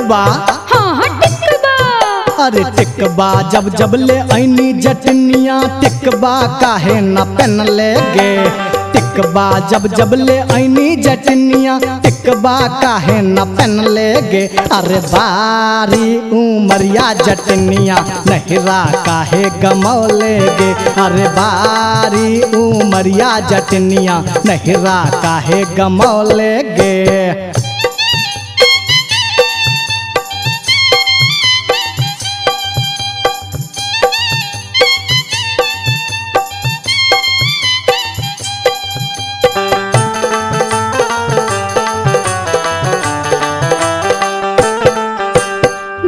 टिकबा हाँ टिकबा। अरे टिकबा जब जब ले ऐनी जटनिया टिकबा काहे न पहन ले गे। टिकबा जब जब ले ऐनी जटनिया टिकबा काहे न पहन ले गे। अरे बारी उमरिया जटनिया नहिरा काहे गमौले गे। अरे बारी उमरिया जटनिया नहिरा काहे गमौले गे।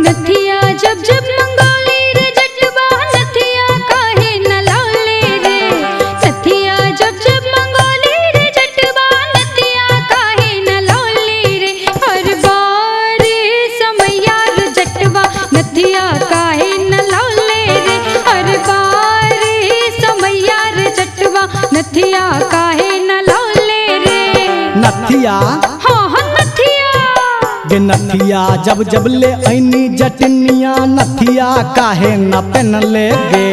नथिया जब जब मंगोली रे जटवा नथिया काहे न लौले रे। नथिया जब जब मंगोली रे जटवा नथिया काहे न लौले रे। हर बार समैया रे जटवा नथिया काहे न लौले रे। हर बार समैया रे जटवा नथिया काहे न लौले रे। नथिया गे नथिया जब जब ले ऐनी जटनिया नथिया काहे न पहन ले गे।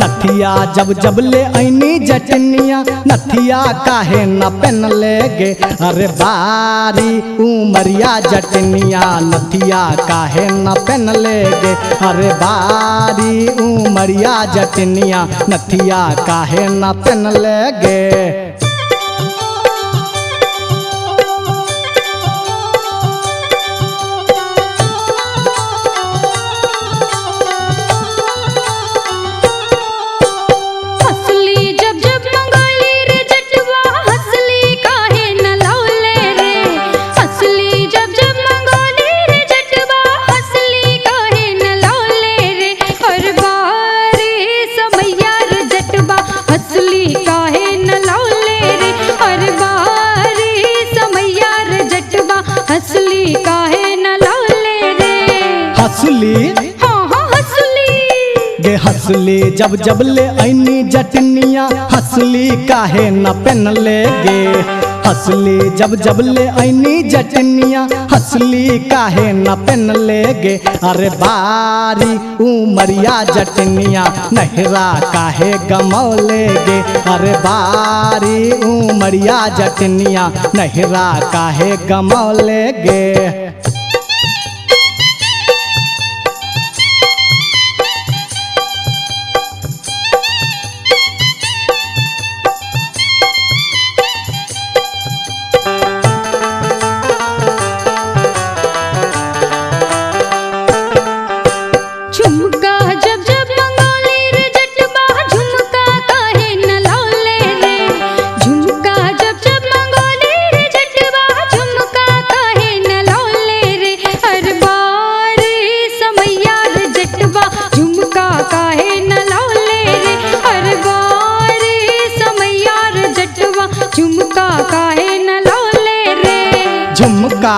नथिया जब जब ले ऐनी जटनिया नथिया काहे न पहन ले गे। अरे बारी उमरिया जटनिया नथिया काहे न पहन ले गे। अरे बारी उमरिया जटनिया नथिया काहे न पहन ले गे। हसली काहे न लौले रे। हसली हाँ हसली गे हसली जब जब ले ऐनी जटनिया हसली काहे न पहन ले गे। हसली जब जब ले ऐनी जटनिया हसली काहे न पहन ले गे। अरे बारी उमरिया जटनिया नहिरा काहे गमौले गे। अरे बारी उमरिया जटनिया नहिरा काहे गमौले गे। झुमका जब जब मंगोली रे जटवा झुमका काहे न लौले रे। झुमका जब जब मंगोली रे जटवा झुमका काहे न लौले रे। हर बार समैया रे जटवा झुमका काहे न लौले रे। हर बार समैया रे जटवा झुमका काहे न लौले रे। झुमका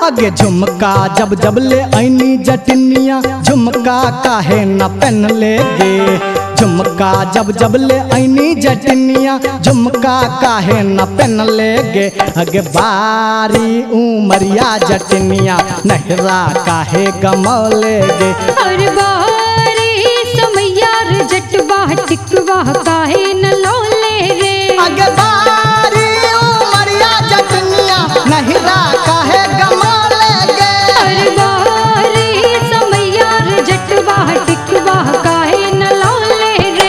अगे झुमका जब जब ले ऐनी जटनिया झुमका काहे न पहन ले गे। झुमका जब जब ले ऐनी जटनिया झुमका काहे न पहन ले गे। अगे बारी उमरिया जटनिया नहिरा काहे गमौले गे। और बारी समैया रे जटवा टिकवा काहे न लौले रे। अगे बारी उमरिया जटनिया नहिरा काहे गमौले गे। और बारी समैया रे जटवा टिकवा काहे न लौले रे।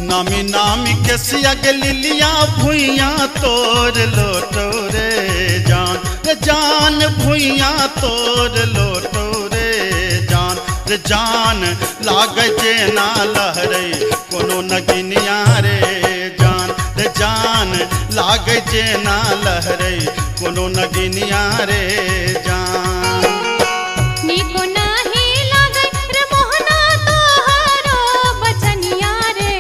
नामी नामी केसिया के लिलिया भुइया तोड़ लोटो रे जान भुइया तोड़ लोटो रे जान रे जान लागे जे ना लहरे कोनो नगिनिया रे जान रे जान लागे जे ना लहरे कोनो नगिनिया रे जान निको नाही लागे रे मोहना तोहरो बचनिया रे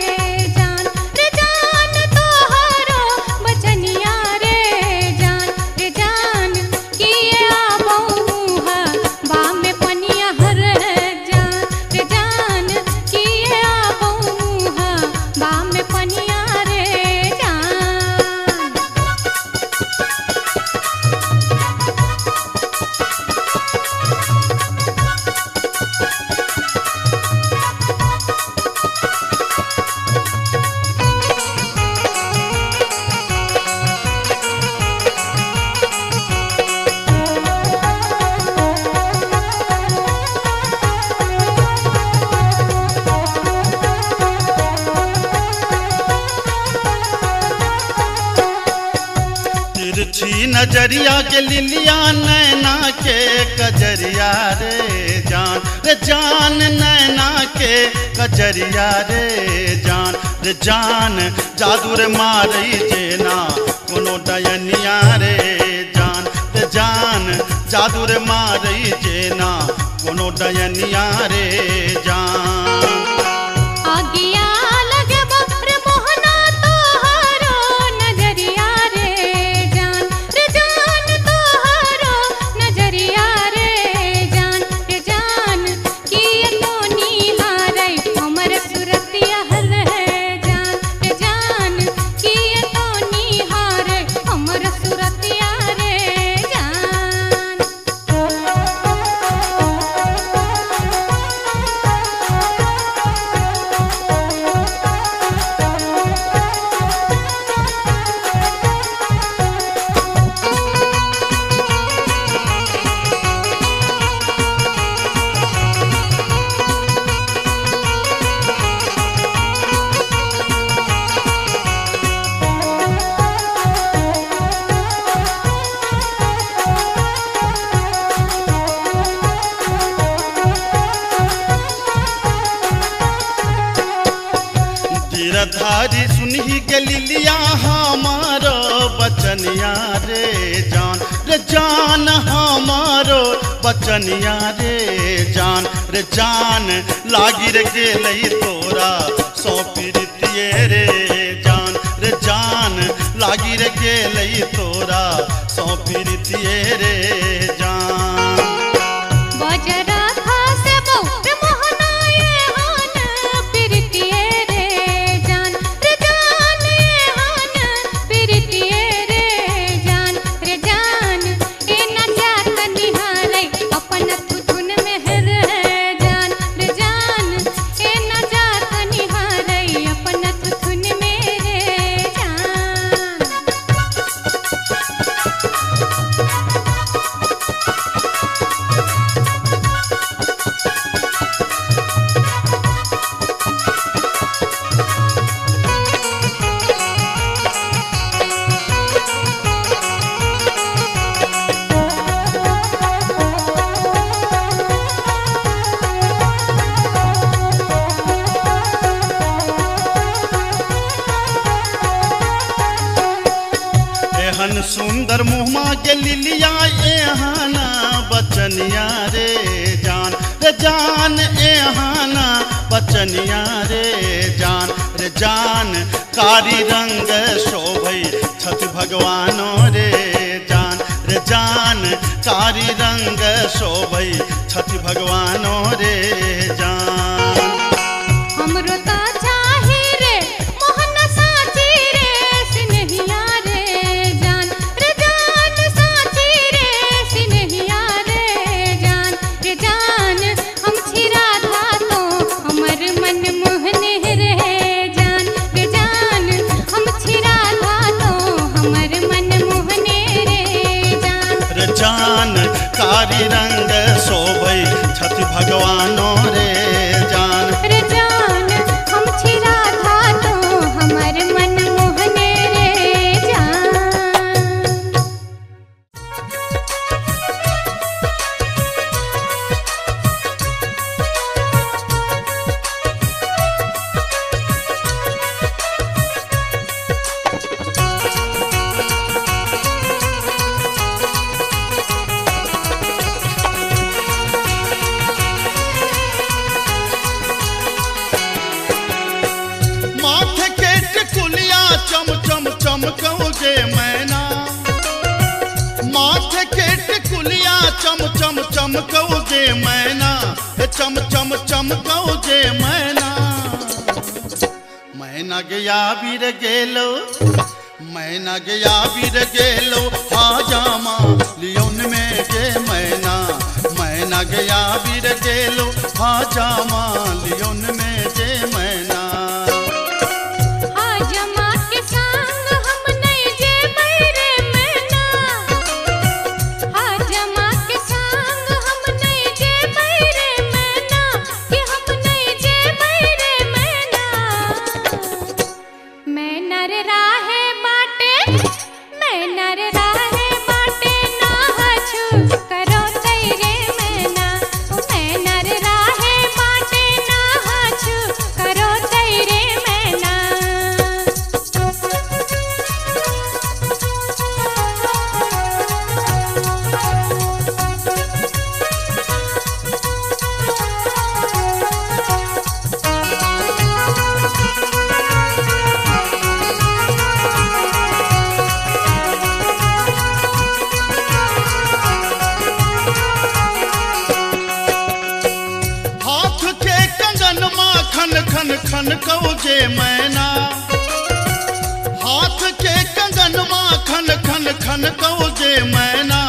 जान तोहरो बचनिया रे जान किए आबऊ हा बा में पनिया हर जान किए आबऊ हा बा में पनिया रे जान तिरछी नजरिया के लिलिया नैना के कजरिया रे जान नैना के कजरिया रे जान जादू रे मारई जेना कोनो डयनिया रे जान जादू रे मारई जेना कोनो डयनिया रे जान आगिया लगे रे मोहना तोहरो नजरिया रे जान तोहरो नजरिया रे जान किए तो निहारै हमर सुरतिया हल जान किए तो निहारै हमर सुरतिया रे जान गिरधारी सुनही के लिलिया हमारो बचनिया रे जान हमारो बचनिया रे जान लागी रे गेलई तोरा सौ पीरितिये रे जान लागी रे गेलई तोरा सौ पीरितिये रे जान बजरा खासे बहु मोहना ये हान पिरतिये रे जान ये हान पिरतिये रे जान ए न जात निहारै अपन थुथुन में हर जान ए न जात निहारै अपन थुथुन में रे जान एहन सुंदर मुहमा के लिलिया एहाना बचनिया रे जान एहाना बचनिया रे जान कारी रंग शोभई छठ भगवानो रे जान कारी रंग शोभई छठ भगवानो रे जान हमरो ता चाही रे मोहन साची रे सिनहिया रे जान साची रे सिनहिया रे जान हम छिरा था तो हमर मन मोहने रे जान हम छिरा था तो हमर मन मोहने रे जान कारी रंग शोभई छठ भगवानो रे जान हम छिरा था तो हमर मन मोहने रे जान चमकऊ जे मैना, चम चम चमकऊ जे मैना। मैना गया बीर गेलो, मैना गया बीर गेलो, हाजामा लियोन में जे मैना। मैना गया बीर गेलो, हाजामा लियोन में जे मैना। हाजमा के संग हम नहीं जे बैरे मैना, हाजमा के संग हम नहीं जे बैरे मैना, कि हम नहीं जे बैरे मैना। मैना रे राहे बाटे, मैना रे राहे बाटे, ना हछु करो तैरे मैना। ओ मैना रे राहे बाटे, ना हछु करो तैरे मैना। हाथ के कंगन माँ खन खन खन कऊ जे मैना। हाथ के कंगन माँ खन खन खन कऊ जे मैना,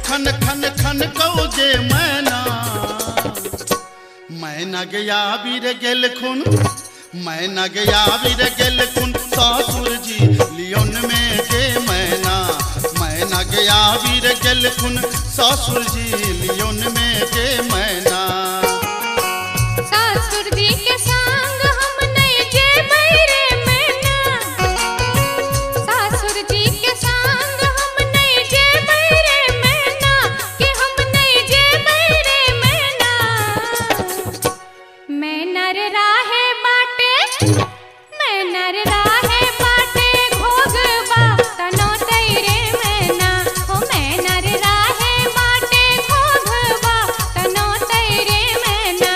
खन खन खन कऊ जे मैना। मैना गया बीर गेल खुन, मैना गया बीर गेल खुन, ससुर जी लियोन में जे मैना। मैना गया बीर गेल खुन, ससुर जी लियोन में जे मैना। सासुर जी के संग हम नहीं जे बैरे मैना, सासुर जी के संग हम नहीं जे बैरे मैना, कि हम नहीं जे बैरे मैना। मैना रे राहे बाटे, मैना रे राहे बाटे, घोगबा तनो तैरे मैना। ओ मैना रे राहे बाटे, घोगबा तनो तैरे मैना।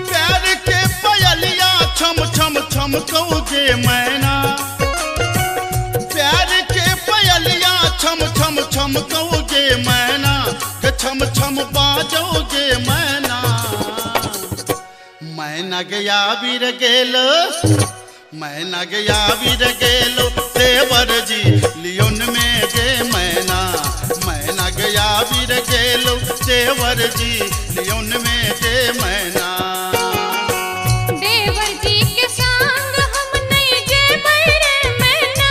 प्यार के पयलिया छम छम छम कऊ जे मैना। प्यार के पयलिया छम छम छम कऊ जे मैना, के छम छम बाजो जे मैना। मैना गया बीर गेलो, मैना गया बीर गेलो, देवर जी लियोन में जे मैना। मैना गया बीर गेलो, देवर जी लियोन में जे मैना। देवर जी के संग हम नहीं जे बैरे मैना,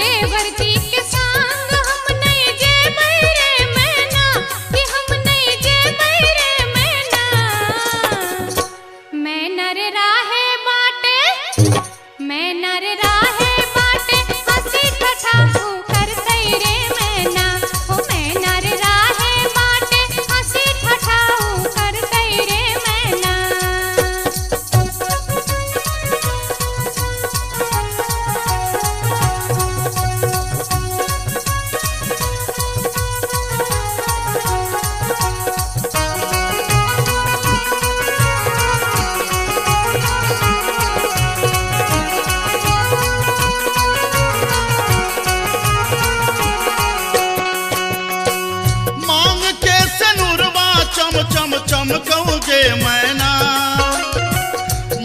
देवर जी के संग हम नहीं जे बैरे मैना, कि हम नहीं जे बैरे मैना। मैना रे राहे बाटे, मैना रे राहे बाटे, हंसी ठठाऊ कर तैरे मैना। ओ मैना रे राहे बाटे, हंसी ठठाऊ कर तैरे मैना। मांग के सनुरवा चम चम चमकऊ जे मैना।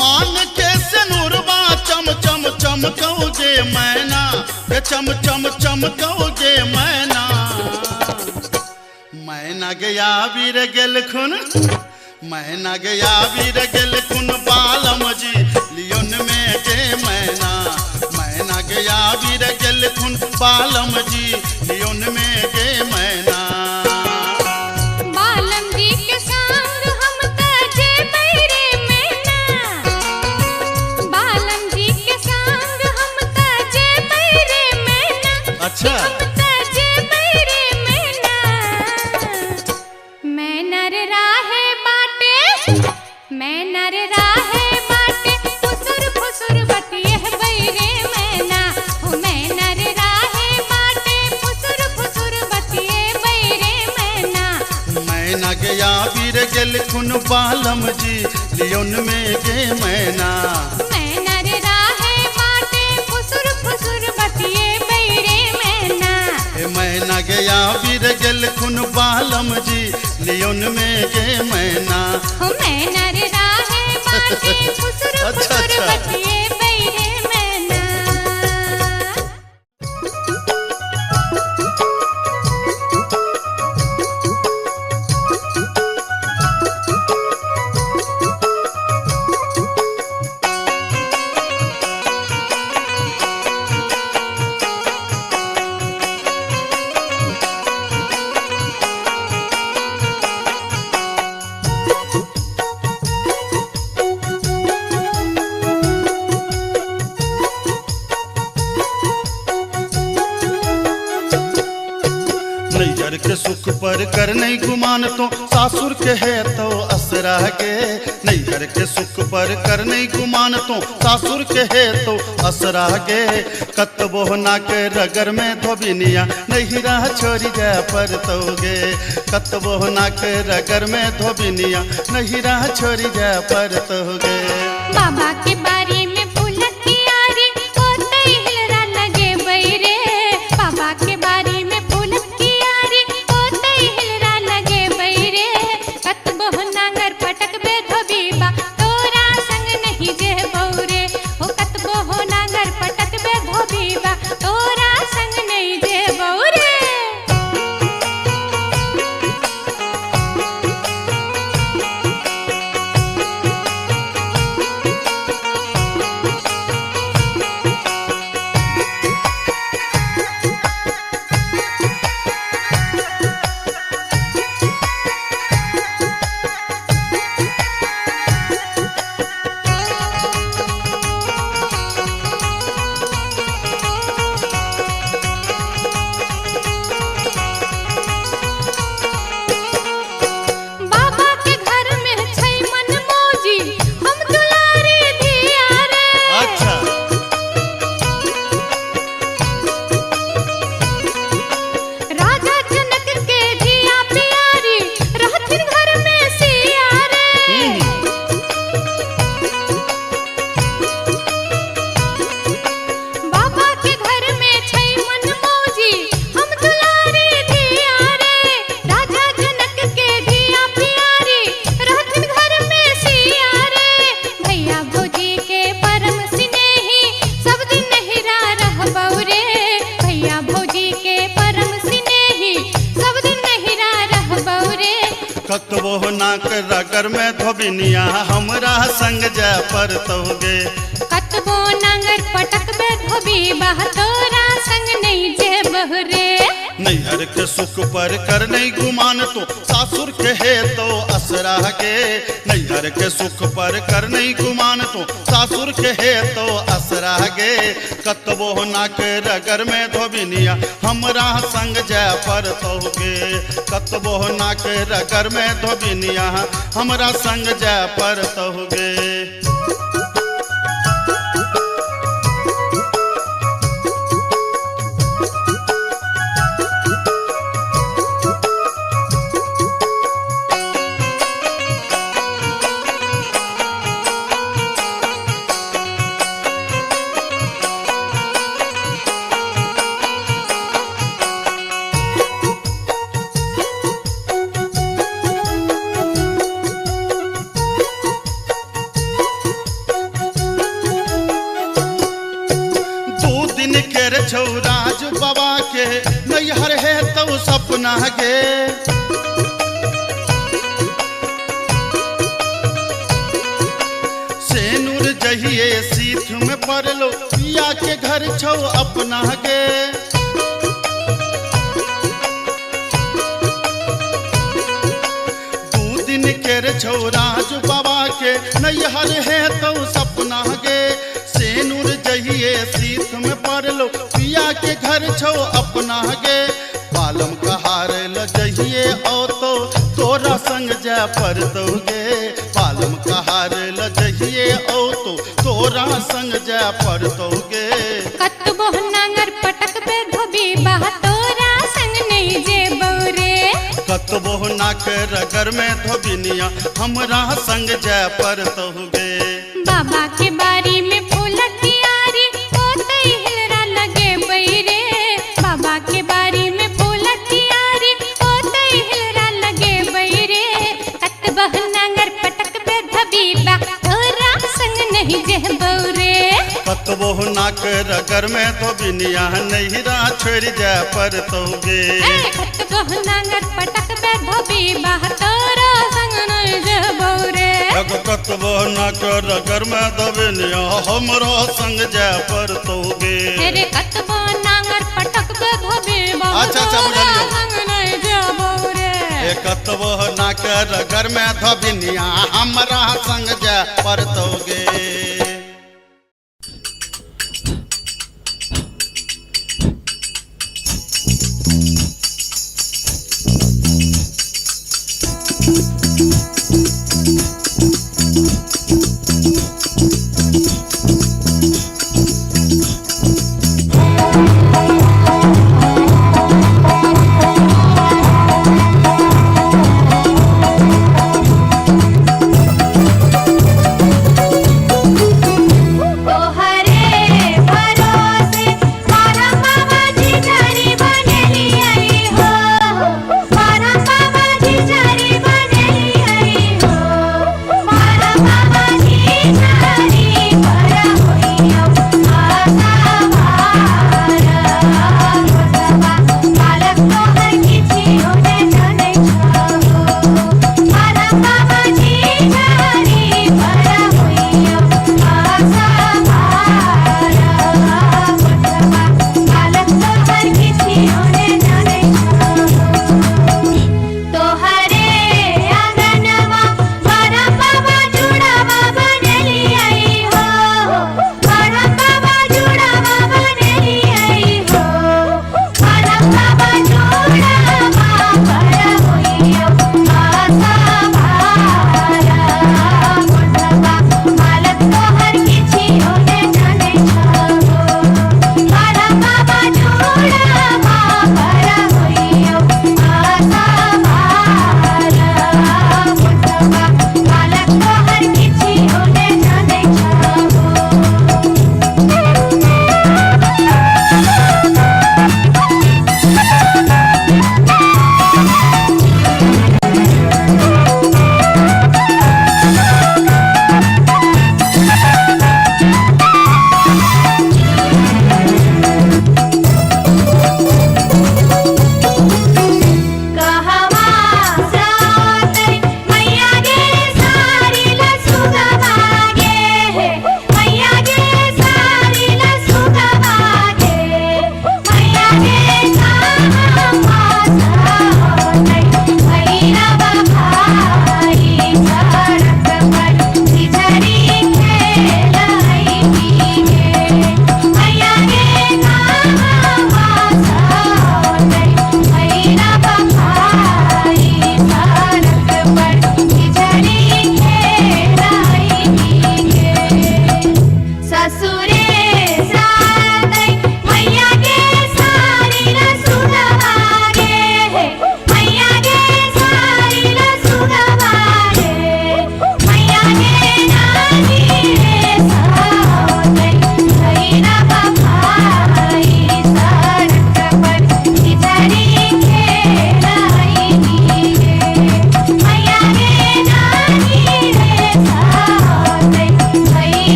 मांग के सनुरवा चम चम चमकऊ जे मैना, के चम चम चमकऊ जे मैना। मैना गया बीर गेल खुन, मैना गया बीर गेल खुन, बालम जी लियोन में जे मैना। मैना गया बीर गेल खुन, बालम जी लियोन में जे मैना। बालम जी के संग हम तजे बैरे मैना, बालम जी के संग हम तजे बैरे मैना। अच्छा हम तजे बैरे मैना। मैना रे राहे बाटे, मैना रे राहे गया वीर गेल खुन बालम जी लियोन में गे मैना। मैना रे राहे माटे फुसुर फुसुर बतिए बैरे मैना। मैना गया वीर गेल खुन बालम जी लियोन में गे मैना। हो मैना रे राहे माटे फुसुर अच्छा, फुसुर अच्छा। बतिए बैरे मैना। नैहर के सुख पर कर नहीं गुमान तो सासुर के है तो असरा गे। नैहर के सुख पर कर नहीं गुमान तो सासुर के है तो असरा गे। कतबो ना के रगर में धोबिनिया नैहरा छोड़ी जा पर तोगे। कतबो ना के रगर में धोबिनिया नैहरा छोड़ी जा पर तोगे। बाबा के बारी में फूलक कियारी होते हिलरा लगे बैरे। बाबा के बारी में फूलक कियारी होते हिलरा लगे बैरे। कतबो नांगर पटक बे धोबीबा तोरा संग नहीं जे बौरे। ओ कतबो नांगर पटक बे धोबीबा तोरा संग नहीं जे बौरे। बाबा के घर में छै मन मौजी हम दुलारी धिया रे। अच्छा राजा जनक के धिया प्यारी रहथिन घर में सिया रे। बाबा के घर में छै मन मौजी हम दुलारी धिया रे। राजा जनक के धिया प्यारी रहथिन घर में सिया रे। भैया भौजी के परम स्नेही सब दिन नहिरा रहबौ रे। भैया भौजी के परम स्नेही सब दिन नहिरा रहबौ रे। कतबो ना के रगर में धोबिनिया हमरा संग जा पर तोगे। कतबो नांगर पटक बे धोबीबा तोरा संग नहीं जे बहरे। नैहर के सुख पर कर नहीं गुमान तो सासुर के है तो असरा गे। नैहर के सुख पर कर नहीं गुमान तो सासुर के है तो असरा गे। कतबो ना के रगर में धोबिनिया हमरा संग जा पर तोगे। कतबो ना के रगर में धोबिनिया हमरा संग जा पर तोगे। छौराज बाबा के नैहर है तो सपना गे। सेनुर जहिए सीठ में पड़लो पिया के घर छौ अपना गे। दू दिन के छौराज बाबा के नैहर है तो सपना गे। सेनुर जहिए सीठ में पड़लो पिया के घर छौ अपना गे। बालम कहार ल जहिए ओ तो तोरा संग जा पर दोगे। बालम कहार ल जहिए ओ तो तोरा संग जा पर दोगे। कतबो नांगर पटक पे धोबी बा तोरा संग नहीं जे बौरे। कतबो नाक रगर में धोबिनिया हमरा संग जय पर तहुगे। बाबा के बारी में फूल कियारी ओते हिलरा लगे बैरे। बाबा के बारी में फूल कियारी ओते हिलरा लगे बैरे। कत बहनांगर पटक बे धबीबा तोरा संग नहीं जह बौरे। कतबो नाक रगर में धोबिनिया नहिरा छोड़ जय पर तहुगे। कत बहनांगर पटक बे धबीबा तोरा संग नहीं जह बौरे। कतबो नाक रगर में धोबिनिया हमरा संग जय पर तहुगे। तेरे कतबो नांगर पटक बे धबीबा अच्छा तोरा बुझलियो। संग नहीं जह बौरे। कतबो नाक रगर में धोबिनिया हमरा संग जय पर तहुगे।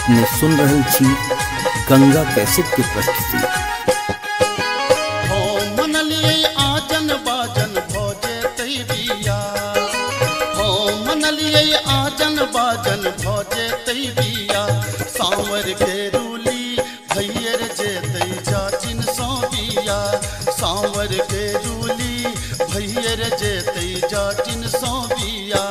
अपने सुन रहल छी गंगा कैसेट के प्रस्तुति। हो मनलिए आजन बाजन भोजे तैबिया, हो मनलिए आजन बाजन भोजे तैबिया, सांवर के रूली भैयर जे तै जाचिन सोबिया, सांवर के रूली भैयर जे तै जाचिन सोबिया।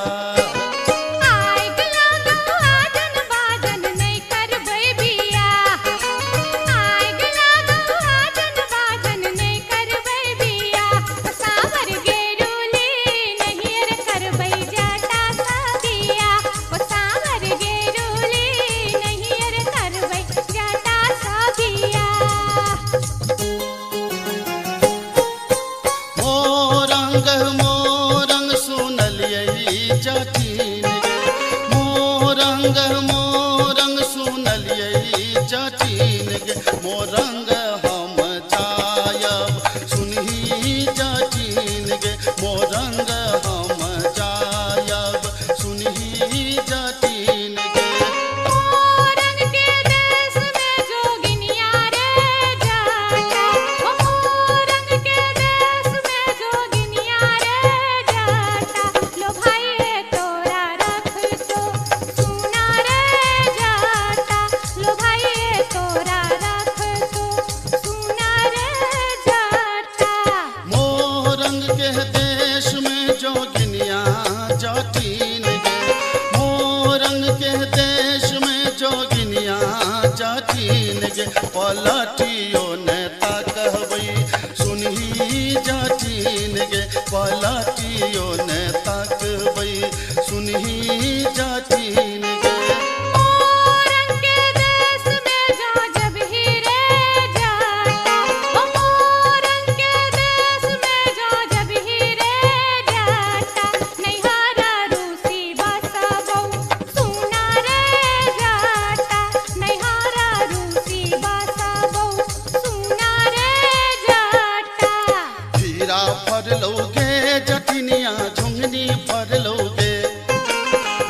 पलटियो नेता कहबै सुनही जाचिन गे, पलटियो नेता कहबै सुनही जाचिन गे। फरलोगे जटिनिया झुंगनी फरलोगे,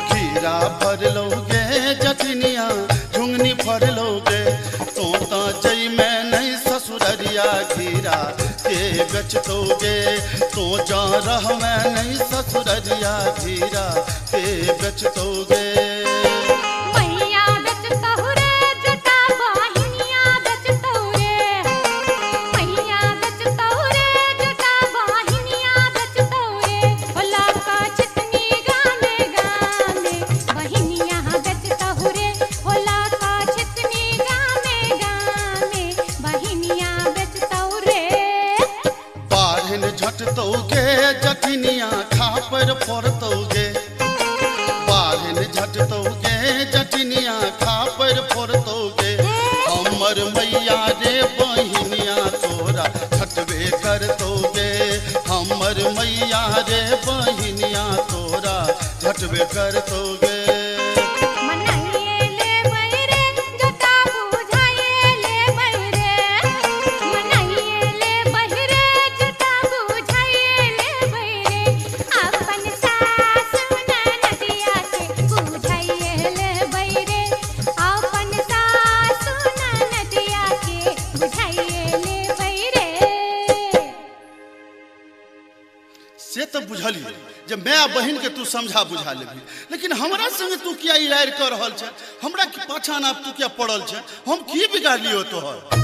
खीरा फरलोगे जटिनिया झुंगनी फरलोगे, तोता जई में नहीं ससुररिया खीरा के बेचतोगे, तो जा रह में नहीं ससुररिया खीरा के बेचतोगे। झटतोगे जटिनिया खापर फोड़तोगे, बाहन झटतोगे जटिनिया खापर फोड़तोगे, हमर मैया रे बहिनिया तोरा छटबे करतोगे, हमर मैया रे बहिनिया तोरा छटबे करतोगे। से तो बुझली जे मैं बहन के तू समझा बुझा लेबी, लेकिन हमरा संगे तू किया इरार कर रहल छ, हमरा के पाछा ना तू क्या पड़ल छ, हम की बिगाड़ लियो तोहर।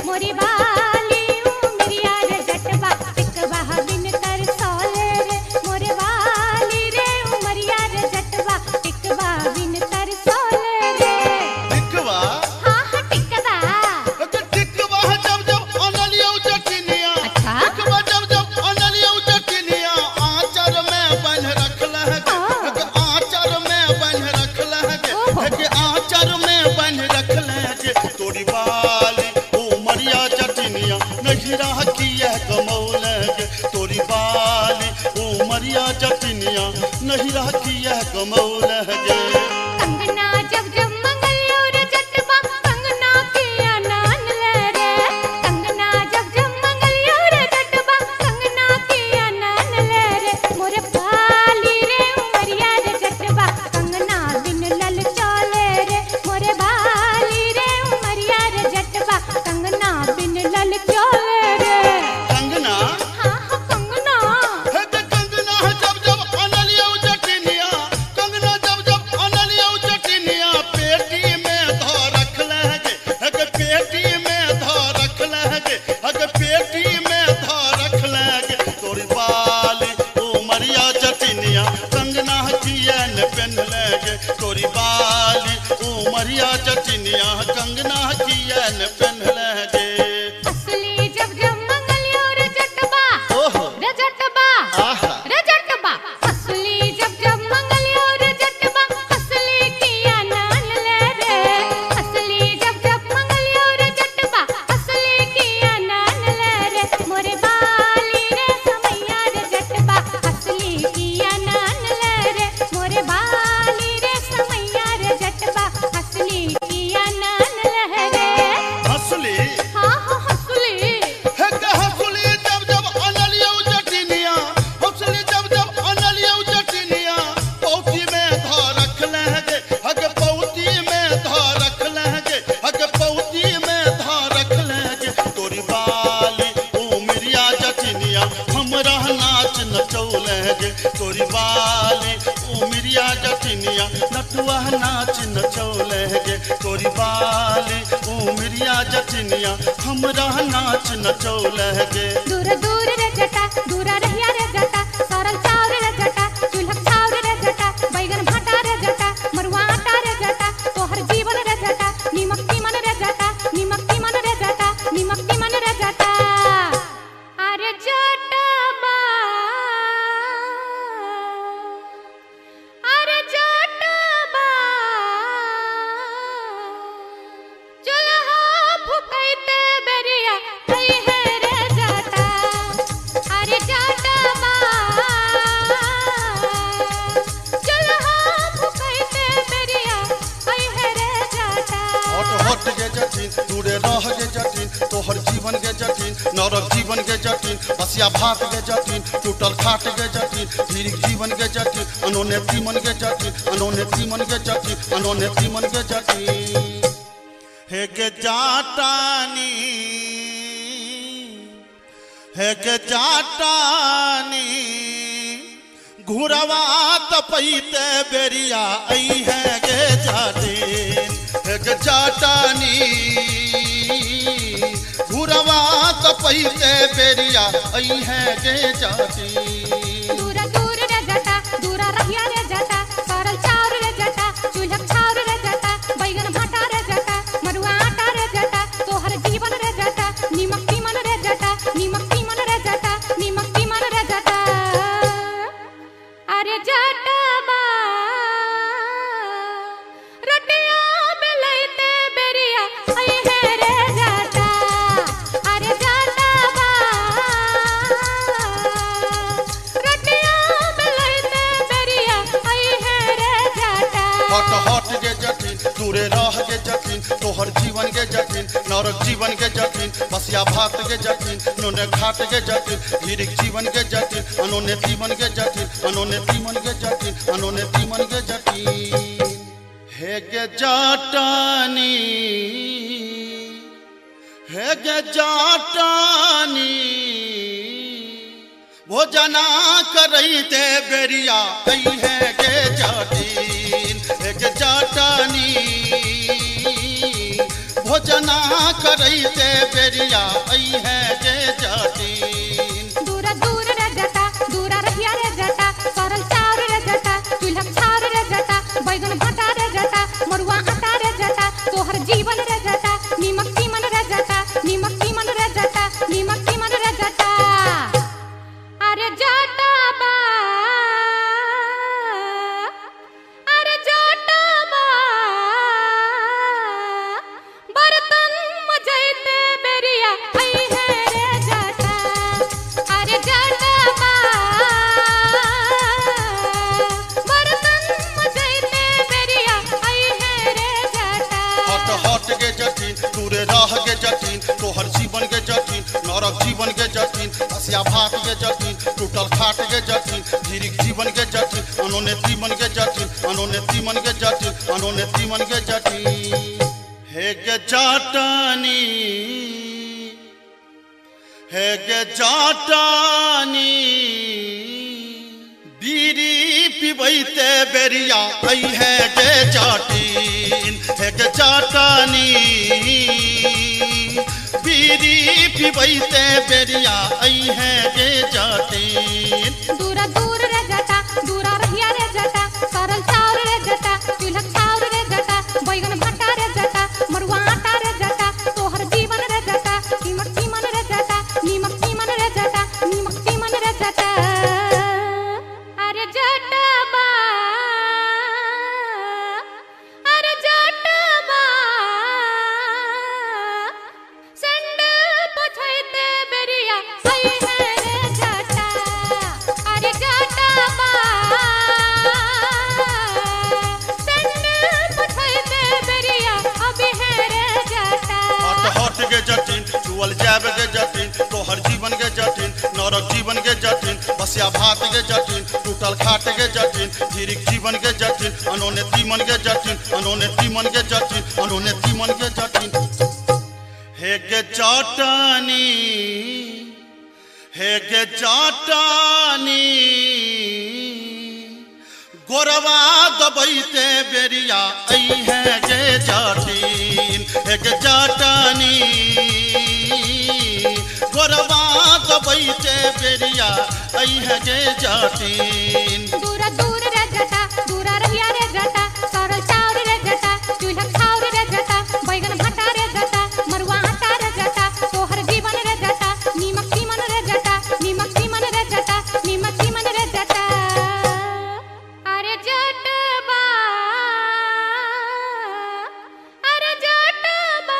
मोरी बाली उमरिया रे जटबा नहीं रखी यह कमौल गे। कंगना जब जब मंगलियो रे जटबा कंगना के आनन ले रे। कंगना जब जब मंगलियो रे जटबा कंगना के आनन ले रे। मोरे बाली रे उमरिया रे जटबा कंगना बिन लल चले रे। मोरे बाली रे उमरिया रे जटबा कंगना बिन लल चले रे। कंगना हाँ हाँ कंगना है के कंगना है जब जब अनलियो जटिनिया। कंगना जब जब अनलियो जटिनिया पेटी में धो रख लगे। है के पेटी में धो रख लगे। है के पेटी में धो रख लगे। तोरी बाली उमरिया जटिनिया कंगना किया न पहन लगे। तोरी बाली उमरिया जटिनिया कंगना किया न पहन लगे। असली जब जब मंगलियो रे जटबा ओहो रे जटबा आहा रे जटबा असली जब जब मंगलियो रे जटबा असली किया नान ले रे। असली जब जब मंगलियो रे जटबा असली किया नान ले रे। मोरे बाली रे समैया रे जटबा असली किया नान ले रे। मोरे बाली रे समैया रे जटबा असली किया नान ले रे। असली हाँ हाँ असली है के हसुली जब जब अनलियो जटिनिया। हसुली जब जब अनलियो जटिनिया पौती में धो रख लगे। हग पौती में धो रख लगे। हग पौती में धो रख लगे। तोरी बाली उमरिया जटिनिया हमरा नाच नचौलगे। तोरी बाली उमरिया जटिनिया नटुआ नाच नचौलगे। तोरी बाली उमरिया जटिनिया हमरा नाच नचौलगे। दूर दूर रे जटा दूरा रहिया रे जटा सरल चाउर रे जटा चूल्हा चाउर रे जटा बैगन भाटा रे जटा मरुआ आटा रे जटा तोहर जीवन रे जटा नीमक तीमन रे जटा नीमक तीमन रे जटा नीमक तीमन रे जटा। अरे जटबा अरे जटबा चूल्हा फुकैते बेरिया आई है रे जटा। अरे जटबा चूल्हा फुकैते बेरिया आई है रे जटा। हट हट गे जटिन दूरे रह गे जटिन तोहर जीवन गे जटिन नरक जीवन गे जटिन बसिया भात गे जटिन टूटल खाट गे जटिन धीरिक जीवन गे जटिन अनोने तीमन गे जटिन अनोने तीमन गे जटिन अनोने तीमन गे जटिन। हे गे जाटानी है के जाटानी घुरवा तपैते बेरिया आई है गे जाटिन। है के जाटानी घुरवा तपैते बेरिया आई है गे जाटिन। दूरा दूर रे जटा दूरा रहिया रे जटा सरल चाउर रे जटा चूल्हा चाउर रे जटा बैगन भाटा रे जटा मरुआ आटा रे जटा तोहर जीवन रे जटा नीमक तीमन रे जटा नीमक तीमन रे जटा नीमक तीमन रे जटा। अरे जटबा रोटिया बेलैते बेरिया आई है रे जटा। अरे जटबा रोटिया बेलैते बेरिया आई है रे जटा। हट हट गे जटिन दूरे रह गे जटिन तोहर जीवन गे जटिन नरक जीवन गे जटिन बसिया भात गे जटिन नोने घाट गे जटिन धीरिक जीवन गे जटिन अनोने तीमन गे जटिन अनोने तीमन गे जटिन अनोने तीमन गे जटिन। हे गे जाटानी है गे जाटानी भोजना करैते बेरिया आई है गे जाटिन। है गे जाटानी भोजना करैते बेरिया आई है गे जाटिन। दूरा दूर रे जटा दूरा रहिया रे जटा सरल चाउर रे जटा चूल्हा चाउर रे जटा बैगन भाटा रे जटा मरुआ आटा रे जटा तोहर जीवन रे जटा नीमक तीमन रे जटा नीमक तीमन रे जटा नीमक तीमन रे जटा। अरे जटबा अरे जटबा बर्तन मजैते बेरिया बसिया भात के जटिन टूटल खाट के जटिन धीरिक जीवन के जटिन अनोने तीमन के जटिन अनोने तीमन के जटिन अनोने तीमन के जटिन हे गे जाटानी हे गे जाटानी बीरी पिबैते बेरिया आई है गे जाटिन हे गे जाटानी बीरी पिबैते बेरिया आई है गे जाटिन दूरा दूर रे जटा दूरा रहिया रे जटा सरल चाउर रे जटा चूल्हा चाउर रे जटा बैगन भट्टा रे जटा मरुआ आटा रे जटा तोहर जीवन रे जटा नीमक चीमन रे जटा नीमक चीमन रे जटा नीमक चीमन रे जटा अरे जटा बा अरे जटा बा संडल पछैते बेरिया आई है रे जटा अरे जटा बा संडल पछैते बेरिया अभी है रे जटा हट हट के जटिन चुअल जाब के जटिन तोहर जीवन के जटिन नरक जीवन के जटिन बसिया भात के जटिन टूटल खाट के जटिन धीरिक जीवन के जटिन अनोने तीमन के जटिन अनोने तीमन के जटिन अनोने तीमन के जटिन हे गे जाटानी हे गे जाटानी गोरवा दबैते बेरिया आई है गे जाटिन हे गे जाटानी गोरवा दबैते बेरिया आई है गे जाटिन दूरा दूर रे जटा दूरा रहिया रे जटा सरल चाउर रे जटा चूल्हा चाउर रे जटा बैगन भट्टा रे जटा मरुआ आटा रे जटा तोहर जीवन रे जटा नीमक चीमन रे जटा नीमक चीमन रे जटा नीमक चीमन रे जटा अरे जटबा अरे जटबा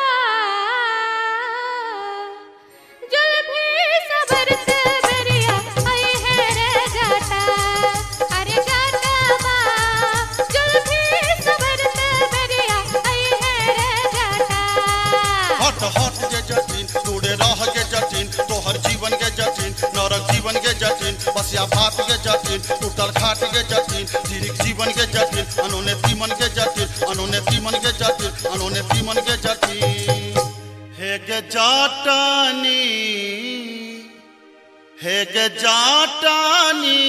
जुल्फी सबर से बेरिया आई है रे जटा अरे जटबा जुल्फी सबर से बेरिया आई है रे जटा हट हट के जटिन तोड़े रह के जटिन तोहर जीवन के जटिन नरक जीवन के जटिन बसिया भात के जटिन टूटल खाट के जटिन धीरिक जीवन के जटिन अनोने तीमन के जटिन अनोने तीमन के जटिन अनोने तीमन के जटिन हे गे जाटानी हे गे जाटानी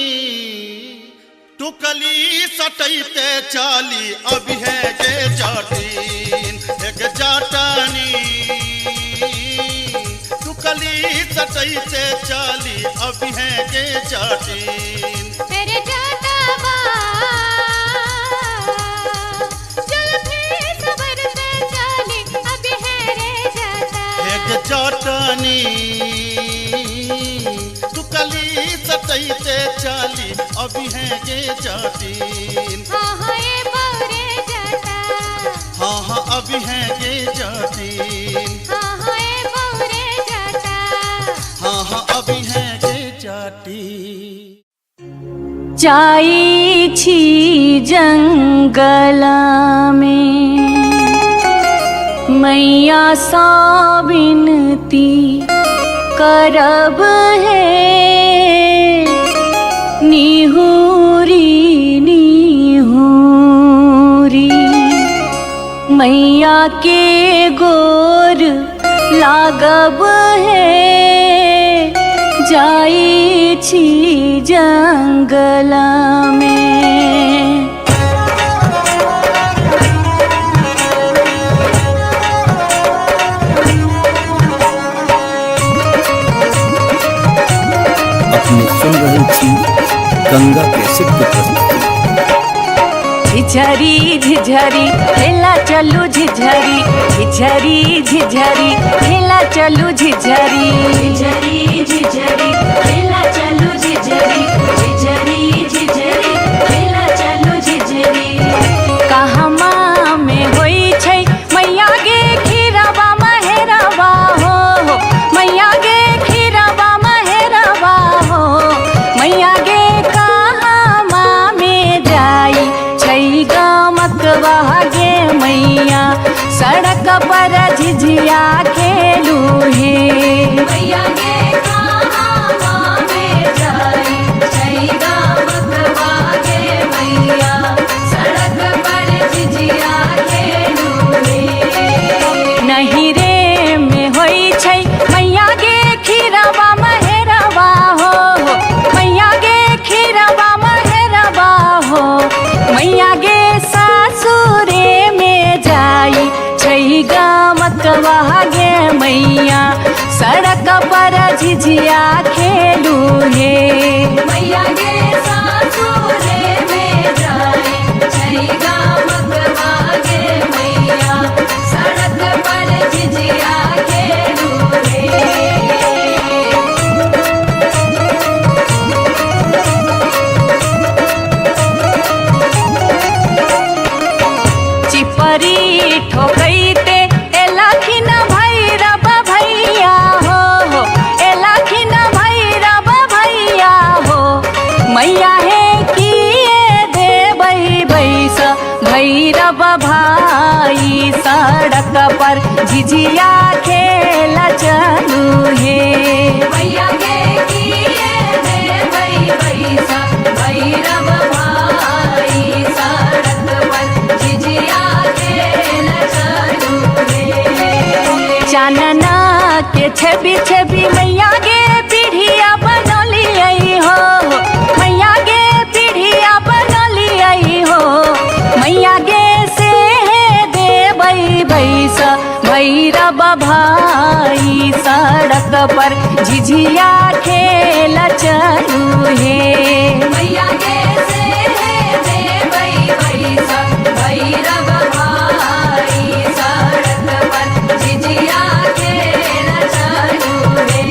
टुकली सटैते चाली अभी है गे जाटिन हे गे जाटानी टुकली सटैते चाली अभी है गे जाटिन तेरे जटबा जुल्फी सबर से चली अभी है रे जटा हे गे जाटानी टुकली सटैते चाली अभी है गे जाटिन हाँ हाँ ये बौरे जटा हाँ हाँ अभी है गे जाटिन हाँ हाँ ये बौरे जटा हाँ हाँ अभी है गे जाटिन जाई छी जंगला में मैया सा विनती करब है निहुरी निहुरी मैया के गोर लागब है जाई छी जंगला में अपने सुन रहे थी गंगा कैसेट की प्रस्तुति। झिझरी झिझरी खेला चलू झिझरी झिझरी झिझरी खेला चलू झिझरी झिझरी झिझरी खेला चलू झिझरी झिझरी झिझरी खेला चलू झिझरी कहमा में होई छै मैया गे खीरवा महेरवा हो मैया गे खीरवा महेरवा हो मैया गे कहमा में जाई छै गमकवा गे मैया सड़क पर झिझिया खेलू हे मैया गे झिझिया खेलू हे। मैया गे सासुरे में जाए छई गामक मागे मैया सड़क पर झिझिया खेलू रे। चिपरी ठोकैते एलाखिन भैरव भैया हो, एलाखिन भैरव भैया हो। मैया हे किए देबै बैस भैरव भाई सड़क पर झिझिया खेल चलू हे। मैया गे किए देबै बैस भैरव भाई सड़क पर झिझिया खेल चलू रे। चानना के छवि छवि मैया गे पीढ़िया बनलियै हो, मैया गे पीढ़िया बनलियै हो। मैया गे से देबै बैस भैरव भाई सड़क पर झिझिया खेल चलू हे। मैया गे से देबै बैस भैरव भाई सड़क पर झिझिया खेल चलू रे।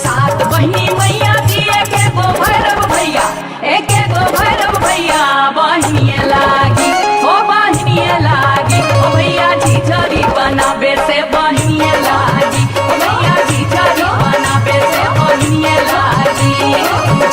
सात बहिनी मैया जी एके गो भैरव भैया, एके गो भैरव भैया बहिनिए लागी हो, बहिनिए लागी ओ भैया झिझरी बनाबे से बहिनिए लागी, ओ भैया झिझरी बनाबे से बहिनिए लागी।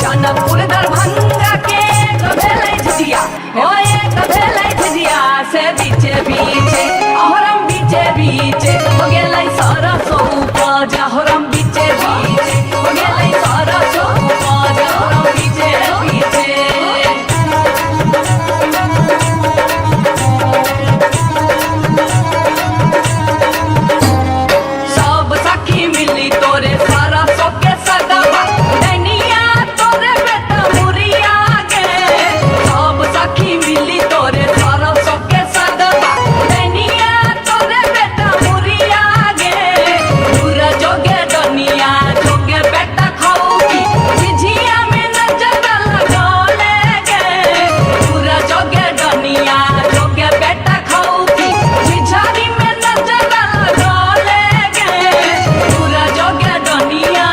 जनकपुर दरभंगा के एक भेलै झिझिया हो, एक भेलै झिझिया से बीचे बीचे अहरम बीचे बीचे हो गेलै सरसो उपज अहरम बीचे बीचे हो गेलै सरसो उपज अहरम बीचे बीचे। सब सखी मिली तोरे सरसो के सगवा नैनिया तोरे बेटा मुरिया गे। सब सखी मिली तोरे सरसो के सगवा नैनिया तोरे बेटा मुरिया गे। दूर जोगे दुनिया जोगे बेटा खाऊगी झिझिया में नजर लगौले गे। दूर जोगे दुनिया जोगे बेटा खाऊगी झिझरी में नजर लगौले गे। दूर जोगे दुनिया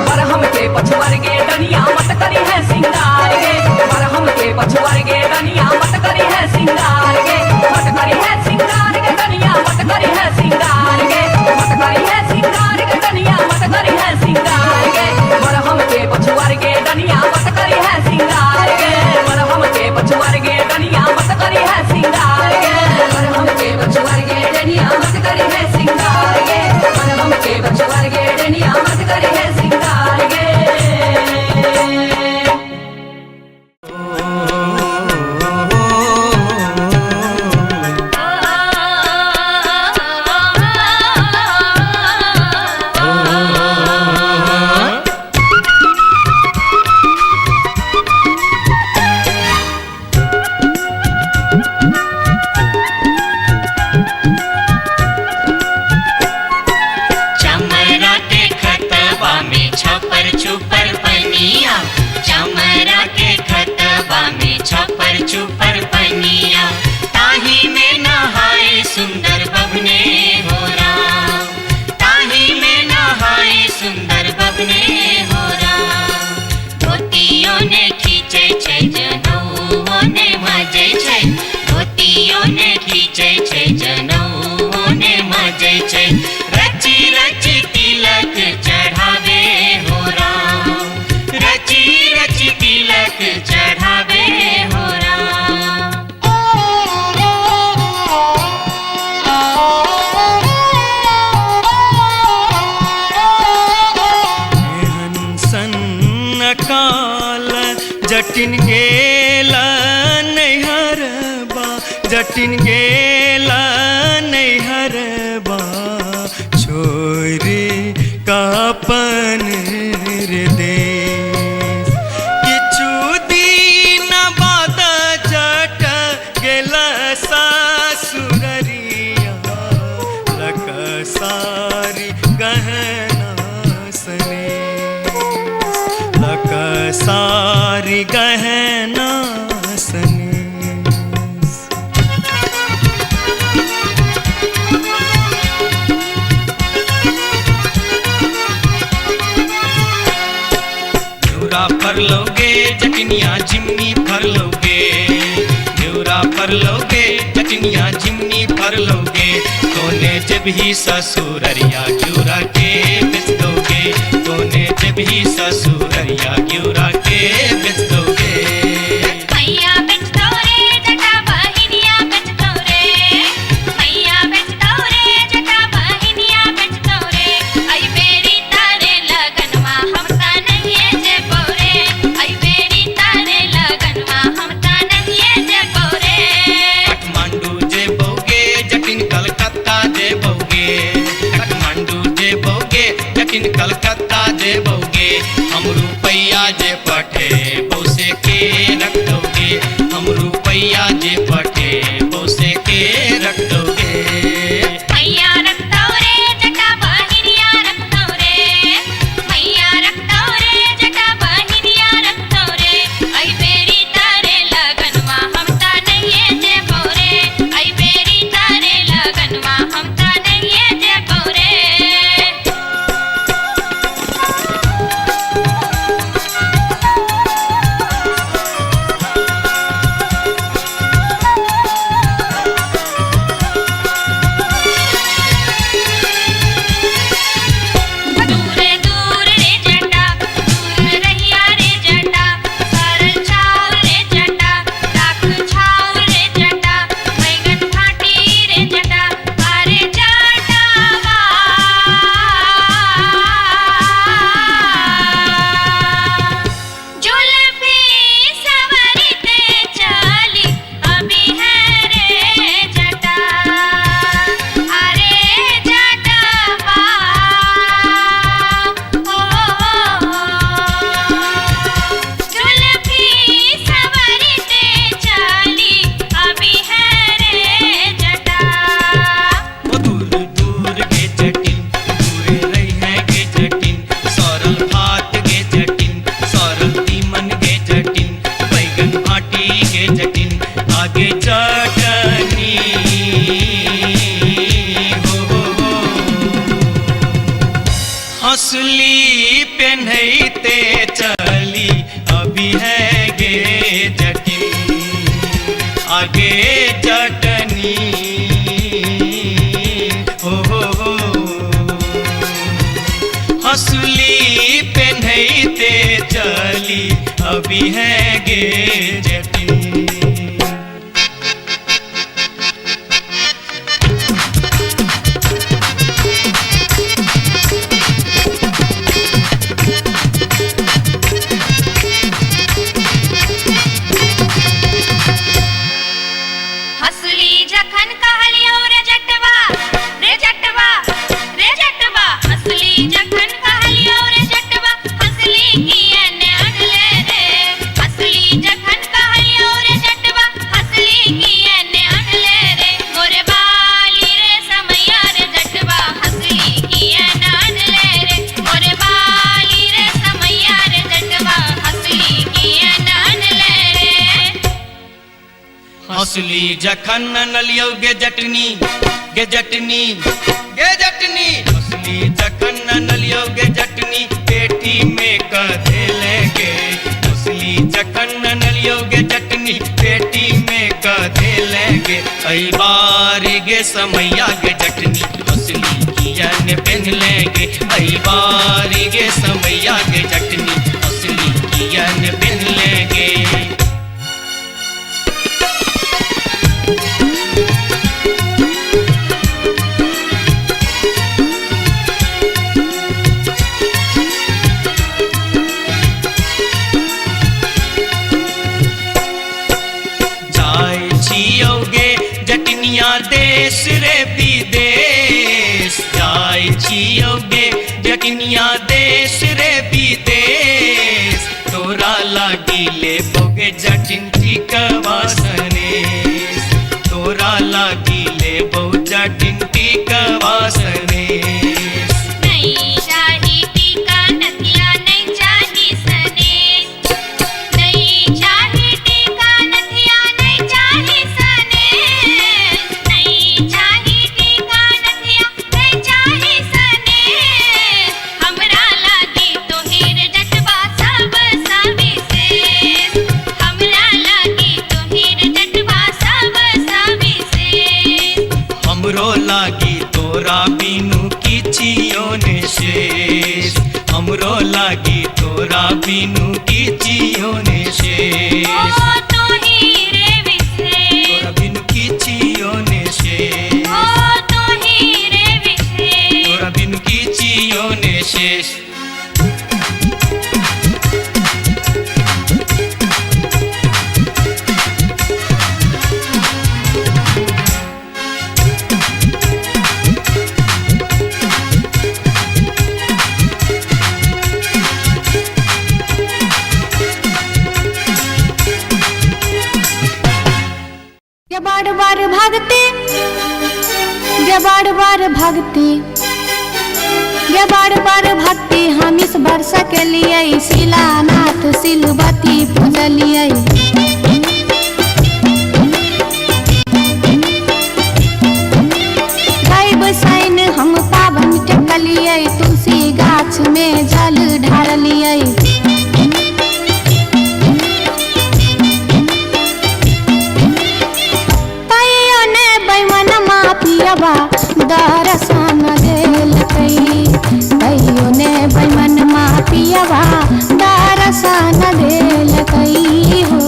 बरहम के पछुआर गे डनिया मत करी है सिंगार गे। बरहम के पछुआर गे डनिया मत करी है सिंगार गे, मत करी है सिंगार गे डनिया मत करी है सिंगार गे, मत करी है सिंगार गे डनिया मत करी है सिंगार गे। बरहम के पछुआर गे डनिया मत करी है सिंगार गे, बरहम के पछुआर गे डनिया मत करी है सिंगार गे। बरहम के बछुआर गे डनिया मत करी है सिंगार गे, बरहम के बछुआर गे डनिया मत करी है सिंगार गे। चमरा के खतबा में छपर छुपर पनिया, चमरा के खतबा में छपर छुपर पनिया। ताही में नहाए सुंदर बबने हो राम, ताही में नहाए सुंदर बबने हो राम। धोतियों ने खींचे छै जनौओ ने मजे छै, धोतियों ने खींचे छै जनौओ ने मजे छै। रची रची तिलक चढ़ावे हो राम, रची रची तिलक चढ़ावे हो राम। हंसन काल जटिन गेला नैहरबा, जटिन गेला नैहरबा। छोड़ तोहरे कापन रे देश किछु दिन बाद जट गेल सासुररिया लक सारी गहना सने लक सारी गहना सने फर लोगे जटनिया जिमनी फर लोगे न्यूरा फर लोगे जटनिया जिमनी फर लोगे तोने जब ही ससुररिया ग्यूरा के बेच दोगे तोने जब ही ससुररिया ग्यूरा के बेच दोगे मैया बेच दो रे जटा बहिनिया बेच दो रे मैया बेच दो रे जटा बहिनिया बेच दो रे आई बेरी तारे लगनवा हम ता नहीं जे बोरे आई बेरी तारे लगनवा हम ता नहीं जे बोरे काठमांडू जे बोगे जटिन कलकत्ता जे बोगे काठमांडू जे बोगे जटिन कलकत्ता जे बोगे हम रुपैया जे पठे बोसे के रख दोगे हम रुपैया जे पठे बोसे के रख दोगे मैया रख दो रे जटा बहिनिया रख दो रे मैया रख दो रे जटा बहिनिया रख दो रे आई बेरी तारे लगनवा हम ता नहीं जे बोरे आई बेरी तारे लगनवा हम ता नहीं जे बोरे दूरे दूर रे जटा दूर रहिया रे जटा सरल छाव रे जटा राख छाव रे जटा बैगन घाटी रे जटा अरे जटावा जुल्फी सवरते चली अभी है रे जटा अरे जटावा जुल्फी सवरते चली अभी है रे जटा वो दूर दूर के जटिन दूरे रही है के जटिन सरल भात के जटिन सरल तीमन के जटिन बैगन भाटी के जटिन आगे चटनी हो हंसली पेन्हते चली अभी है गे जटिन आगे चटनी हो हंसली पेन्हते चली अभी है गे जटिन हसली जखन कहलियो रे जटवा रे जटवा रे जटवा हसली जखन कहलियो रे जटवा हसली कियने अनले रे हसली जखन कहलियो रे जटवा हसली कियने अनले रे मोरे बाली रे समैया रे जटवा हसली कियने अनले रे मोरे बाली रे समैया रे जटवा हसली कियने अनले रे हंसली जखन नलियो गे जटनी गे जटनी गे जटनी हंसली जखन नलियो गे जटनी पेटी में कधे लेगे हंसली जखन नलियो गे जटनी पेटी में कधे लेगे कई बार गे समैया गे जटनी हंसली किया ने पहन लेगे कई बार गे समैया गे जटनी हंसली किया ने पहन लेगे देश रे विदेश जाय छियो गे जटनिया देश रे विदेश तोरा लागी ले बोगे जटिन टिकवासनेश तोरा लागी ले बो जटिन टिकवासनेश नहीं चाही टीका नथिया नहीं चाही सनेस नहीं चाही टीका नथिया नहीं चाही सनेस नहीं चाही टीका नथिया नहीं चाही सनेस हमरा लागी तोहेर जटवा सब सविशेष हमरा लागी तोहेर जटवा सब सविशेष हमरो लागी तोरा बिनु किछियो ने शेष हमरो लागी तोरा बिनु किछियो ने शेष ओ तोही रे विशेष तोरा बिनु किछियो ने शेष ओ तोही रे विशेष तोरा बिनु किछियो ने शेष बार बार भागते गे बार बार भागते गे बार बार भागते हम इस वर्ष के लिए शिलानाथ सिलवती पूजलिए गायब साइन हम पावन टेकलिए तुलसी गाछ में जल ढारलिए पियबा दर्शन देल कहियो ने बैमन मा पियबा दर्शन देल कही हो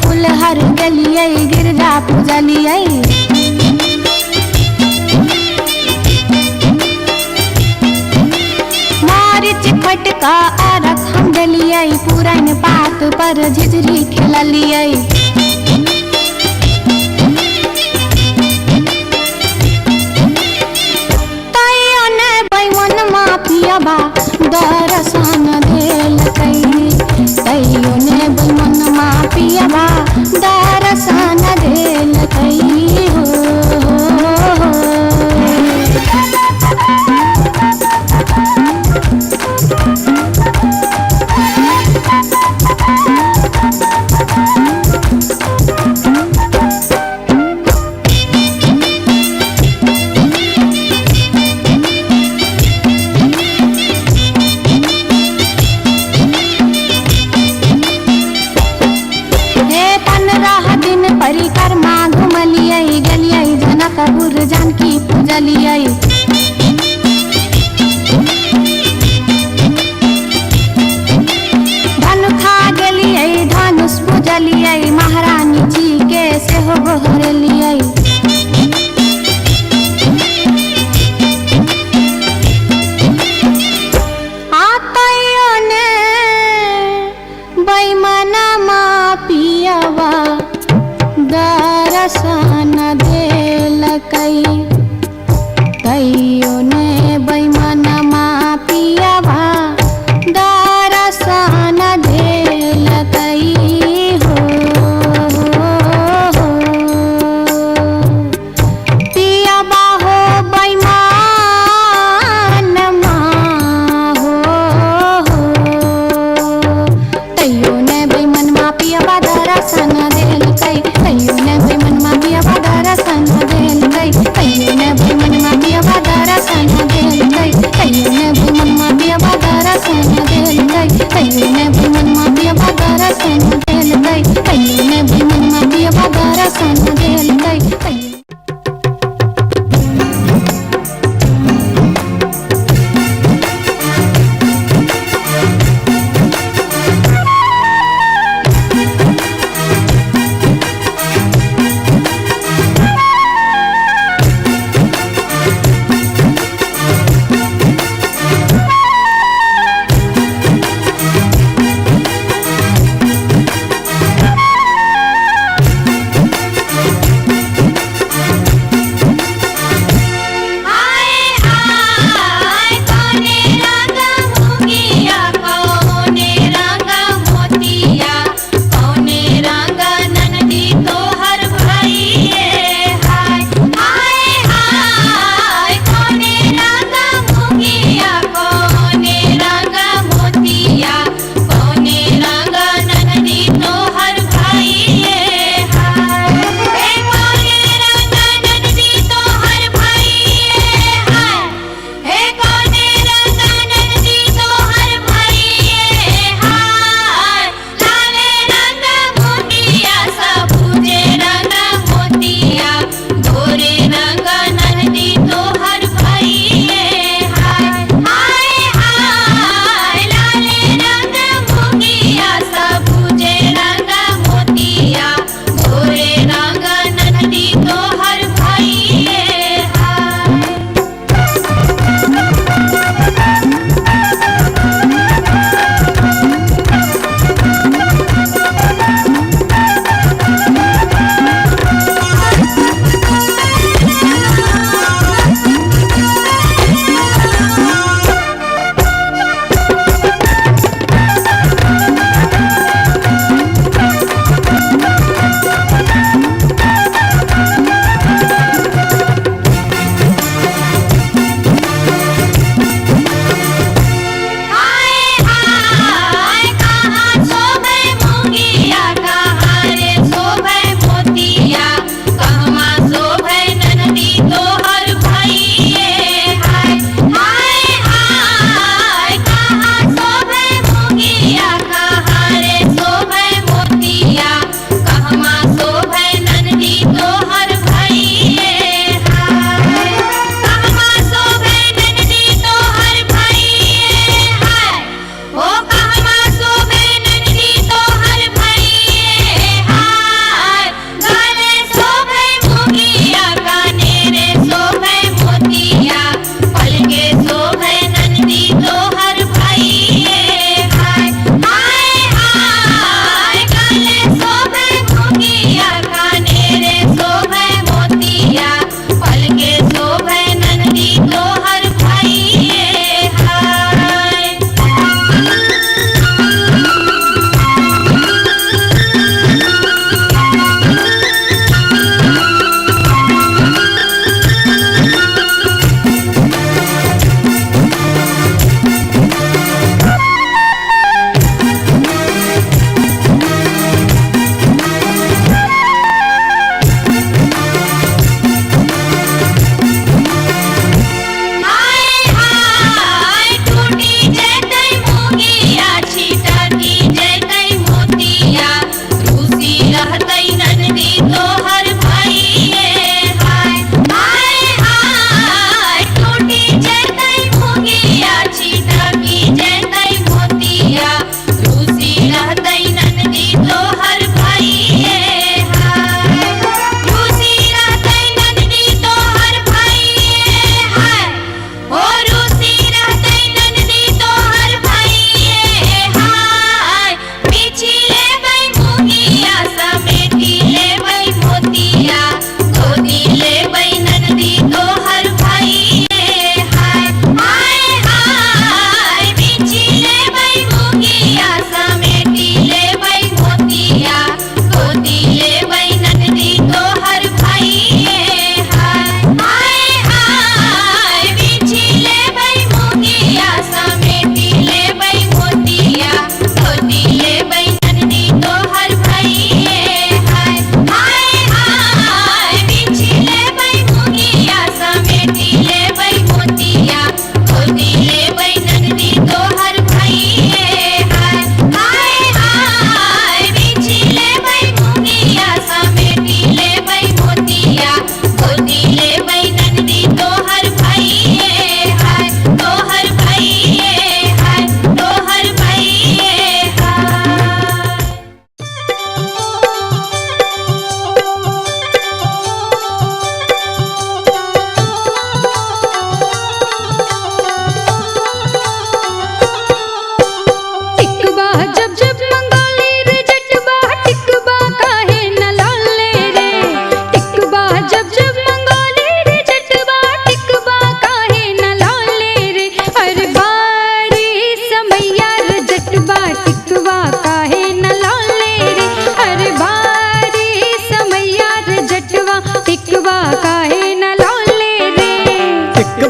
फुलहर गलिए गिरजा पूजलिए मारिच फटका आरख हम डलिए पुरान पात पर झिझरी खेललिए तैयो ने बैमन मा पियबा दर्शन देल कही तैयो ने बैमन मा पियबा दर्शन देल कही हो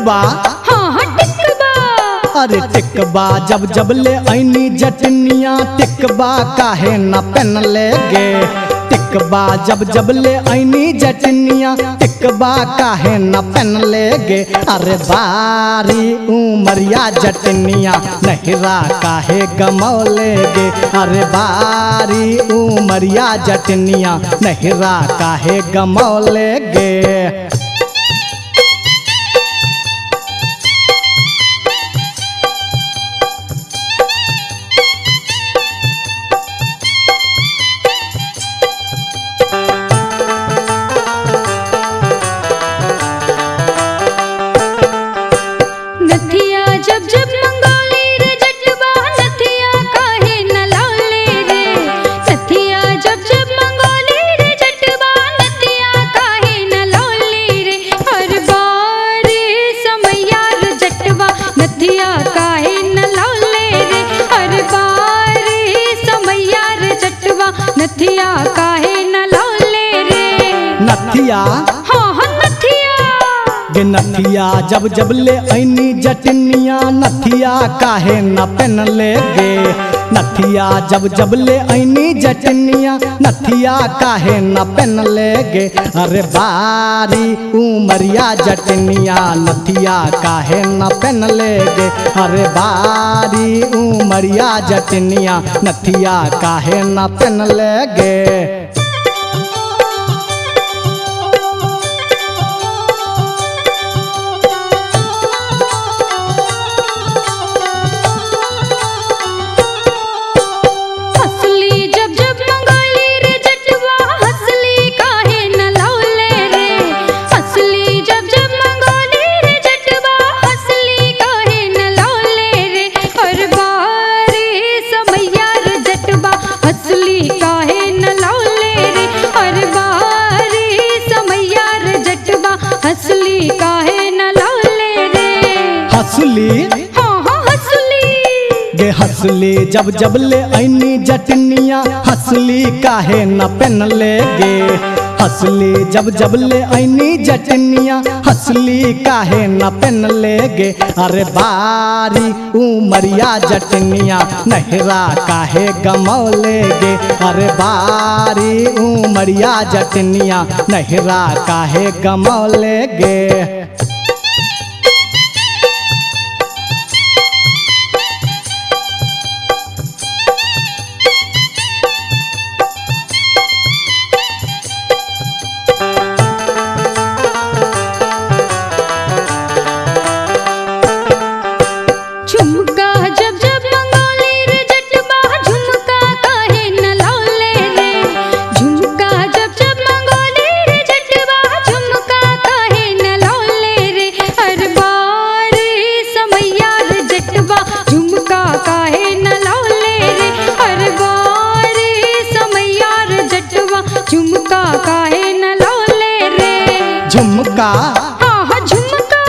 टिकबा हाँ हाँ टिकबा। अरे टिकबा जब जब ले ऐनी जटनिया टिकबा काहे न पहन ले गे। टिकबा जब जब ले ऐनी जटनिया टिकबा काहे न पहन ले गे। अरे बारी उमरिया जटनिया नहिरा काहे गमौले गे। अरे बारी उमरिया जटनिया नहिरा काहे गमौले गे। नथिया जब जब मंगोली रे जटवा नथिया काहे न लौले रे। नथिया जब जब मंगोली रे जटवा नथिया काहे न लौले रे। हर बार समैया रे जटवा नथिया काहे न लौले रे। हर बार समैया रे जटवा नथिया काहे न लौले रे। नथिया हाँ हाँ नथिया गे नथिया जब जब ले ऐनी जटनिया नथिया काहे न पहन ले गे। नथिया जब जब ले ऐनी जटनिया नथिया काहे न पहन ले गे। अरे बारी उमरिया जटनिया नथिया काहे न पहन ले गे। अरे बारी उमरिया जटनिया नथिया काहे न पहन ले गे। हंसली जब जब मंगोली रे जटवा हंसली काहे न लौले रे। हंसली जब जब मंगोली रे जटवा हंसली काहे न लौले रे। हर बार समैया रे जटवा हंसली काहे न लौले रे। हर बार समैया रे जटवा हंसली काहे न लौले रे। हंसली हाँ हाँ हंसली गे हंसली जब जब ले ऐनी जटनिया हंसली काहे न पहन ले गे। हंसली जब जब ले ऐनी जटनिया हंसली काहे न पहन ले गे। अरे बारी उमरिया जटनिया नहिरा काहे गमौले गे। अरे बारी उमरिया जटनिया नहिरा काहे गमौले गे। झुमका जब जब मंगोली रे जटवा झुमका काहे न लौले रे। झुमका जब जब मंगोली रे जटवा झुमका काहे न लौले रे। हर बार समैया रे जटवा झुमका काहे न लौले रे। हर बार समैया रे जटवा झुमका काहे न लौले रे। झुमका हाँ हाँ झुमका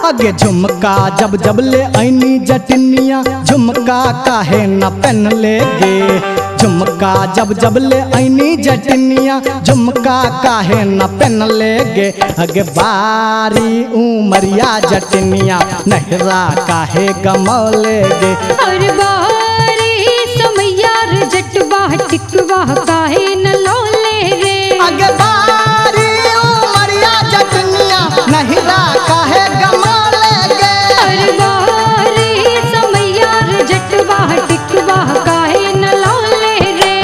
अगे झुमका जब जब ले ऐनी जटनिया झुमका काहे न पहन ले गे। झुमका जब जब ले ऐनी जटनिया झुमका काहे न पहन ले गे। अगे बारी उमरिया जटनिया नहिरा काहे गमौले गे। हर बार समैया रे जटवा टिकवा काहे न लौले रे। अगे बारी उमरिया जटनिया नहिरा काहे गमौले गे। हर बार समैया रे जटवा टिकवा काहे न लौले रे।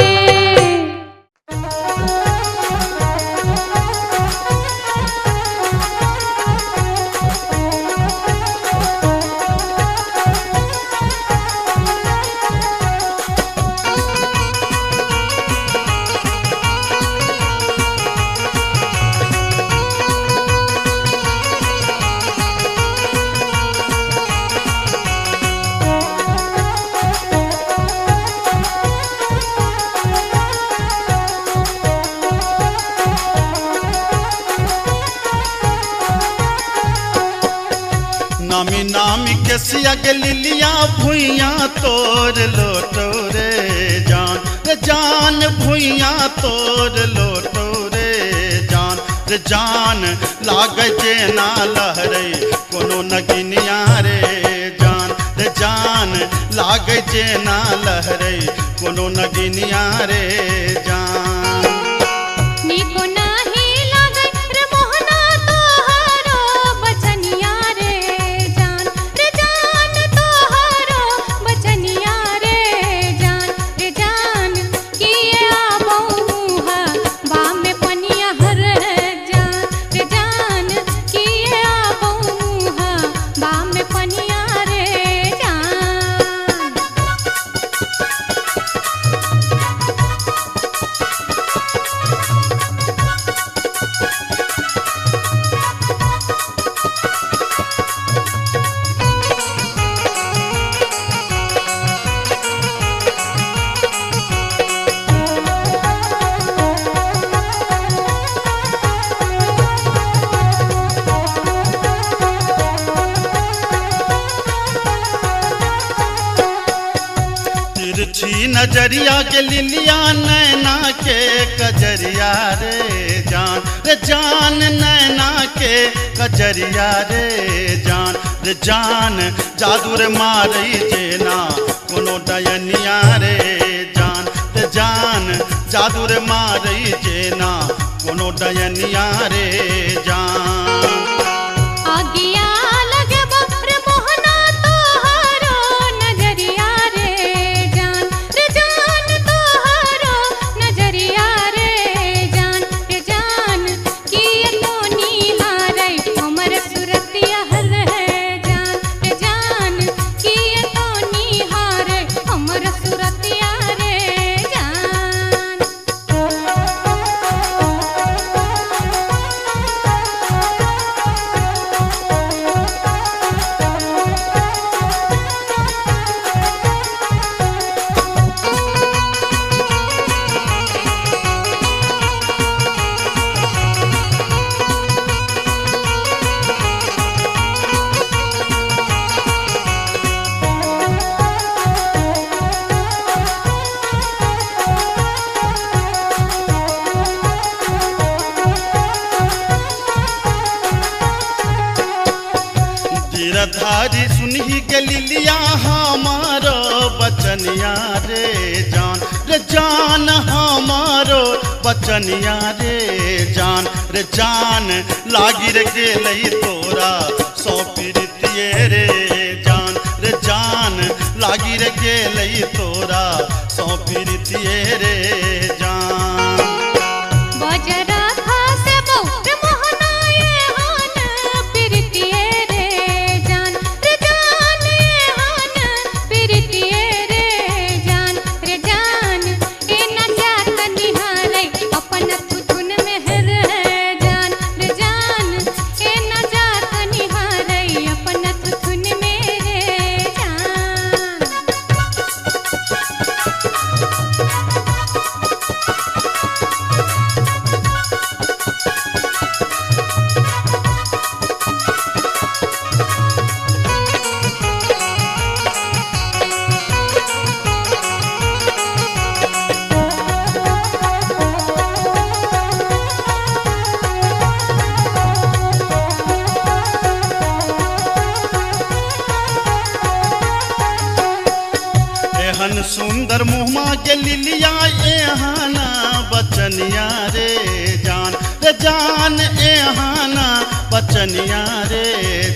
नामी नामी के सियग लिलिया भुइया तोर लोटो रे जान रे जान भुइया तोर लोटो रे जान रे रे जान लागे जे ना लहरे कोनो नगिनिया रे जान रे जान लागे जे ना लहरे कोनो नगिनिया रे जान नीको नाही लागे रे मोहना तोहारो बचनिया रे जान तोहारो बचनिया रे जान किए आबो मुहा बामे पनिया हर जान किए आबो मुहा बामे पनिया रे जान तिरछी नजरिया के लिलिया नैना के कजरिया रे जान नैना के कजरिया रे जान जादू रे मारई जेना कोनो डयनिया रे जान जादू रे मारई जेना कोनो डयनिया रे जान आगिया लगे रे मोहना तोहारो नजरिया रे जान तोहारो नजरिया रे जान किए तो निहारे हमर सुरतिया हर जान किए तो निहारे हमर सुरतिया रे जान गिरधारी सुनही के लिलिया हमारो बचनिया रे जान हमारो बचनिया रे जान लागी रे गेलई तोरा सौ प्रीतिये रे जान लागी रे गेलई तोरा सौ प्रीतिये रे जान बजरा खासे बहुत मोहना ये हान प्रीतिये रे जान ये हान प्रीतिये रे जान ए न जात निहारे अपन थुथुन में हर जान ए न जात निहारे अपन थुथुन में रे जान एहन सुंदर मुहमा के लिलिया एहाना बचनिया रे जान एहाना बचनिया रे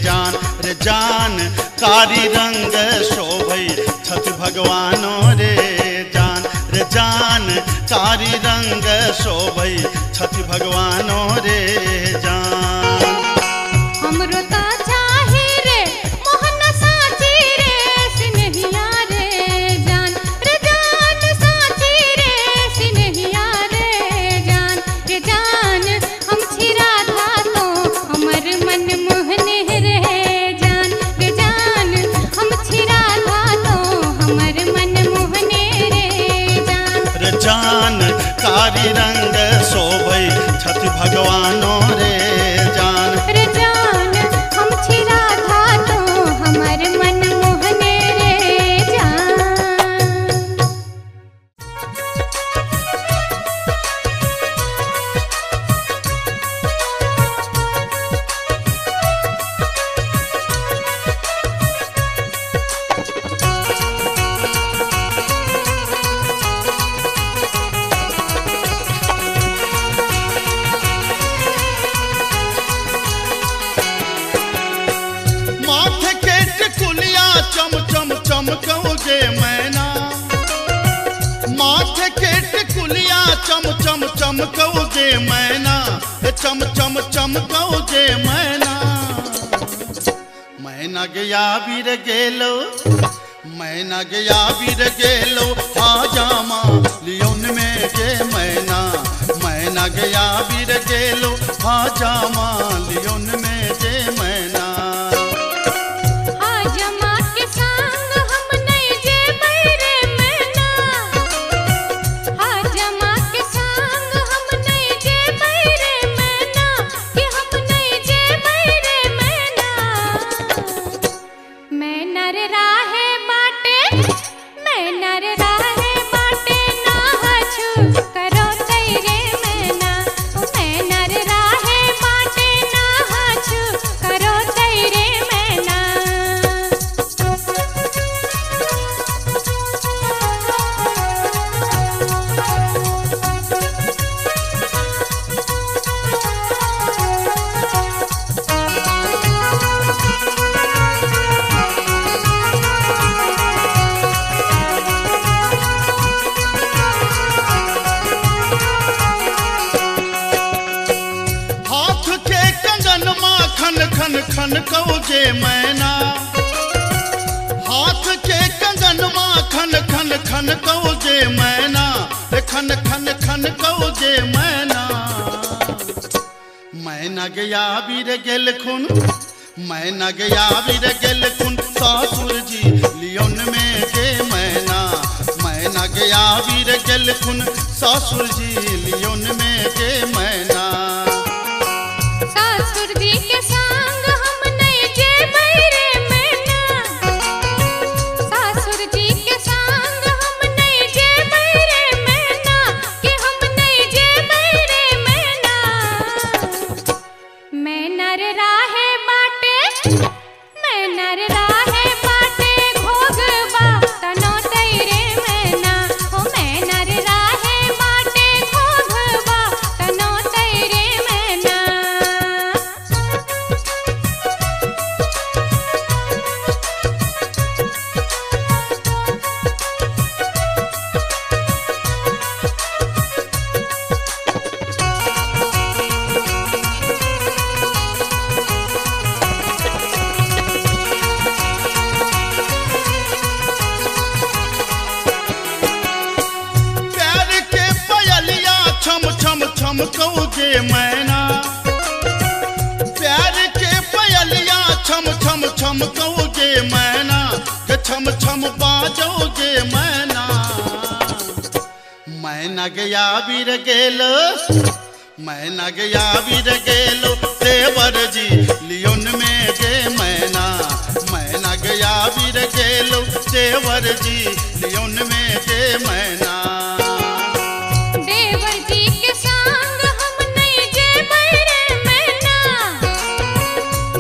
जान कारी रंग शोभई छठ भगवानो रे जान कारी रंग शोभई छठ भगवानो रे जान हमरो ता चाहे रे मोहन साची रे सिनहिया रे जान साची रे सिनहिया रे जान हम छिरा था तो हमर मन मोहने रे जान हम छिरा था तो हमर मन मोहने रे जान कारी रंग शोभई छठ भगवानो रे जान हम छिरा था तो हमर मन मोहने रे जान चमकौ जे मैना, चम चम चमकौ जे मैना। मैना गया बीर गेलो, मैना गया बीर गेलो, हाजामा लियोन में जे मैना। मैना गया बीर गेलो, हाजामा लियोन में जे मैना। हाजमा के संग हम नहीं जे बैरे मैना, हाजमा के संग हम नहीं जे बैरे मैना, कि हम नहीं जे बैरे मैना। मैं नर राहे बाटे, मैं नर राहे बाटे ना हछु करो तेरे मैना। मैं नर राहे बाटे ना हछु करो तेरे मैना। हाथ के कंगन माखन खन खन कौ जे मैना। हाथ के कंगन माखन खन खन कौ जे मैना, खन खन खन कौ जे मैना। मैना गया बीर गेल खुन, मैना गया बीर गेल खुन, सासुर जी लियोन में जे मैना। मैना गया बीर गेल खुन, सासुर जी लियोन में जे मैना। सासुर जी के संग हम नहीं जे बैरे मैना, सासुर जी के संग हम नहीं जे बैरे मैना, कि हम नहीं जे बैरे मैना। मैं नर राहे बाटे, मैं नर राहे बाटे घोगबा तनो तेरे मैना। ओ मैं नर राहे बाटे घोगबा तनो तेरे मैना। प्यार के पयलिया छम छम छम कौ जे मैना। प्यार के पयलिया छम छम छम कौ जे मैना, के छम छम बाजौ जे मैना। मैना गया बीर गेलो, मैना गया बीर गेलो, देवर जी लियोन में जे मैना। मैना गया बीर गेलो, देवर जी लियोन में जे मैना। देवर जी के संग हम नहीं जे बैरे मैना,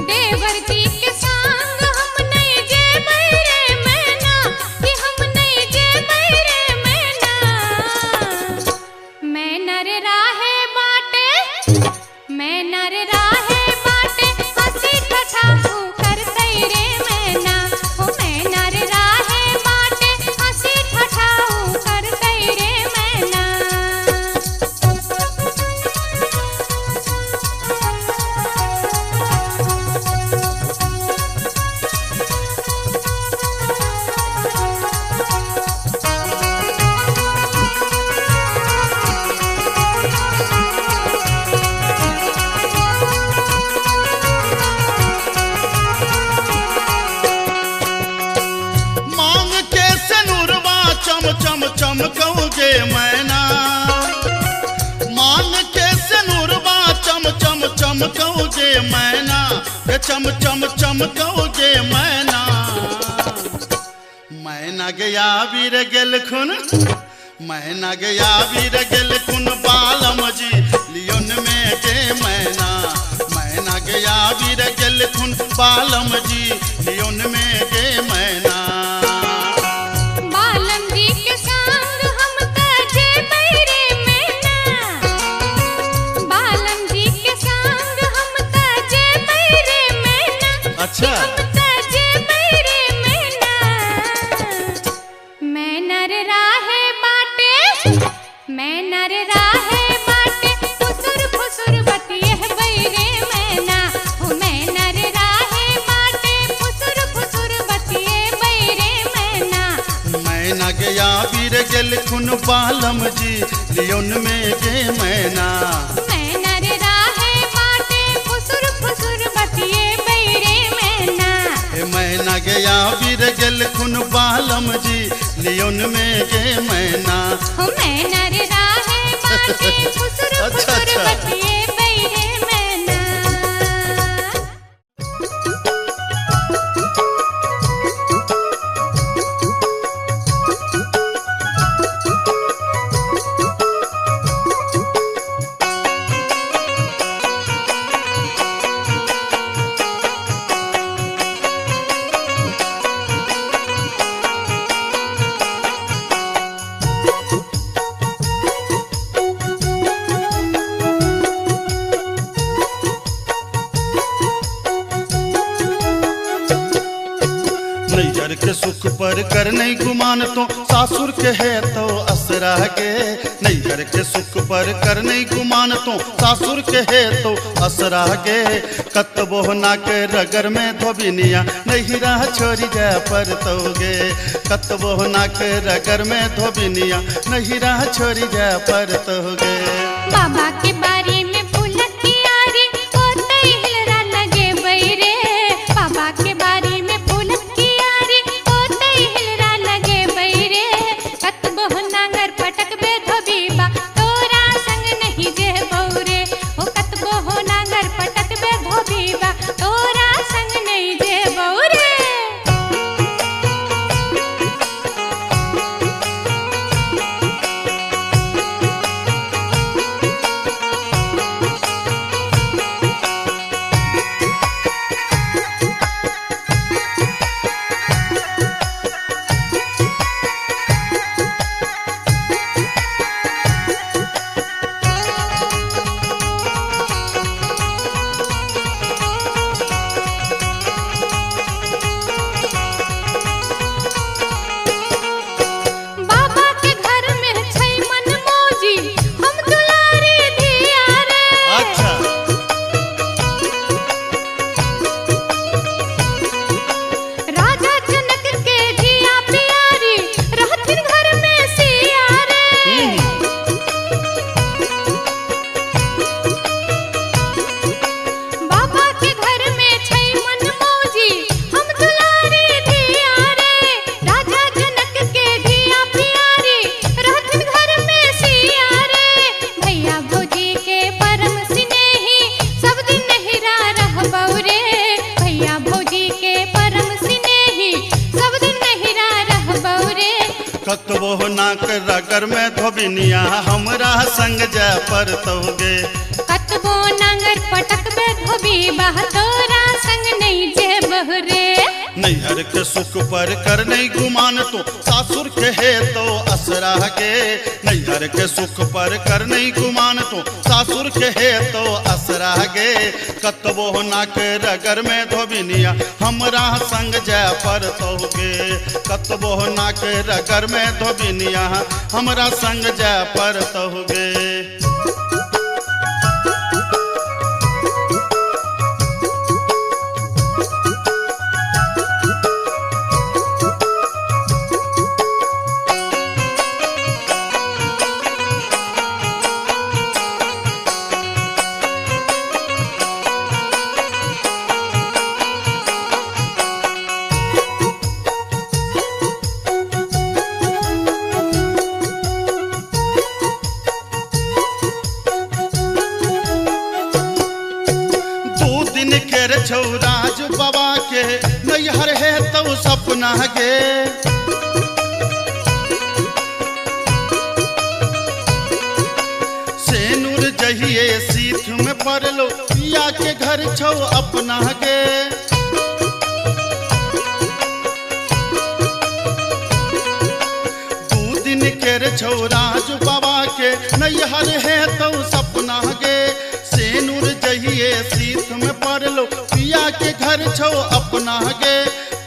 देवर जी के संग हम नहीं जे बैरे मैना, कि हम नहीं जे बैरे मैना। मैं नर राहे बाटे, मैं नर राहे बाटे हंसी ठठाऊ कर तेरे मैना। ओ मैं नर राहे बाटे हंसी ठठाऊ कर तेरे मैना। मांग के सनुरवा चम चम चमकौ जे मैना। मांग के सनुरवा चम चम चमकौ जे मैना, के चम चम चमकौ जे मैना। मैना गया बीर गेल खुन, मैना गया बीर गेल खुन, बालम जी लियोन में जे मैना। मैना गया बीर गेल खुन, बालम जी लियोन में जे मैना। बालम जी के संग हम तजे बैरे मैना, बालम जी के संग हम तजे बैरे मैना। अच्छा हम तजे बैरे मैना। मैं नर राहे बाटे, मैं नर राहे बाटे मैना गया वीर गेल खुन बालम जी लियोन में गे मैना मैना रे राहे माटे फुसुर फुसुर बतिए बैरे मैना मैना गया वीर गेल खुन बालम जी लियोन में गे मैना हो मैना रे राहे माटे फुसुर अच्छा, फुसुर अच्छा। बतिए बैरे मैना नैहर के सुख पर कर नहीं गुमान तो सासुर के है तो असरा गे नैहर के सुख पर कर नहीं गुमान तो सासुर के है तो असरा गे कतबो ना के रगर में धोबिनिया नहीं रह छोरी जा पर तोगे कतबो ना के रगर में धोबिनिया नहीं रह छोरी जा पर तोगे बाबा के बारी में फूलक की आरी ओते हिलरा लगे बैरे बाबा के बारी में फूलक की आरी ओते हिलरा लगे बैरे कतबो नांगर पटक बे धोबीबा तोरा संग नहीं जे बौरे ओ कतबो नांगर पटक बे धोबीबा तोरा संग नहीं जे बौरे बाबा के घर में छै मन मौजी हम दुलारी धिया रे अच्छा राजा जनक के धिया प्यारी रहथिन घर में सिया रे बाबा के घर में छै मन मौजी हम दुलारी धिया रे राजा जनक के धिया प्यारी रहथिन घर में सिया रे भैया भौजी के परम स्नेही सब दिन नहिरा रहबौ रे भैया भौजी के परम स्नेही सब दिन नहिरा रहबौ रे कतबो ना के रगर में धोबिनिया हमरा संग जा पर तोगे कतबो नांगर पटक बे धोबीबा तोरा संग नहीं जे बहरे नैहर के सुख पर कर नहीं गुमान तो सासुर के है तो असरा गे नैहर के सुख पर कर नहीं गुमान तो सासुर के है तो असरा गे कतबो ना के रगर में धोबिनिया हमरा संग जा पर तोगे कतबो ना के रगर में धोबिनिया हमरा संग जा पर तोगे छौराज बाबा के नैहर है तो सपना गे सेनुर जहिए सीठ में पड़लो पिया के घर छौ अपना गे दू दिन के छौराज बाबा के नैहर है तो सपना गे सेनुर जहिए सीख में पड़लो पिया के घर छो अपना गे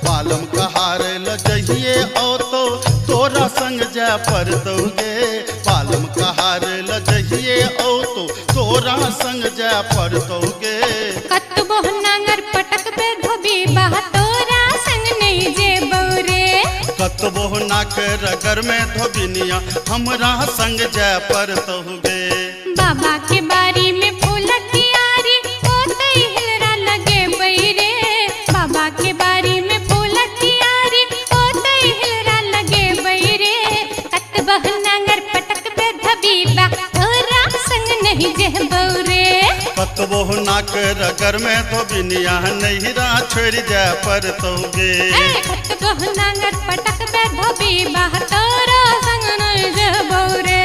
बालम कहार ल जहिए ओ तो तोरा संग जा पर दोगे बालम कहार ल जहिए ओ तो तोरा संग जा पर दोगे कतबो नांगर पटक पे धोबी बा तोरा संग नहीं जे बौरे कत कतबो ना कर घर में धोबिनिया हमरा संग जय पर तहुगे बाबा के बारी में फूल कियारी ओते हिलरा लगे बैरे बाबा के बारी में फूल कियारी ओते हिलरा लगे बैरे कत बहनांगर पटक बे धबीबा तोरा संग नहीं जे बौरे कतबो ना कर घर में धोबिनिया नहिरा छोड़ जय पर तहुगे कत बहनांगर पटक बे धबीबा तोरा संग नहीं जे बौरे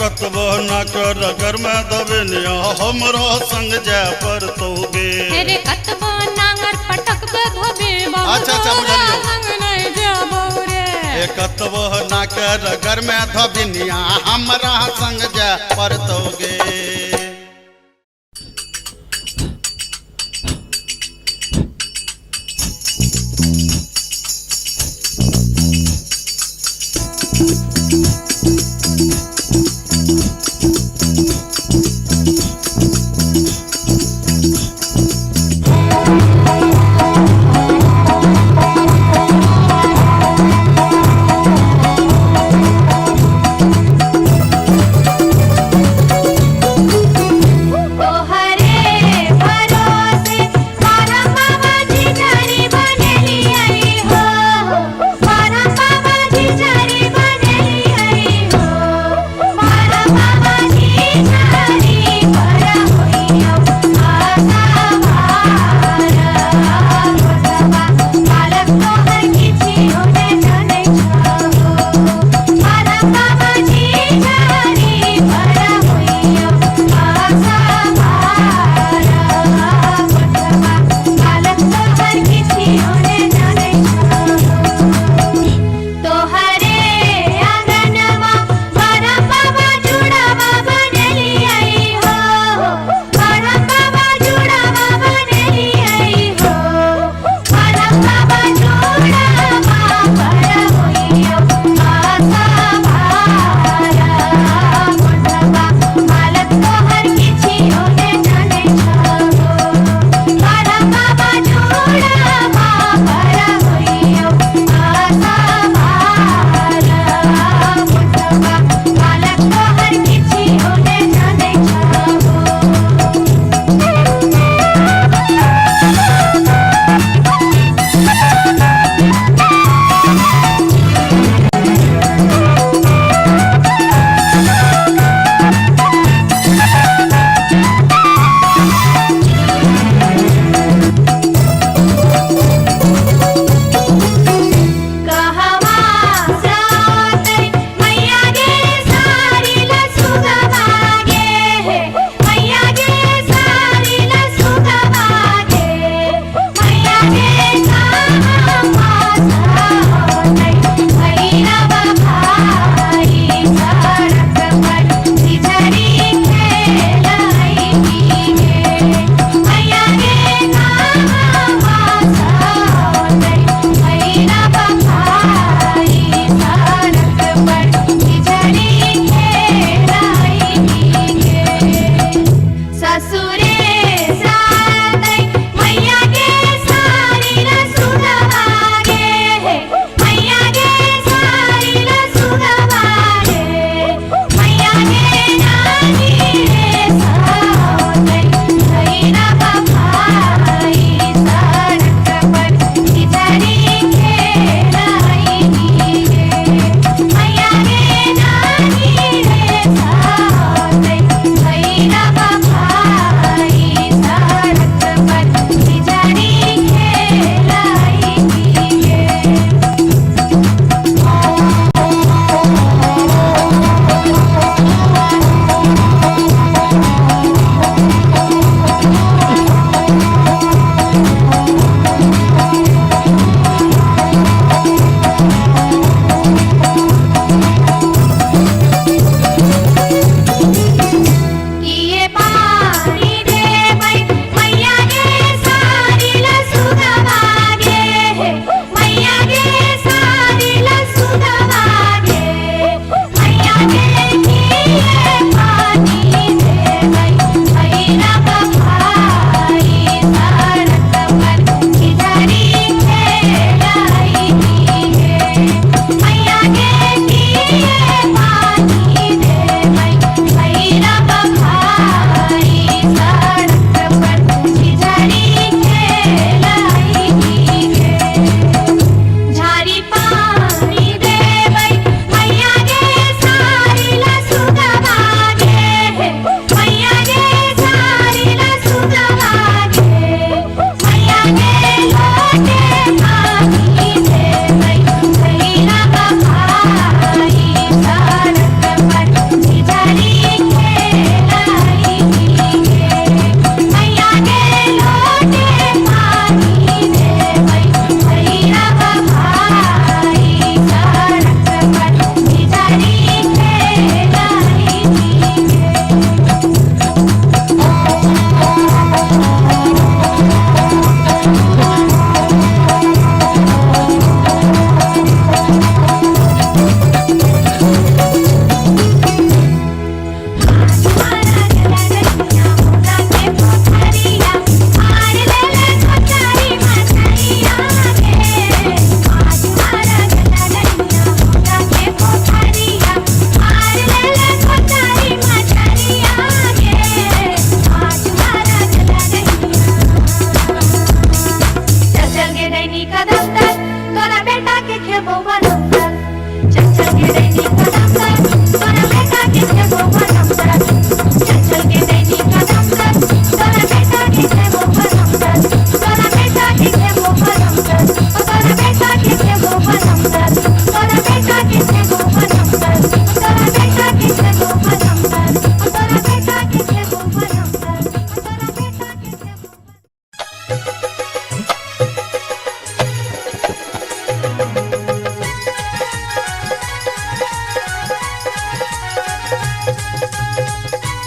कतबो ना कर घर में धोबिनिया हमरा संग जय पर तहुगे अरे कतबो नांगर पटक बे धबीबा अच्छा, बुझलियो। संग नहीं जे बौरे कतबो ना कर घर में धोबिनिया हमरा संग जय पर तहुगे तोहरे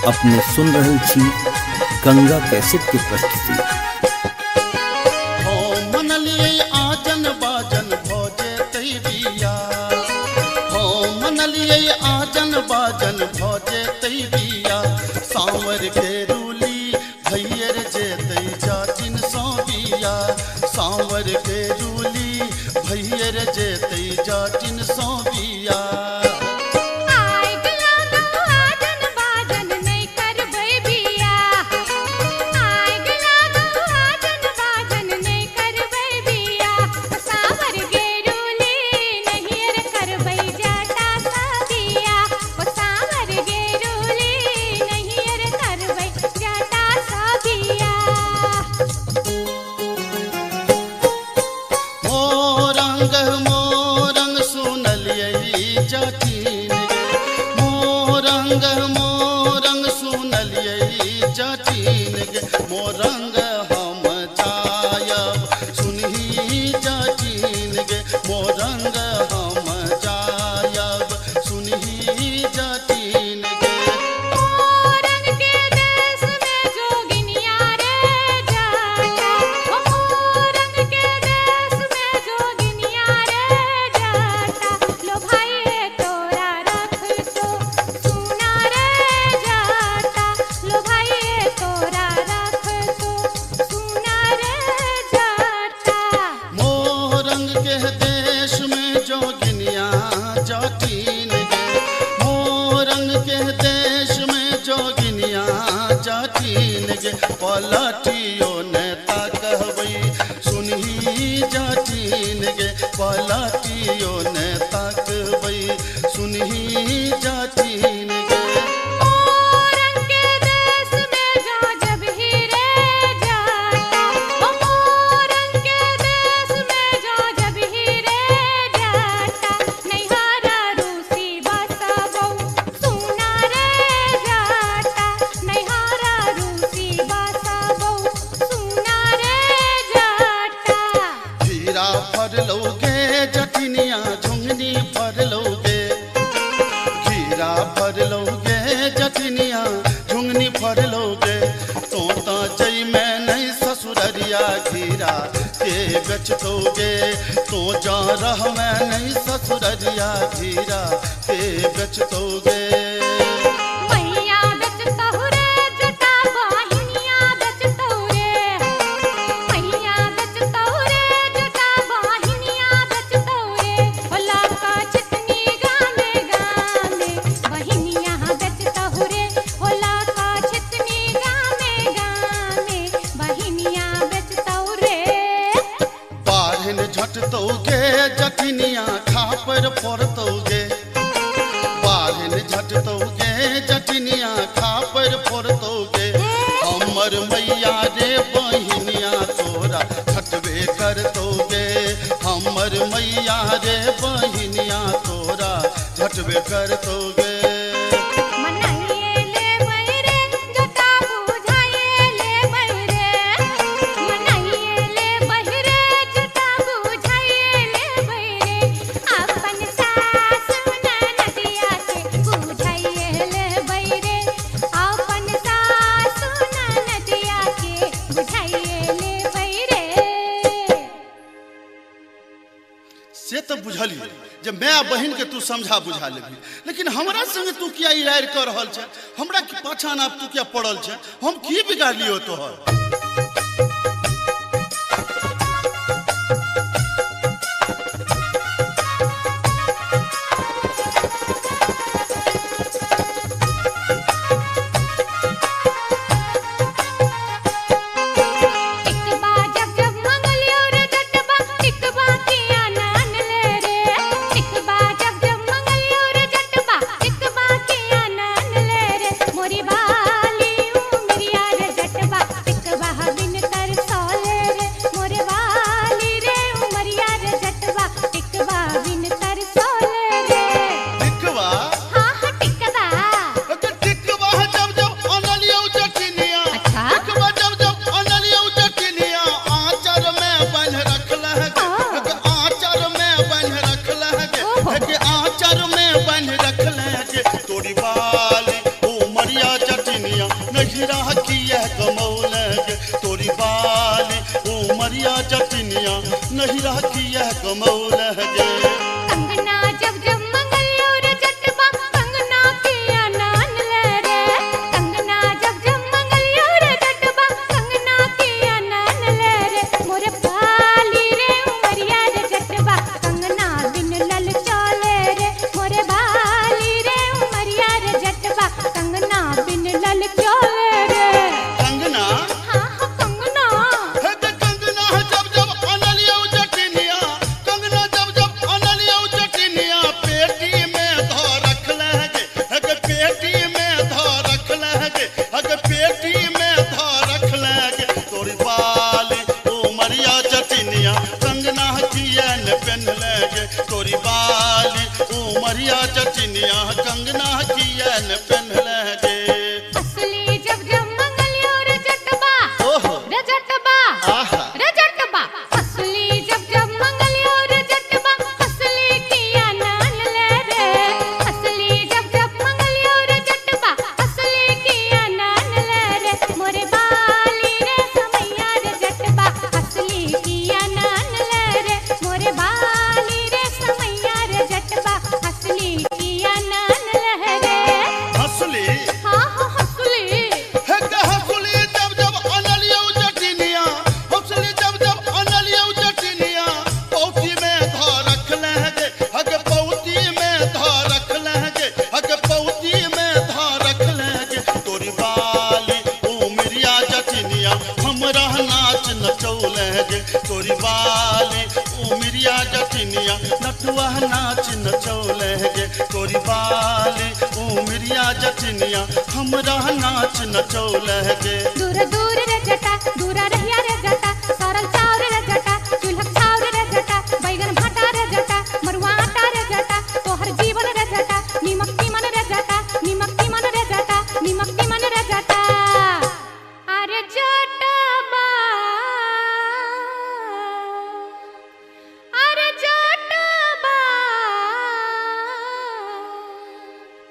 अपने सुन रहल छी गंगा कैसेट की प्रस्तुति। हो मनलिए आजन बाजन भोजे तई बिया, हो मनलिए आजन बाजन भोजे तई बिया, सांवर के रूली भैयर जे तई जाचिन सो बिया, सांवर के रूली भैयर जे तई जाचिन सो बिया। मोरंग सुनलिए जाचिन गे, मोरंग सुनलिए जाचिन गे, मोरंग हम जायब सुनही जाचिन गे, मोरंग हम जायब सुनही जाचिन गे। मोरंग के देश में जोगिनिया रे जाता, मोरंग के देश में जोगिनिया रे जाता, लो भाई तोरा रख तो सुना रे जाता, लो भाई तोरा रख तो सुना रे जाता। मोरंग के देश में जोगिनिया जाटिन गे, मोरंग के देश में जोगिनिया जाटिन गे, पलटियो नेता कहबई सुनही जाटिन गे, पलटियो नेता कहबई सुनही जाटिन गे। मोरंग के देश में जो जब ही रे जाता, मोरंग के देश में जो जब ही रे जाता, नैहारा रूसी बसबो सुना रे जाता, नैहारा रूसी बसबो सुना रे जाता। खीरा फरलोगे जटिनिया झुंगनी फरलोगे, खीरा फरलोगे जटिनिया झुंगनी फरलोगे, तो जई में नहीं ससुररिया खीरा के बेचतोगे, तो जा रह में नहीं ससुररिया खीरा के बेचतोगे। मैया बेचतहु रे जटा बहिनिया बेचतहु रे, मैया बेचतहु रे जटा बहिनिया बेचतहु रे, होला का चितनी गामे गामे बहिनिया बेचतहु रे, होला का चितनी गामे गामे बहिनिया बेचतहु रे। बारहन झटतोगे जटिनिया खापर फोड़तोगे, बारहन झटतोगे जटिनिया खापर फोड़तोगे, हमर मैया रे बहिनिया तोरा छटबे करतोगे, हमर मैया रे बहिनिया तोरा झटबे करतोगे। मनाइए ले बैरे जटा बुझाइए ले बैरे, मनाइए ले बैरे जटा बुझाइए ले बैरे, अपन सास ननदिया के बुझाइए ले बैरे, अपन सास ननदिया के बुझाइए ले बैरे। से तो बुझली जे माय बहन के तू समझा बुझा लेबी, लेकिन हमरा संगे तू किया इरार कर रहल छ, हमरा की पाछा नाप तू किया पड़ल छ, हम की बिगाड़ लियो तोहर। टिकबा जब जब मंगलियो रे जटबा, टिकबा किया नान ले रे, टिकबा जब जब मंगलियो रे जटबा, टिकबा किया नान ले रे, मोरी बाली उमरिया रे जटबा, टिकबा नहिरा किया कमौल गे कंगना जब जब मंगलियो रे जटबा कंगना किया नान ले रे कंगना जब जब मंगलियो रे जटबा कंगना किया नान ले रे मोरे बाली रे उमरिया रे जटबा कंगना बिन लल चले रे मोरे बाली रे उमरिया रे जटबा कंगना बिन लल चले रे कंगना हाँ हाँ कंगना हे गे कंगना जब जब अनलियो जटिनिया कंगना जब जब अनलियो जटिनिया पेटी में धो रख लगे हे गे पेटी में धो रख लगे हे गे पेटी में धो रख लगे तोरी बाली उमरिया जटिनिया कंगना किया न पहन लगे तोरी बाली उमरिया जटिनिया कंगना किया न पहन लगे असली जब जब मंगलियो रे जटबा ओहो रे जटबा आहा रे जटबा असली जब जब मंगलियो रे जटबा असली किया नान ले रे असली जब जब मंगलियो रे जटबा असली किया नान ले रे मोरे बाली रे समैया रे जटबा असली किया नान ले रे मोरे बाली रे समैया रे जटबा असली किया नान ले रे हंसली हाँ हाँ असली हे गे हंसली जब जब अनलियो जटिनिया हंसली जब जब अनलियो जटिनिया पौती में धो रख लगे हग पौती में धो रख लगे हग पौती में धो रख लगे तोरी बाली उमरिया जटिनिया हमरा नाच नचौल गे तोरी बाली उमरिया जटिनिया नटुआ नाच नचौल गे तोरी बाली उमरिया जटिनिया हमरा नाच नचौल गे दूर दूर रे जटा दूरा रहिया रे जटा सरल चाव रे जटा चूल्हा छाव रे जटा बैगन भाटा रे जटा मरुआ आटा रे जटा तोहर जीवन रे जटा नीमक तीमन रे जटा नीमक तीमन रे जटा नीमक तीमन रे जटा अरे जटबा अरे जटबा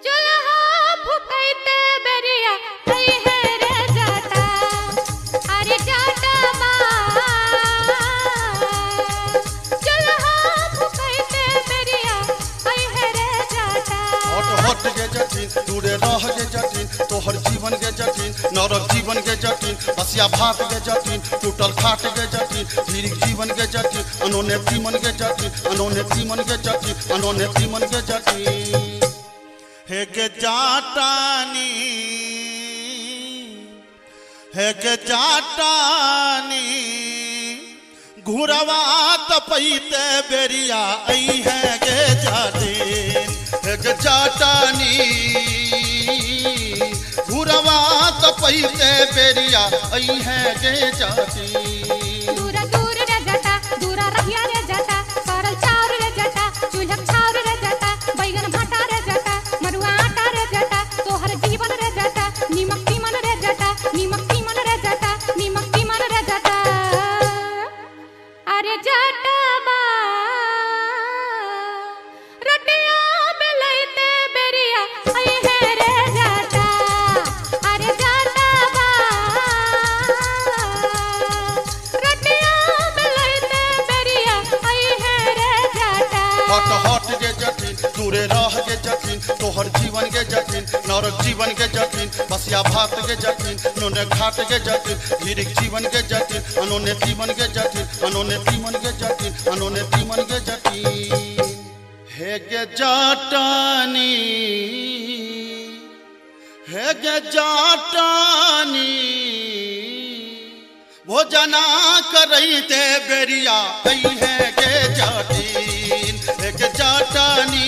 चूल्हा फुकैते बेरिया आई है रे जटा अरे जटबा चूल्हा फुकैते बेरिया आई है रे जटा हट हट गे जटिन दूरे रह गे जटिन तोहर जीवन गे जटिन नरक जीवन गे जटिन बसिया भात गे जटिन टूटल खाट गे जटिन धीरिक जीवन गे जटिन अनोने तीमन गे जटिन अनोने तीमन गे जटिन अनोने तीमन गे जटिन हे गे जाटानी हे गे जाटानी घुरवा तपैते बेरिया आई है गे जाटिन हे गे जाटानी घुरवा तपैते बेरिया आई है गे जाटिन दूरा दूर रे जटा दूरा रहिया रे जटा सरल चाव रे जटा चूल्हा छाव रे जटा बैगन भाटा रे जटा मरुआ आटा रे जटा तोहर जीवन रे जटा नीमक तीमन रे जटा नीमक तीमन रे जटा नीमक तीमन रे जटा अरे जटबा रटिया बेलैते बेरिया आई है रे जटा अरे जटबा रटिया बेलैते बेरिया आई है रे जटा हट हट गे जटिन दूरे रह गे जटिन तोहर जीवन गे जटिन नरक जीवन गे जटिन बसिया भात गे जटिन नोने घाट गे जटिन धीरिक जीवन गे जटिन अनोने तीमन गे जटिन अनोने तीमन गे जटिन अनोने तीमन गे जटिन हे गे जाटानी हे गे जाटानी भोजना करैते बेरिया आई है गे जाटिन हे गे जाटानी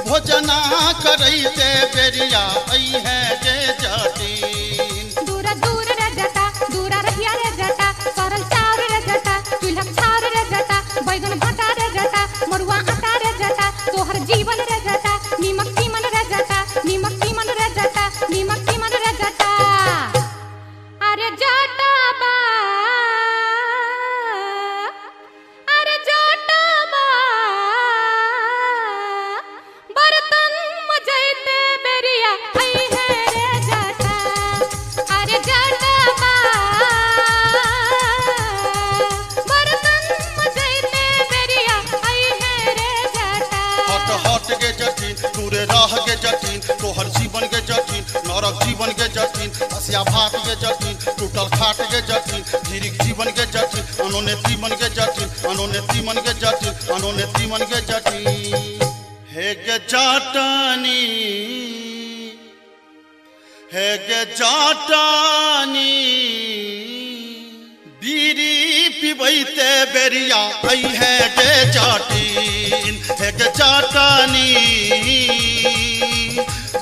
भोजना करैते बेरिया आई है गे जाटिन दूरा दूर रे जटा दूरा रहिया रे जटा सरल चाव रे जटा चूल्हा छाव रे जटा बैगन भाटा रे जटा मरुआ आटा रे जटा तोहर जीवन रे जटा नीमक तीमन रे जटा नीमक तीमन रे जटा नीमक तीमन रे जटा अरे जटबा अरे जटबा बर्तन मजैते बेरिया आई है बसिया भात के जटिन टूटल खाट के जटिन धीरिक जीवन के जटिन अनोने तीमन के जटिन अनोने तीमन के जटिन अनोने तीमन के जटिन हे गे जाटानी हे गे जाटानी बीरी पिबैते बेरिया आई है गे जाटिन हे गे जाटानी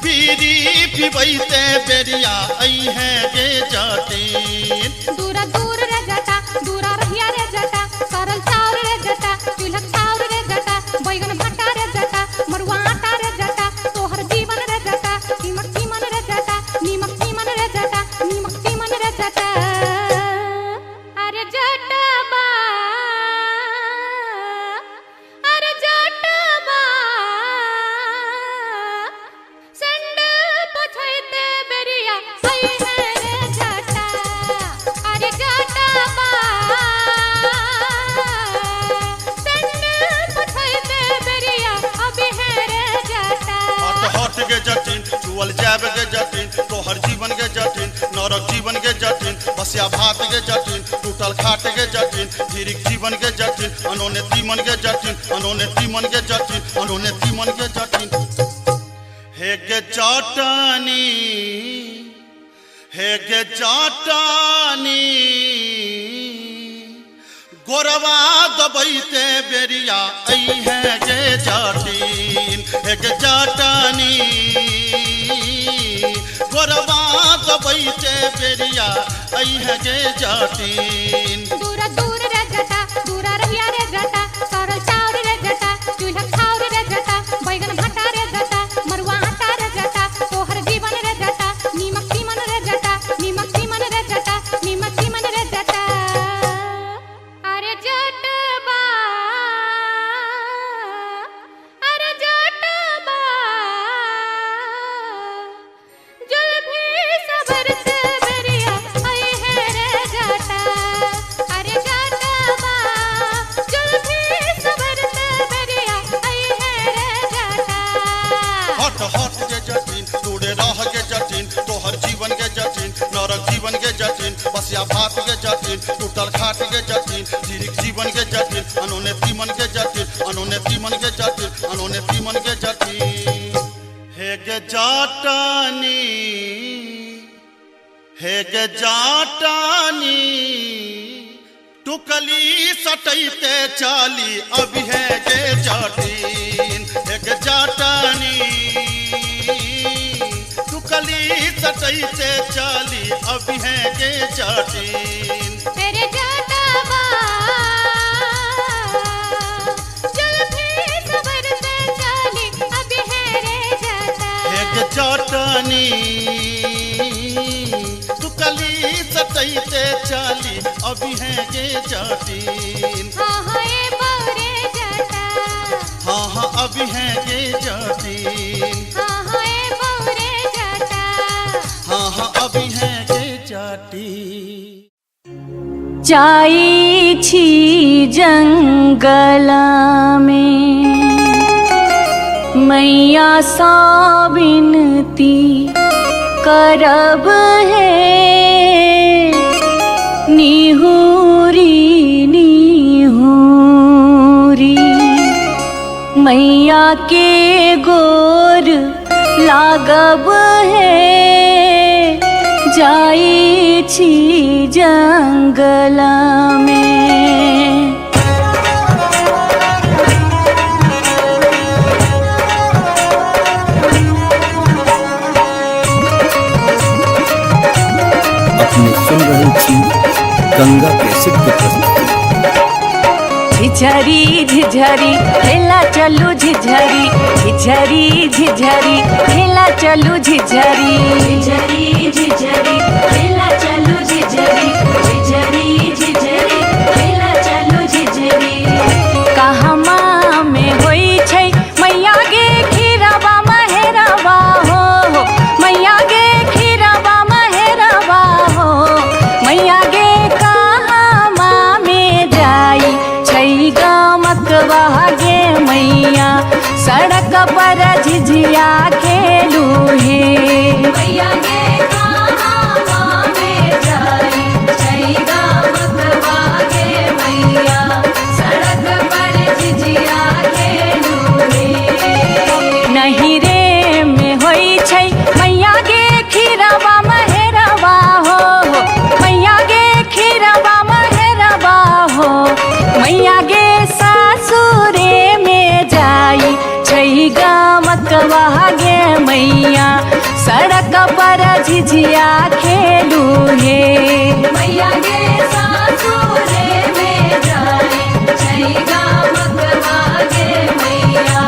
बीरी पिबैते बेरिया आई है गे जाटिन दूरा दूर रे जटा दूरा रहिया रे जटा सरल चाउर रे जटा चूल्हा चाउर रे जटा बैगन भट्टा रे जटा मरुआ आटा रे जटा तोहर जीवन रे जटा नीमक तीमन रे जटा नीमक तीमन रे जटा नीमक तीमन रे जटा अरे जटबा अरे जटबा संडल पछैते बेरिया आई है रे जटा अरे जटबा संडल पछैते बेरिया अभी है रे जटा हट हट के जटिन चुअल जाब के जटिन तोहर जीवन के जटिन नरक जीवन के जटिन बसिया भात के जटिन टूटल खाट के जटिन धीरिक जीवन के जटिन अनोने तीमन के जटिन अनोने तीमन के जटिन अनोने तीमन के जटिन हे गे जाटानी हे गे जाटानी गोरवा दबैते बेरिया आई है गे जाटिन हे गे जाटानी गोरवा दबैते बेरिया आई है गे जाटिन दूरा दूर रे जटा दूरा रहिया रे जटा सरल चाउर रे जटा चूल्हा चाउर रे जटा बैगन भट्टा रे जटा मरुआ आटा रे जटा तोहर जीवन रे जटा नीमक तीमन रे जटा नीमक तीमन रे जटा नीमक तीमन रे जटा अरे जटबा अरे जटबा जुल्फी सबरते बेरिया आई है रे जटा अरे जटबा जुल्फी सबरते बेरिया आई है रे जटा हट हट के जटिन तूड़े रह के जटिन तोहर जीवन के जटिन नरक जीवन के जटिन बसिया भात के जटिन टूटल खाट के जटिन धीरिक जीवन के जटिन अनोने तीमन के जटिन अनोने तीमन के जटिन अनोने तीमन के जटिन हे गे जाटानी हे गे जाटानी टुकली सटैते चाली अभी है गे जाटिन हे गे जाटानी टुकली सटैते चाली अभी है गे जाटिन तेरे जटबा जुल्फी सबरते चाली अभी है रे जटा हे गे जाटानी टुकली सटैते चाली अभी है गे जाटिन हाँ हाँ ए बौरे जटा हाँ हाँ अभी है गे जाटिन हाँ हाँ ए बौरे जटा हाँ हाँ अभी है गे जाटिन जाई छी जंगल में मैया सा विनती करब है निहुरी निहुरी मैया के गोर लागब है जाई छी जंगल में अपने सुन रहे थी गंगा कैसेट की प्रस्तुति। झिझरी झिझरी खेला चलू झिझरी झिझरी झिझरी खेला चलू झिझरी झिझरी झिझरी खेला चलू झिझरी झिझरी झिझरी खेला चलू झिझरी कहमा में होई छै मैया गे खीराबा महेराबा हो मैया गे खीराबा महेराबा हो मैया गे कहमा में जाई छै गमकवा गे मैया सड़क पर झिझिया खेलू हे मैया गे कहमा झिझिया खेलू हे मैया गे सासुरे में जाए छैगा मगवा गे मैया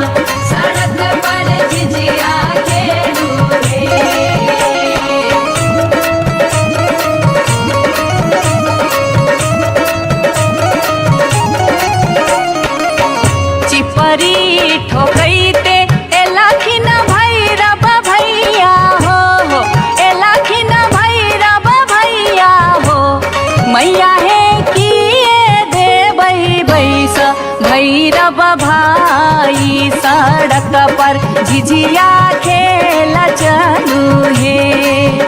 सड़क पर झिझिया खेलू हे चिपरी ठोकैते एलाखिन भैरव भैया हो एलाखिन भैरव भैया हो मैया हे किए देबै बैस भैरव भाई सड़क पर झिझिया खेल चलू हे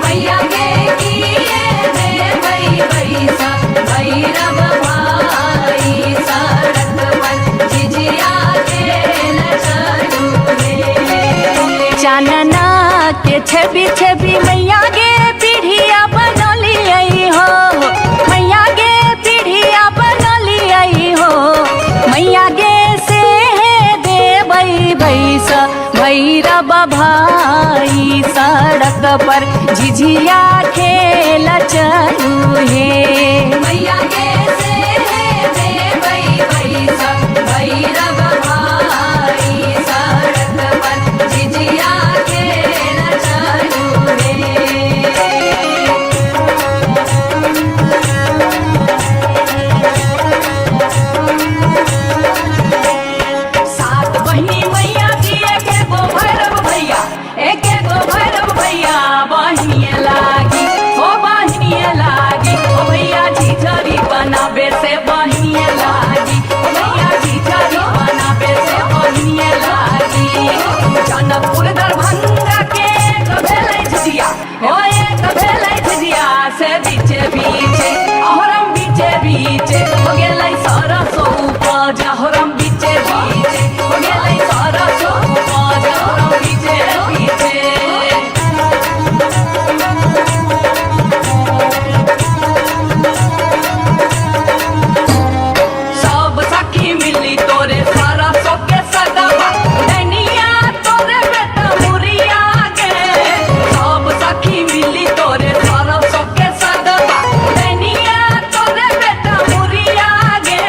मैया गे किए देबै बैस भैरव भाई सड़क पर झिझिया खेल चलू हे चानना के छवि छवि मैया गे पीढ़िया बनलियै हो मैया गे पीढ़िया बनलियै हो मैया गे से देबै बैस भैरव भाई सड़क पर झिझिया खेल चलू हे मैया गे से देबै बैस भैरव भाई सड़क पर झिझिया खेल चलू हे सात बहिनी मैया जी एके गो भैरव भैया एके गो भैरव भैया बहिनिए लागी ओ बहिनिए लागी ओ भैया झिझरी बनाबे से बहिनिए लागी ओ भैया झिझरी बनाबे से बहिनिए लागी जनकपुर दरभंगा के एक भेलै झिझिया ओ एक भेलै झिझिया से बीचे बीचे अहरम बीचे बीचे हो गेलै सरसो उपज अहरम बीचे बीचे हो गेलै सरसो उपज अहरम बीचे बीचे सब सखी मिली तोरे सरसो के सगवा डनिया तोरे बेटा मुरिया के सब सखी मिली तोरे सरसो के सगवा डनिया तोरे बेटा मुरिया गे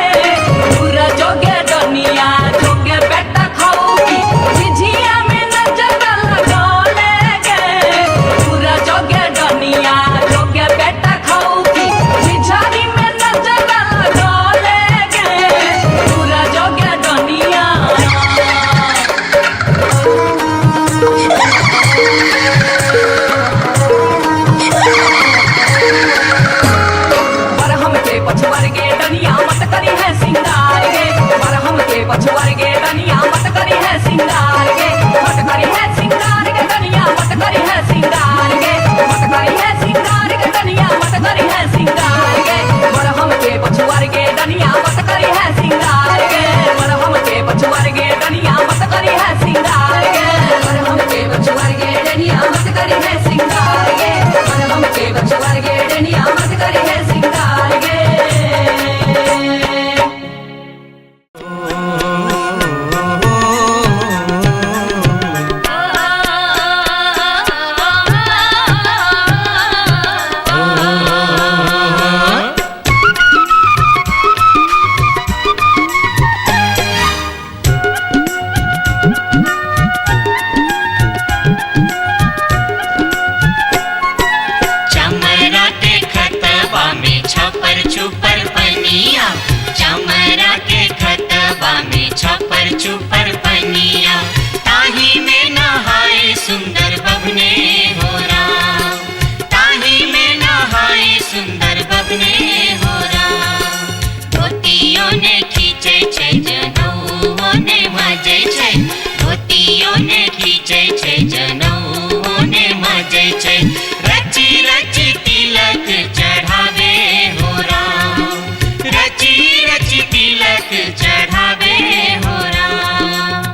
पूरा जोगे डनिया जोगे बेटा खाऊगी झिझिया में नजर लगौले गे पूरा जोगे डनिया जोगे बेटा खाऊगी झिझरी में नजर लगौले गे पूरा जोगे डनिया बरहम के पछुआर गे डनिया मत करी है सिंगार गे बरहम के पछुआर गे डनिया मत करी है सिंगार गे मत करी है सिंगार गे डनिया मत करी है सिंगार गे मत करी है सिंगार गे डनिया मत करी है सिंगार गे बरहम के पछुआर गे डनिया मत करी है सिंगार गे बरहम के पछुआर गे डनिया मत करी है सिंगार गे बरहम के पछुआर गे डनिया मत करी है सिंगार गे बरहम के पछुआर गे डनिया मत करी है सिंगार गे चमरा के खतबा में छपर छुपर पनिया चमरा के खतबा में छपर छुपर पनिया ताही में नहाए सुंदर बबने हो राम ताही में नहाए सुंदर बबने हो राम धोतियों ने खींचे छै जनऊ ने मजे छै धोतियों ने खींचे छै जनऊ ने मजे छै रची रची तिलक चढ़ावे हो राम रची रची तिलक चढ़ावे हो राम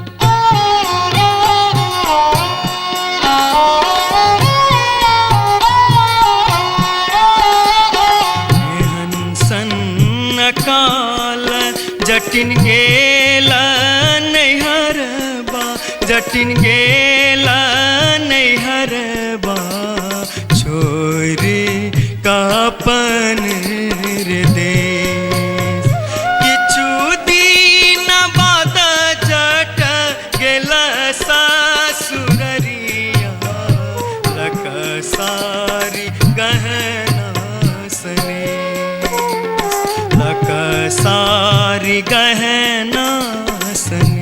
हंसन काल जटिन गेला नैहरबा जटिन गेला नैहरबा अपन रे देश किछु दिन बाद जट गेल सासुररिया लकसारी गहना सने लकसारी गहना सने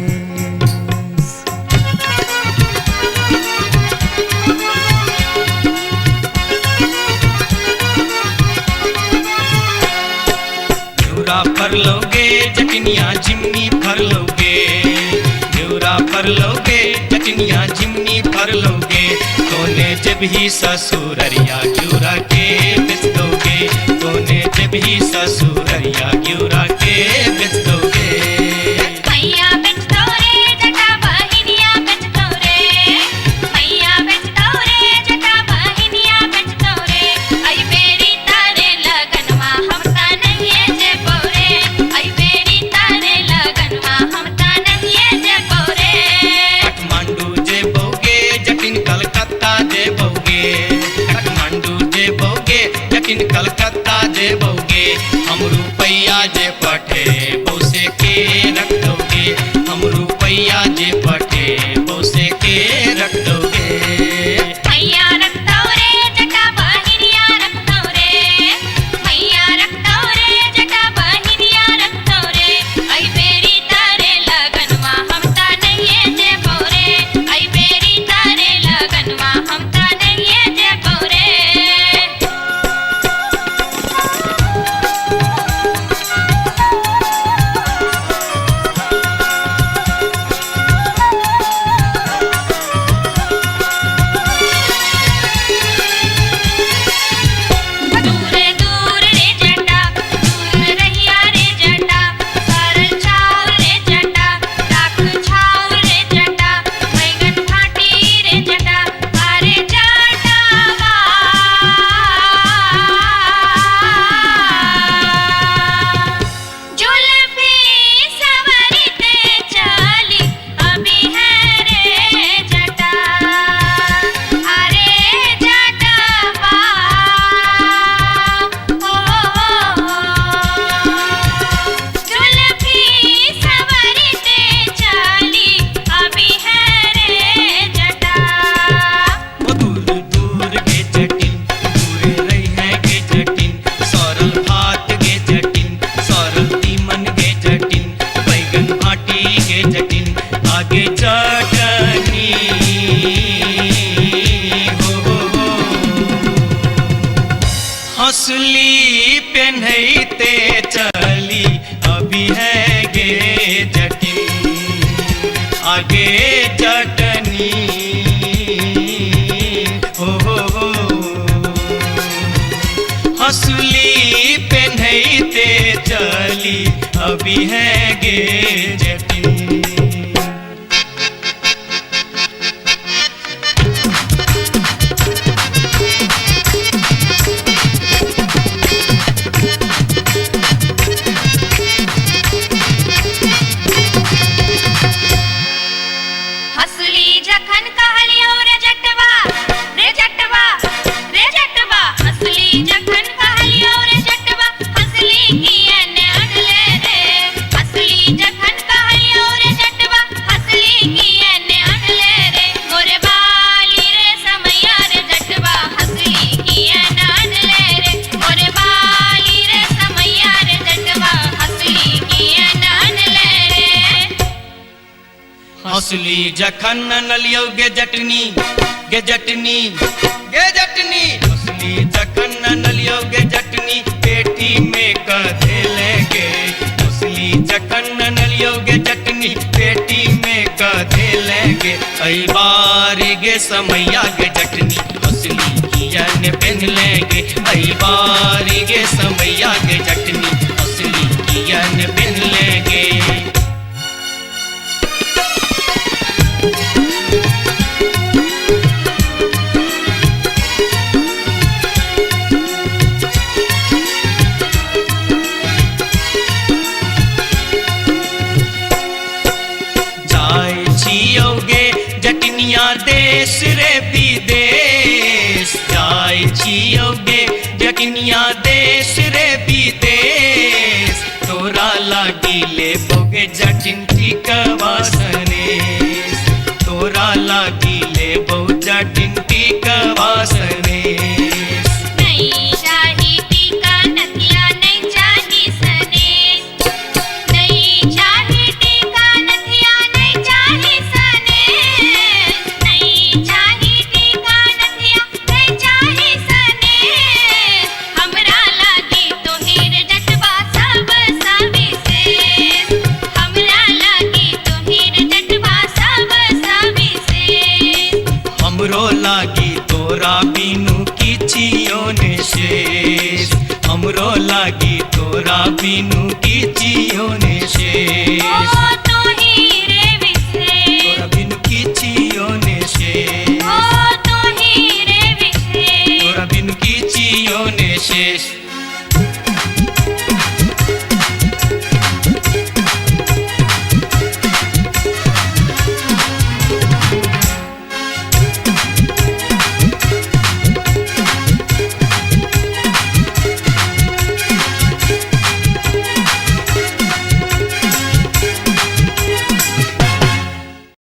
फरलोगे जटनिया जिमनी फरलोगे न्यूरा फरलोगे जटनिया जिमनी फरलोगे तोने जब ही ससुररिया ग्यूरा के बेच दोगे तोने जब ही ससुररिया ग्यूरा के बेच दोगे मैया बेच दो रे जटा बहिनिया बेच दो रे मैया बेच दो रे जटा बहिनिया बेच दो रे आई बेरी तारे लगनवा हम ता नहीं जे बोरे आई बेरी तारे लगनवा हम ता नहीं जे बोरे काठमांडू जे बोगे जटिन कलकत्ता जे बोगे काठमांडू जे बोगे जटिन कलकत्ता जे बोगे हम रुपैया जे पठे बौसे के रख दोगे हम रुपैया जे पठे बौसे के रख दोगे मैया रख दो रे जटा बहिनिया रख दो रे मैया रख दो रे जटा बहिनिया रख दो रे आई बेरी तारे लगनवा हम ता नहीं जे बोरे आई बेरी तारे लगनवा हम ता नहीं जे बोरे दूर दूर रे जटा दूर रहिया रे जटा सरल छाव रे जटा लाख छाव रे जटा बैगन फाटी रे जटा अरे जटावा जुल्फी सवरते चली अभी है रे जटा अरे जटावा जुल्फी सवरते चली अभी है रे जटा दूर दूर के जटिन दूर रही है के जटिन सरल भात के जटिन सरल तीमन के जटिन बैगन भाटी के जटिन आगे चटनी हो हंसली पेन्हते चली अभी है गे जटिन आगे चटनी हो हंसली पेन्हते चली अभी है गे जटिन हसली जखन कहलियो रे जटवा रे जटवा रे जटवा हसली जखन कहलियो रे जटवा हसली कियन अनले रे हसली जखन कहलियो रे जटवा हसली कियन अनले रे मोरे बाली रे समैया रे जटवा हसली कियन अनले रे मोरे बाली रे समैया रे जटवा हसली कियन अनले रे हंसली जखन नलियो गे जटनी गे जटनी गे जटनी हंसली जखन नलियो गे जटनी पेटी में कधे लेगे हंसली जखन नलियो गे जटनी पेटी में कधे लेगे आई बारी गे समैया गे जटनी हंसली कियन पेन लेगे आई बारी गे समैया गे जटनी हंसली कियन पेन लेगे देश रे विदेश जाय छियोगे यकिनिया देश रे विदेश तोरा लागिले बोगे जटिन टिकवा सनेश तोरा लागिले बो जटिन टिकवा सनेश नहीं चाही टीका नथिया नहीं चाही सनेश नहीं चाही टीका नथिया नहीं चाही सनेश नहीं चाही टीका नथिया नहीं चाही सनेश हमरा लागी तोहिर जटवा सब सविशेष हमरा लागी तोहिर जटवा सब सविशेष हमरो लागी तोरा बिनु किछियो ने शेष हमरो लागी तोरा बिनु किछियो ने शेष ओ तोहिरे विशेष तोरा बिनु किछियो ने शेष ओ तोहिरे विशेष तोरा बिनु किछियो ने शेष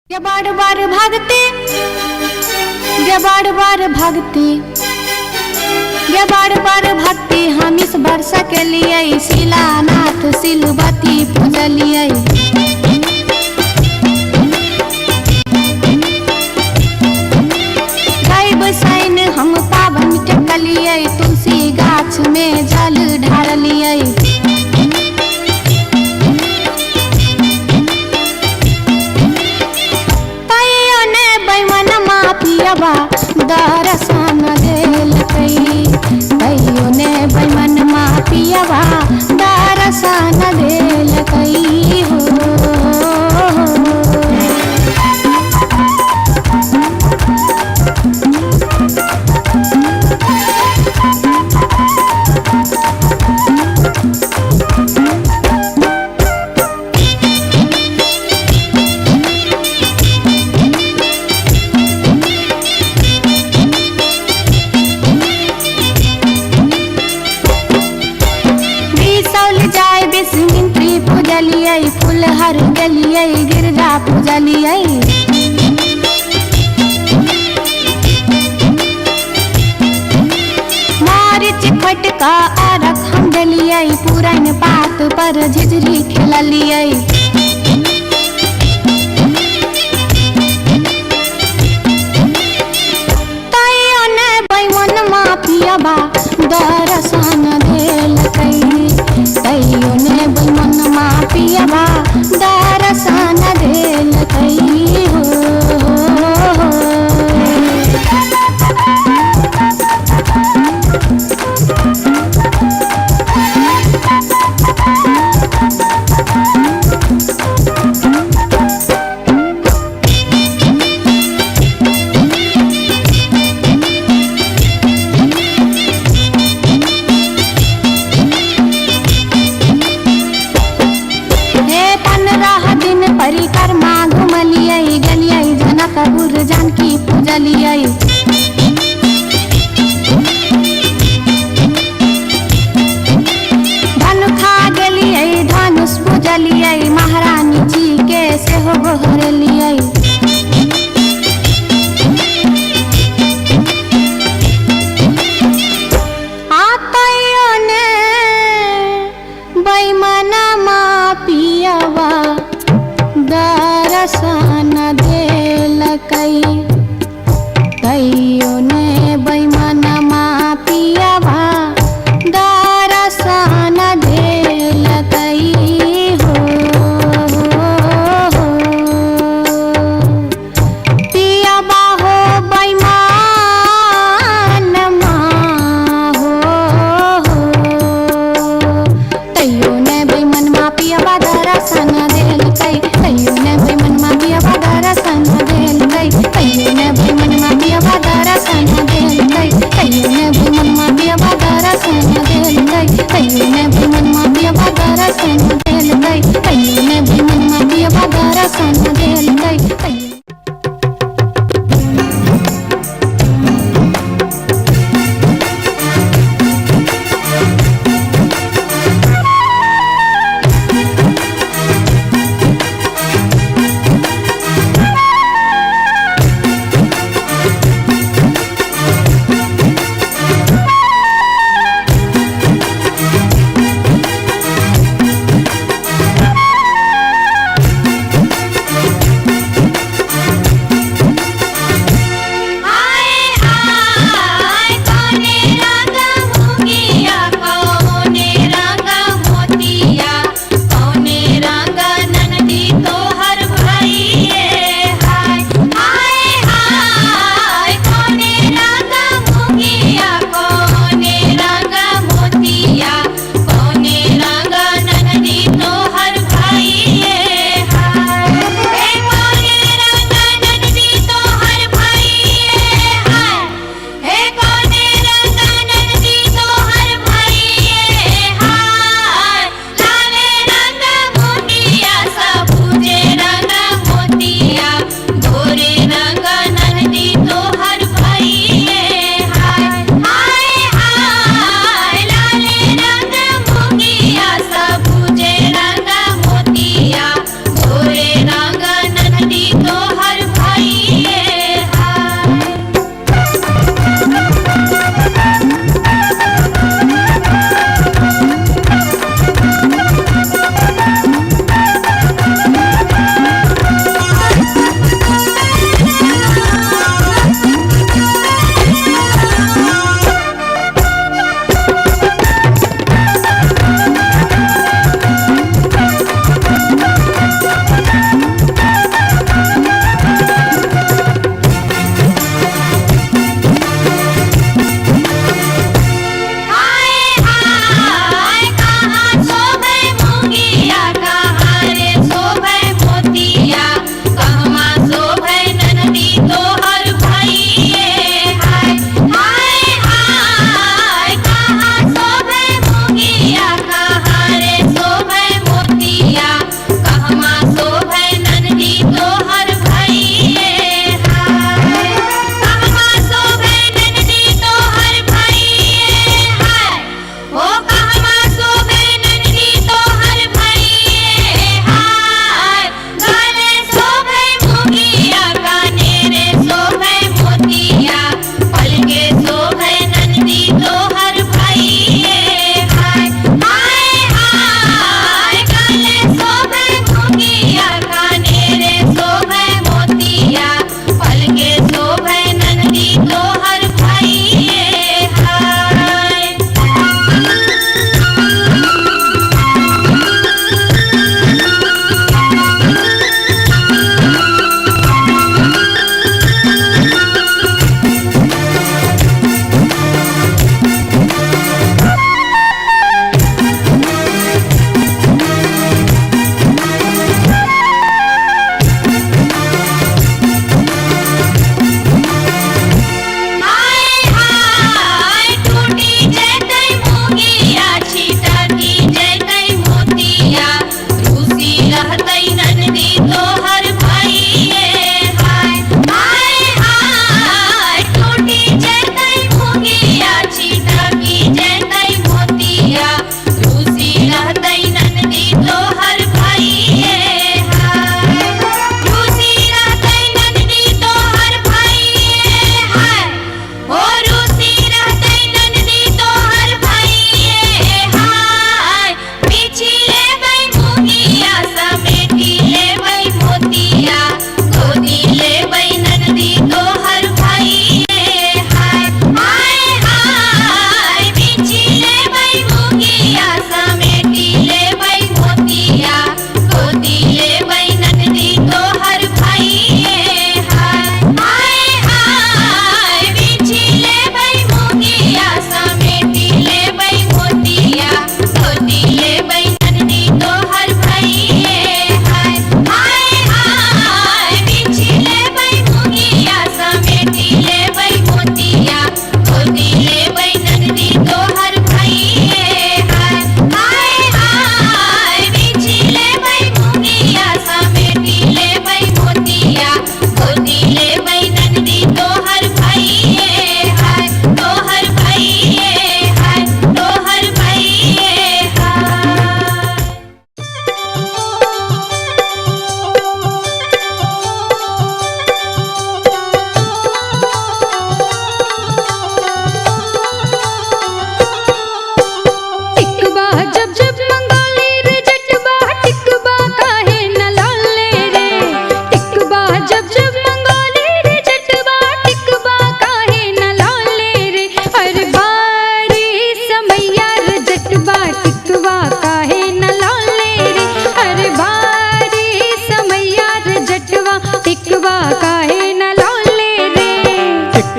ये बार बार भागते ये बार बार भागते ये बार बार भागते हम इस वर्षा के लिए शिलानाथ सिलवती पूजलिए गाय बसाइन हम पावन टेकलिए तुलसी गाछ में जल ढारलिए पियबा दरसन देल कई कईयो ने बैमन मा पियबा दरसन देल कई हो पूजलिए फूल हर गलिए गिरजा पूजलिए मारिच खटका आरख हम डलिए पुरान पात पर झिझरी खेललिए तैयो ने बैमन मा पियबा दरसन देल कई तैयो ने बैमन मा पियबा दरसन देल कई हो परिक्रमा घुमलिए गलिए जनकपुर जानकी पूजलिए धनुखा गेलिए धनुष पूजलिए महारानी जी के सेहो गोहरलिए आतैयो ने बैमन मा पियबा दरसन देल कई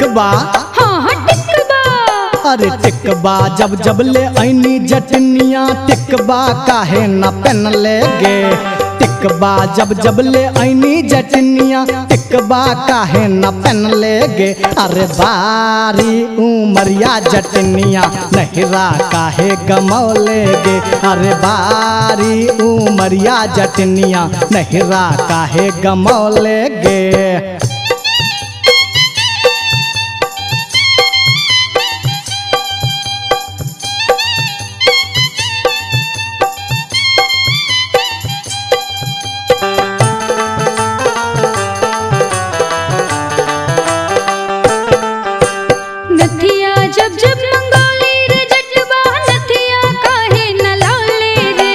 टिकबा हाँ हाँ टिकबा। अरे टिकबा जब जब ले ऐनी जटनिया टिकबा काहे न पहन ले गे। टिकबा जब जब ले ऐनी जटनिया टिकबा काहे न पहन ले गे। अरे बारी उमरिया जटनिया नहिरा काहे गमौले गे। अरे बारी उमरिया जटनिया नहिरा काहे गमौले गे। नथिया जब जब मंगोली रे जटवा नथिया काहे न लौले रे।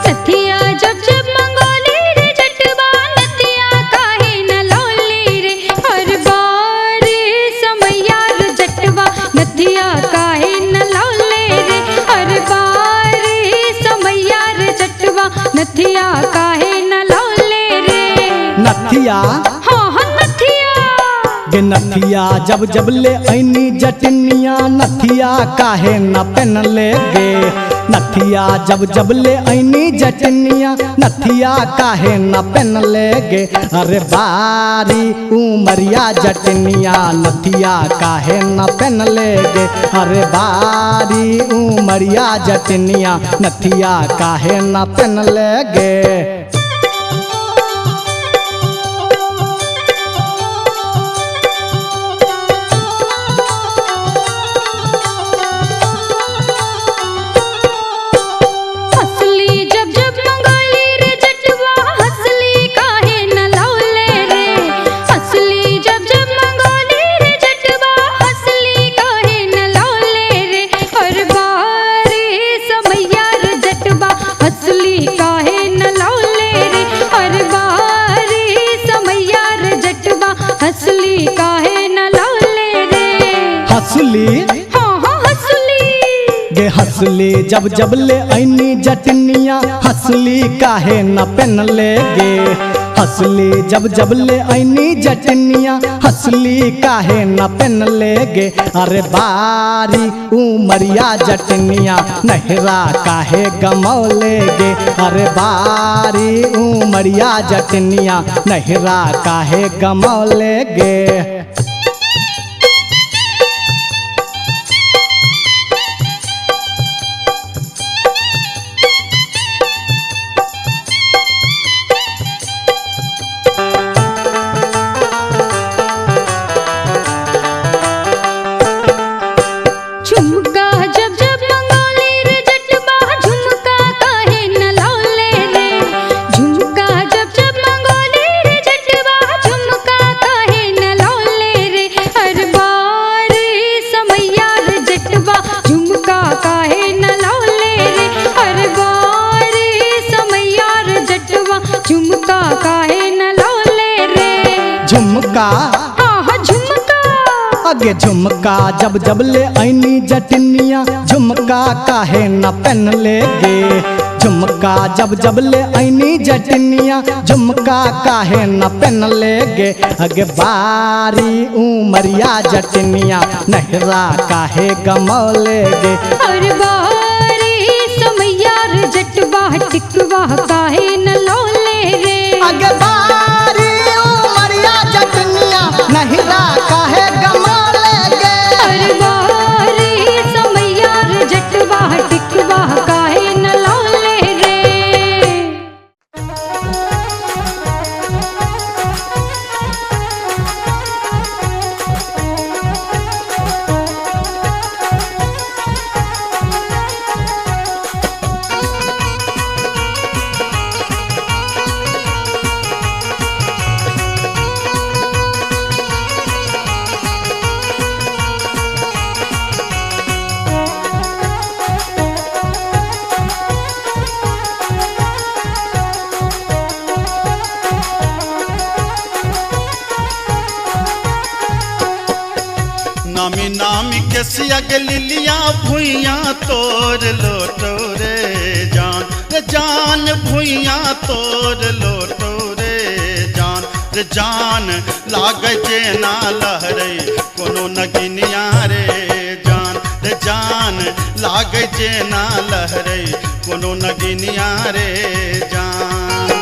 नथिया जब जब मंगोली रे जटवा नथिया काहे न लौले रे। हर बार समैया रे जटवा नथिया काहे न लौले रे। हर बार समैया रे जटवा नथिया काहे न लौले रे। नथिया हाँ हाँ नथिया गे नथिया जब जब ले ऐनी जटनिया नथिया काहे न पहन ले गे। नथिया जब जब ले ऐनी जटनिया नथिया काहे न पहन ले गे। अरे बारी उमरिया जटनिया नथिया काहे न पहन ले गे। अरे बारी उमरिया जटनिया नथिया काहे न पहन ले गे। हंसली जब जब मंगोली रे जटवा हंसली काहे न लौले रे। हंसली जब जब मंगोली रे जटवा हंसली काहे न लौले रे। हर बार समैया रे जटवा हंसली काहे न लौले रे। हर बार समैया रे जटवा हंसली काहे न लौले रे। हंसली हाँ हाँ हंसली गे हंसली जब जब ले ऐनी जटनिया हंसली काहे न पहन ले गे। हंसली जब जब ले ऐनी जटनिया हंसली काहे न पहन ले गे। अरे बारी उमरिया जटनिया नहिरा काहे गमौले गे। अरे बारी उमरिया जटनिया नहिरा काहे गमौले गे। झुमका जब जब मंगोली रे जटवा झुमका काहे न लौले रे। झुमका जब जब मंगोली रे जटवा झुमका काहे न लौले रे। हर बार समैया रे जटवा झुमका काहे न लौले रे। हर बार समैया रे जटवा झुमका काहे न लौले रे। झुमका हाँ हाँ झुमका अगे झुमका जब जब ले ऐनी जटनिया झुमका काहे न पहन ले गे। झुमका जब जब ले ऐनी जटनिया झुमका काहे न पहन ले गे। अगे बारी उमरिया जटनिया नहिरा काहे गमौले गे। हर बार समैया रे जटवा टिकवा काहे न लौले रे। अगे बारी उमरिया जटनिया नहिरा काहे गमौले गे। हर बार समैया रे जटवा टिकवा काहे न लौले रे। नामी नामी के सियग लिलिया भुइया तोर लोटो रे जान भुइया तोर लोटो रे रे जान लागे जे ना लहरे कोनो नगिनिया रे जान रे जान लागे जे ना लहरे कोनो नगिनिया रे जान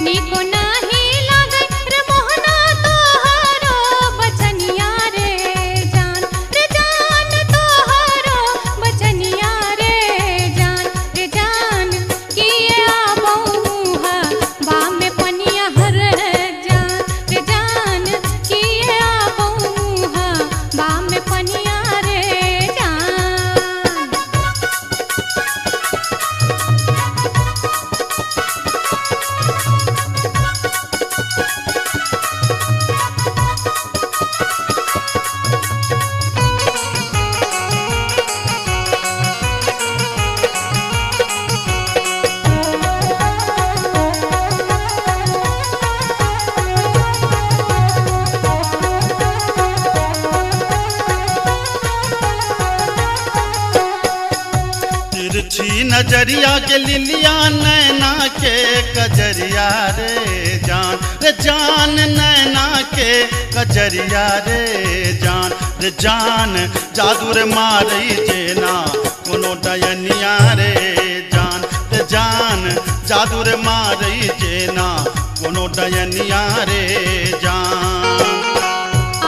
नीको नाही लागे रे मोहना तोहारो बचनिया रे जान तोहारो बचनिया रे जान किए आबहुहा बाम में पनिया हर जान किए आबहुहा बाम में पनिया रे जान तिरछी नजरिया के लिलिया नैना के कजरिया रे जान नैना के कजरिया रे जान जादू रे मारई जेना कोनो डयनिया रे जान जादू रे मारई जेना कोनो डयनिया रे जान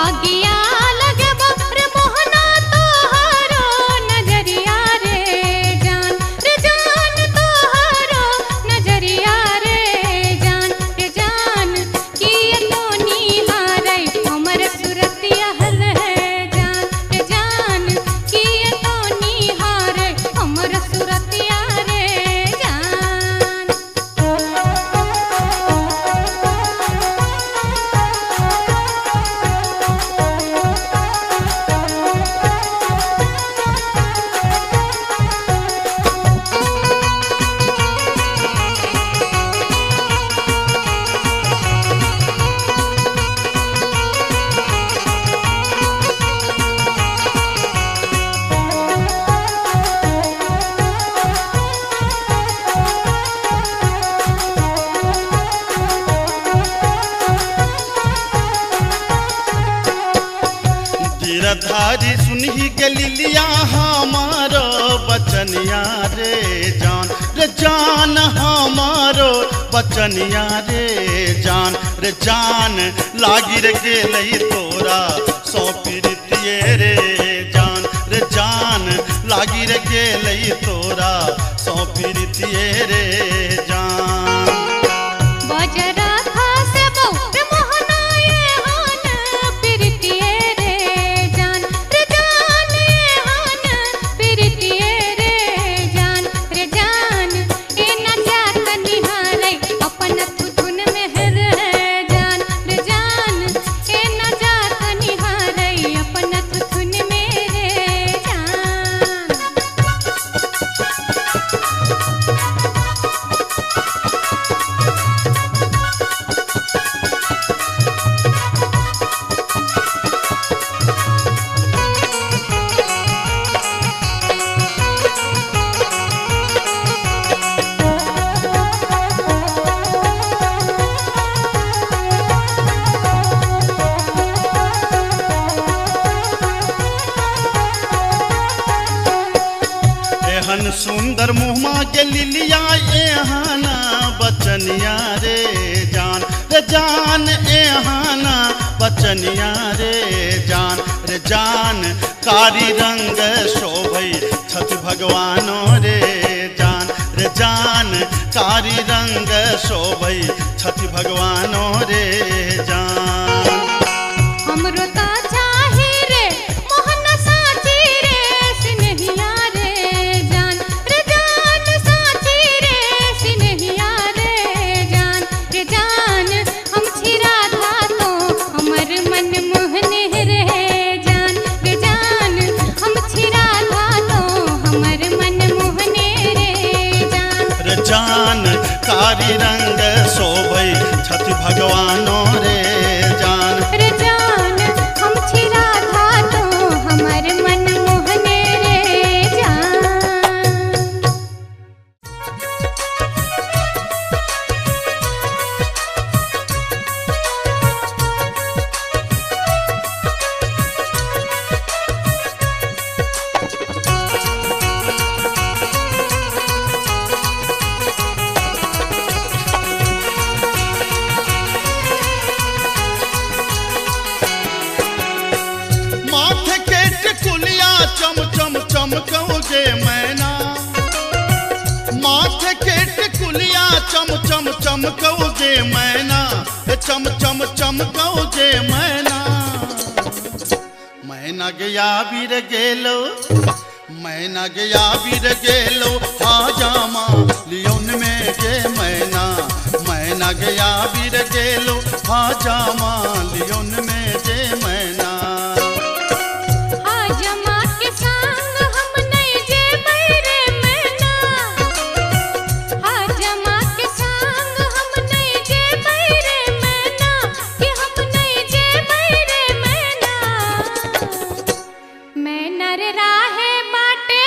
आगिया लगे रे मोहना तोहारो नजरिया रे जान तोहारो नजरिया रे जान किए तो निहारै हमर सुरतिया हल जान किए तो निहारै हमर सुरतिया रे जान गिरधारी सुनही के लिलिया हमारो बचनिया रे जान हमारो बचनिया रे जान लागी रे गेलई तोरा सौ पीरितिये रे जान लागी रे गेलई तोरा सौ पीरितिये रे जान बजरा खासे बहु रे मोहना ये हान प्रीतिये रे जान ये हान प्रीतिये रे जान ए न जात निहारै अपन थुथुन में हर जान ए न जात निहारै अपन थुथुन में रे जान एहन सुंदर मुहमा के लिलिया एहाना बचनिया रे जान एहाना बचनिया रे जान कारी रंग शोभई छठ भगवानो रे जान कारी रंग शोभई छठ भगवानो रे जान हमरो ता चाही रे मोहन साची रे सिनहिया रे जान साची रे सिनहिया रे जान हम छिरा था तो हमर मन मोहने रे जान हम छिरा था तो हमर मन मोहने रे जान कारी रंग शोभई छठ भगवानो रे जान चमकौगे मैना, चम चम चमकौगे मैना। मैना गया बीर गेलो, मैना गया बीर गेलो, हाजामा लियोन में गे मैना। मैना गया बीर गेलो, हाजामा लियोन में गे मैना। हाजमा के संग हम नहीं जेबै रे मैना, हाजमा के संग हम नहीं जेबै रे मैना, कि हम नहीं जेबै रे मैना। मैना रे राहे बाटे,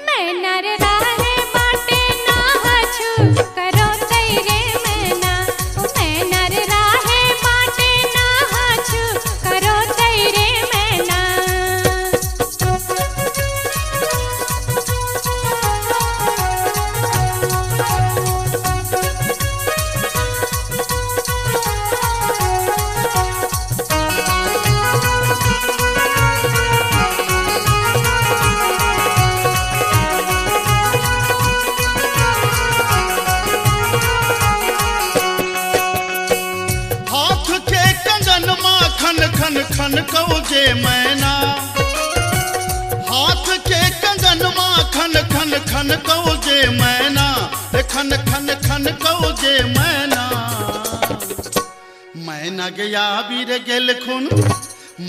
मैना रे राहे बाटे, ना हछु करो तैरे मैना। ओ मैना रे राहे बाटे, ना हछु करो तैरे मैना। हाथ के कंगन माखन खन खन कौगे मैना। हाथ के कंगन माखन खन खन कौगे मैना, खन खन खन कौगे मैना। मैना गया बीर गेल खुन,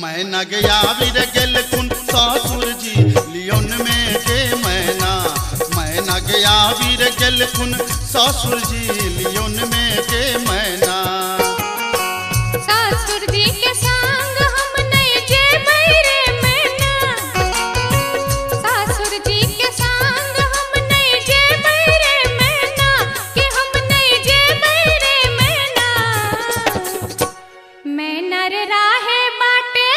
मैना गया बीर गेल खुन, ससुर जी लियोन में गे मैना। मैना गया बीर गेल खुन, ससुर जी लियोन में गे मैना। सासुर जी के संग हम नहीं जेबै रे मैना, सासुर जी के संग हम नहीं जेबै रे मैना, कि हम नहीं जेबै रे मैना। मैना रे राहे बाटे,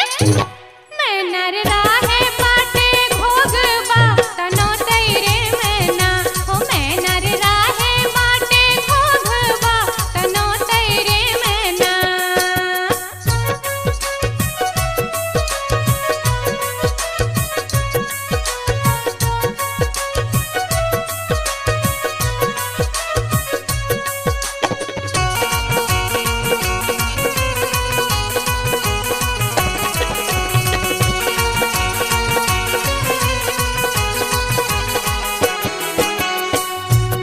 मैना रे राहे बाटे, घोघबा तनो तैरे मैना। ओ मैना रे राहे बाटे, घोघबा तनो तैरे मैना।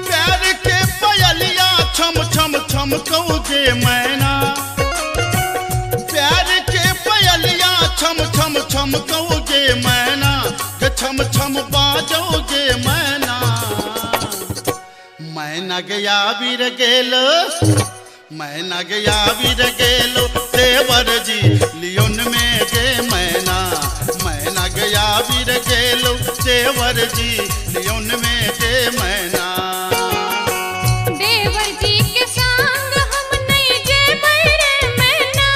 प्यार के पयलिया छम छम छम कौगे मैना। प्यार के पयलिया छम छम छम कौगे मैना, के छम छम बाजोगे मैना। मैना गया बीर गेलो, मैना गया बीर गेलो, देवर जी लियोन में गे मैना। मैना गया बीर गेलो, देवर जी लियोन में गे मैना। देवर जी के संग हम नहीं जेबै रे मैना,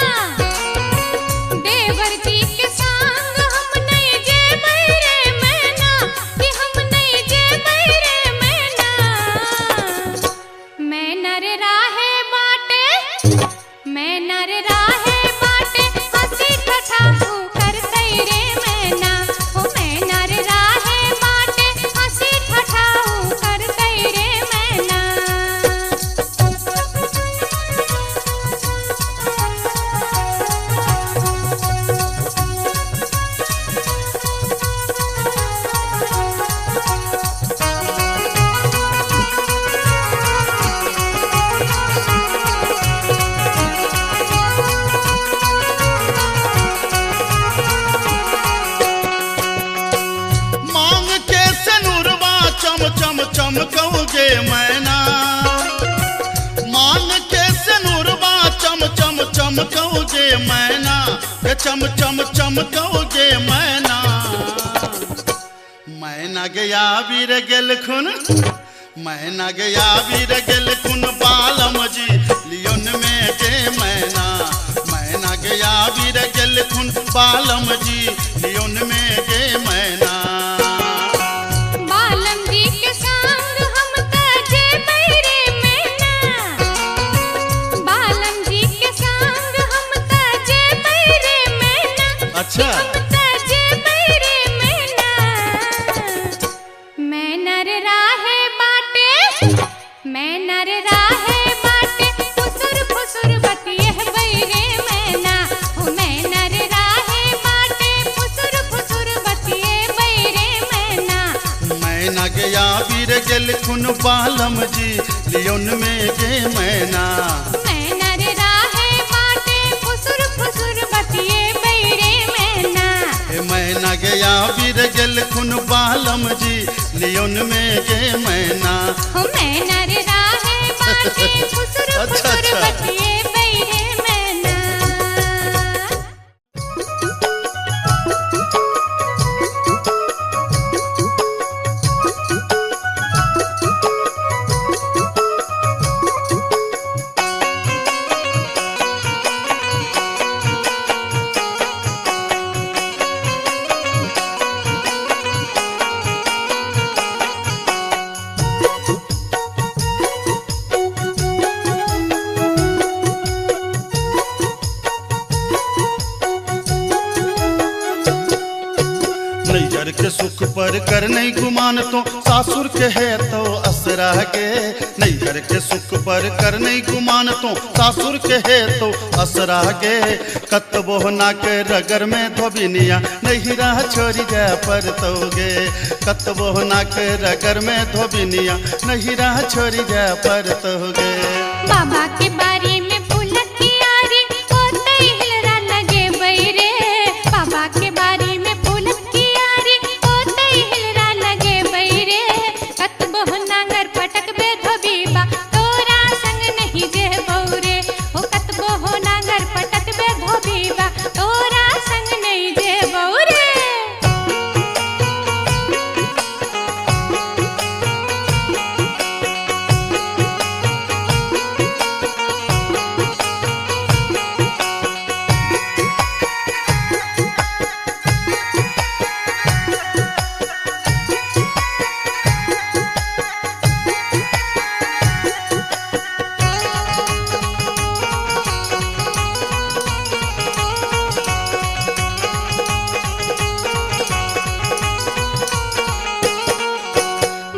देवर जी के संग हम नहीं जेबै रे मैना, कि हम नहीं जेबै रे मैना। मैना रे राहे बाटे, मैना रे राहे बाटे, हंसी ठठाहू कर तैरे मैना। ओ मैना रे राहे बाटे, हंसी ठठाहू कर तैरे मैना। मांग के सनुरवा चम चम चमकौगे मैना। मांग के सनुरवा चम चम चमकौगे मैना, के चम चम चमकौगे मैना। मैना गया बीर गेल खुन, मैना गया बीर गेल खुन, बालम जी लियोन में गे मैना। मैना गया बीर गेल खुन, बालम जी लियोन में गे मैना। बालम जी के संग हम त जेबै रे मैना, बालम जी के संग हम त जेबै रे मैना। अच्छा हम त जेबै रे मैना। मैना रे राहे बाटे, मैना रे राहे बाटे, गया वीर गेल खुन बालम जी लियोन में गे मैना मैना रे राहे बाटे फुसुर फुसुर बतिए बैरे मैना मैना गया वीर गेल खुन बालम जी लियोन में गे मैना हो मैना रे राहे बाटे फुसुर अच्छा, फुसुर अच्छा। बतिए बैरे मैना नैहर के सुख पर कर नहीं गुमान तो सासुर के है तो असरा गे नैहर के सुख पर कर नहीं गुमान तो सासुर के है तो असरा गे कतबो ना के रगर में धोबिनिया नैहरा छोरी जा पर तोगे कतबो ना के रगर में धोबिनिया नैहरा छोरी जा पर तोगे बाबा के बारी में फूलक की आरी होते हिलरा लगे बैरे बाबा के बारी में फूलक की आरी होते हिलरा लगे बैरे कतबो नांगर पटक बे धोबीबा तोरा संग नहीं जे बौरे हो कतबो नांगर पटक बे धोबीबा तोरा संग नहीं जे बौरे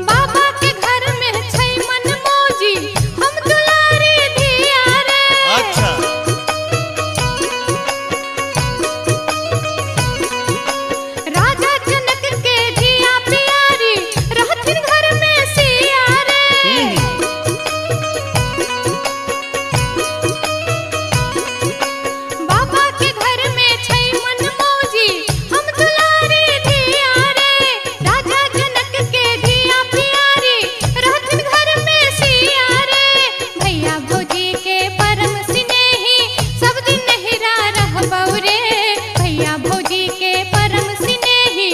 बाबा के घर में छै मन मौजी हम दुलारी धिया रे अच्छा राजा जनक के धिया प्यारी रहथिन घर में सिया रे बाबा के घर में छै मन मौजी हम दुलारी धिया रे राजा जनक के धिया प्यारी रहथिन घर में सिया रे भैया भौजी के परम स्नेही सब दिन नहिरा रहबौ रे भैया भौजी के परम स्नेही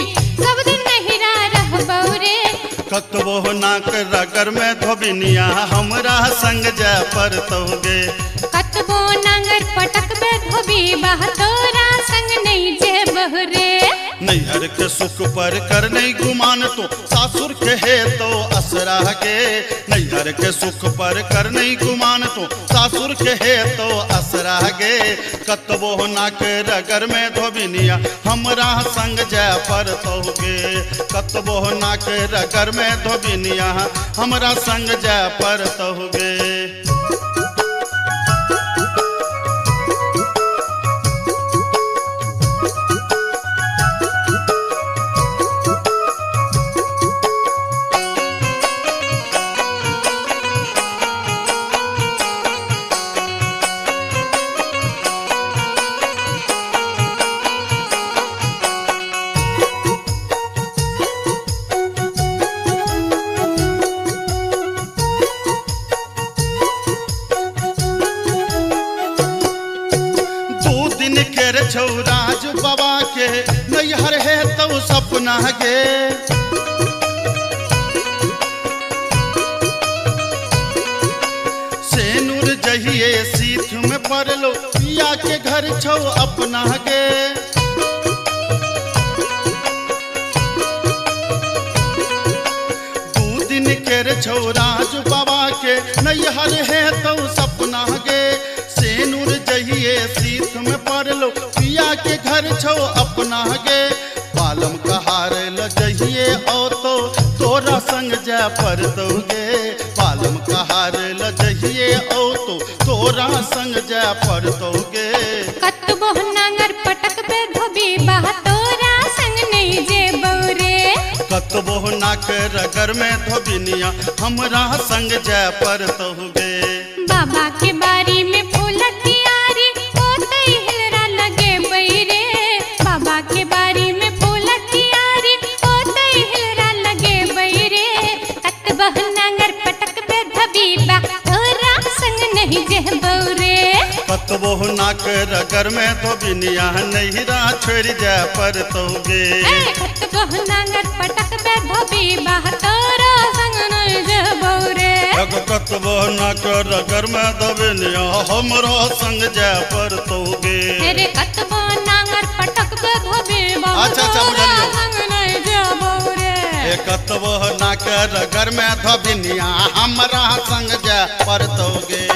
सब दिन नहिरा रहबौ रे कतबो ना के रगर में धोबिनिया हमरा संग जा पर तोगे कतबो नांगर पटक बे धोबी बाह तोरा संग नहीं जे बहुरे नैहर के सुख पर कर नहीं गुमान तो सासुर के है तो असरा गे नैहर के सुख पर कर नहीं गुमान तो सासुर के है तो असरा गे कतबो ना के रगर में धोबिनिया हमरा संग जा पर तोगे कतबो ना के रगर में धोबिनिया हमरा संग जा पर तोगे छौराज बाबा के नैहर है तो सपना गे सेनुर जहिए सीठ में पड़लो पिया के घर छौ अपना गे दू दिन के छौराज बाबा के नैहर है तो सपना गे सेनुर जहिए सीख में पड़लो पिया के घर छो अपना गे पालम कहार ल जहिए ओ तो तोरा संग जा पर दोगे पालम कहार ल जहिए ओ तो तोरा संग जा पर दोगे कतबो नांगर पटक पे धोबी बाह तोरा संग नहीं जे बौरे कतबो नाक रगर में धोबिनिया हमरा संग जय पर तहुगे। बाबा के बारी में फूल कियारी ओते हिलरा लगे बैरे। बाबा के बारी में फूल कियारी ओते हिलरा लगे बैरे। कत बहनांगर पटक बे धबीबा तोरा संग नहीं जह बौरे। कतबो नाक रगर में धोबिनिया नहिरा छोड़ जय पर तहुगे। कत बहनांगर पटक बे धबीबा तोरा संग नहीं जह बौरे। कतबो नाक रगर में धोबिनिया हमरा संग जय पर तहुगे। अरे कतबो नांगर पटक बे धबीबा अच्छा, बुझलियो। संग नहीं जह बौरे। कतबो नाक रगर में धोबिनिया हमरा संग जय पर तहुगे।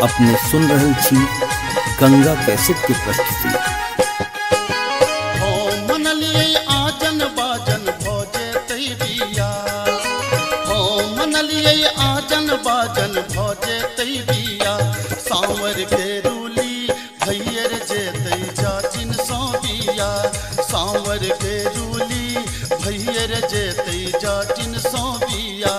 अपने सुन रहल छी गंगा कैसेट की प्रस्तुति। हो मनलिए आजन बाजन भोजे तई बिया, हो मनलिए आजन बाजन भोजे तई बिया, सांवर के रूली भैयर जे तई जाचिन सो बिया, सांवर के रूली भैयर जे तई जाचिन सो बिया।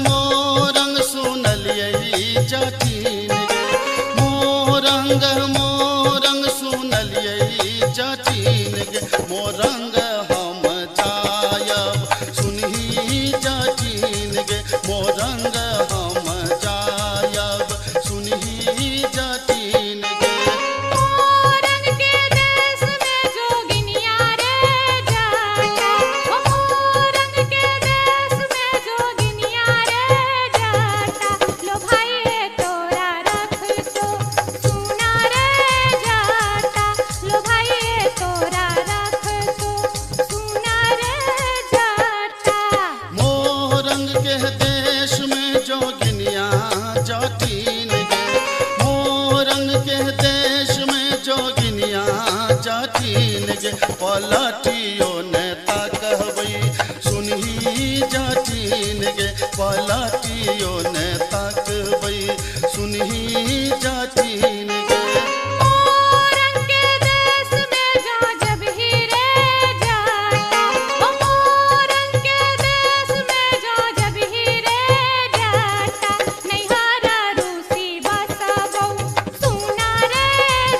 मोरंग सुनलिए जाचिन गे, मोरंग सुनलिए जाचिन गे, मोरंग हम जायब सुनही जाचिन गे, मोरंग हम जायब सुनही जाचिन गे। मोरंग के देश में जोगिनिया रे जाता, मोरंग के देश में जोगिनिया रे जाता, लो भाई तोरा रख तो सुना रे जाता, लो भाई तोरा रख तो सुना रे जाता। मोरंग के देश में जोगिनिया जाटिन गे, मोरंग के देश में जोगिनिया जाटिन गे, पलटियो नेता कहबई सुनही जाटिन गे, पलटियो नेता कहबई सुनही जाटिन गे। मोरंग के देश में जा जब ही रे जाता, मोरंग के देश में जा जब ही रे जाता, नैहारा रूसी बसबो सुना रे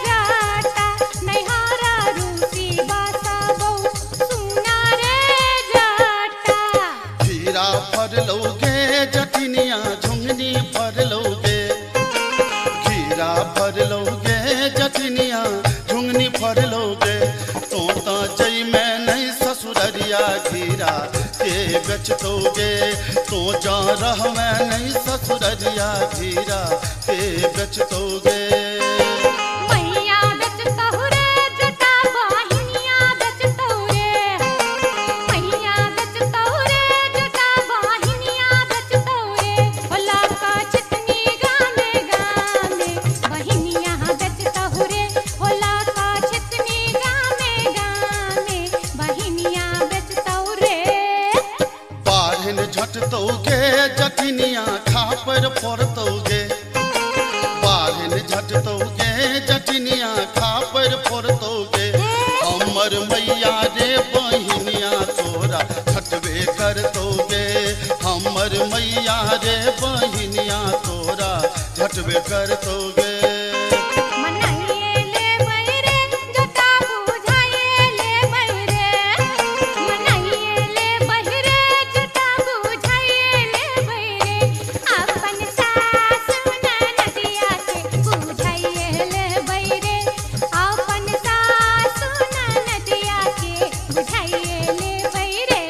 जाता, नैहारा रूसी बसबो सुना रे जाता। खीरा फरलोगे जटिनिया झुंगनी फरलोगे, खीरा फरलोगे जटिनिया झुंगनी फरलोगे, तोता जई में नहीं ससुररिया खीरा के बेचतोगे, तो जा रह में नहीं ससुररिया खीरा के बेचतोगे। मैया बेचतहु रे जटा बाहिनिया बेचतहु रे, मैया बेचतहु रे जटा बाहिनिया बेचतहु रे, होला का चितनी गामे गामे बहिनिया बेचतहु रे, होला का चितनी गामे गामे बहिनिया बेचतहु रे। बाढ़न झटतोगे जटिनिया खापर फोड़तोगे, बाढ़न झटतोगे जटिनिया खापर फोड़तोगे, हमर मैया रे बहिनिया तोरा झटबे करतोगे, हमर मैया रे बहिनिया तोरा झटबे करतोगे। मनाइए ले बैरे जटा बुझाइए ले बैरे, मनाइए ले बैरे जटा बुझाइए ले बैरे, अपन सास ननदिया के बुझाइए ले बैरे, अपन सास ननदिया के बुझाइए ले बैरे।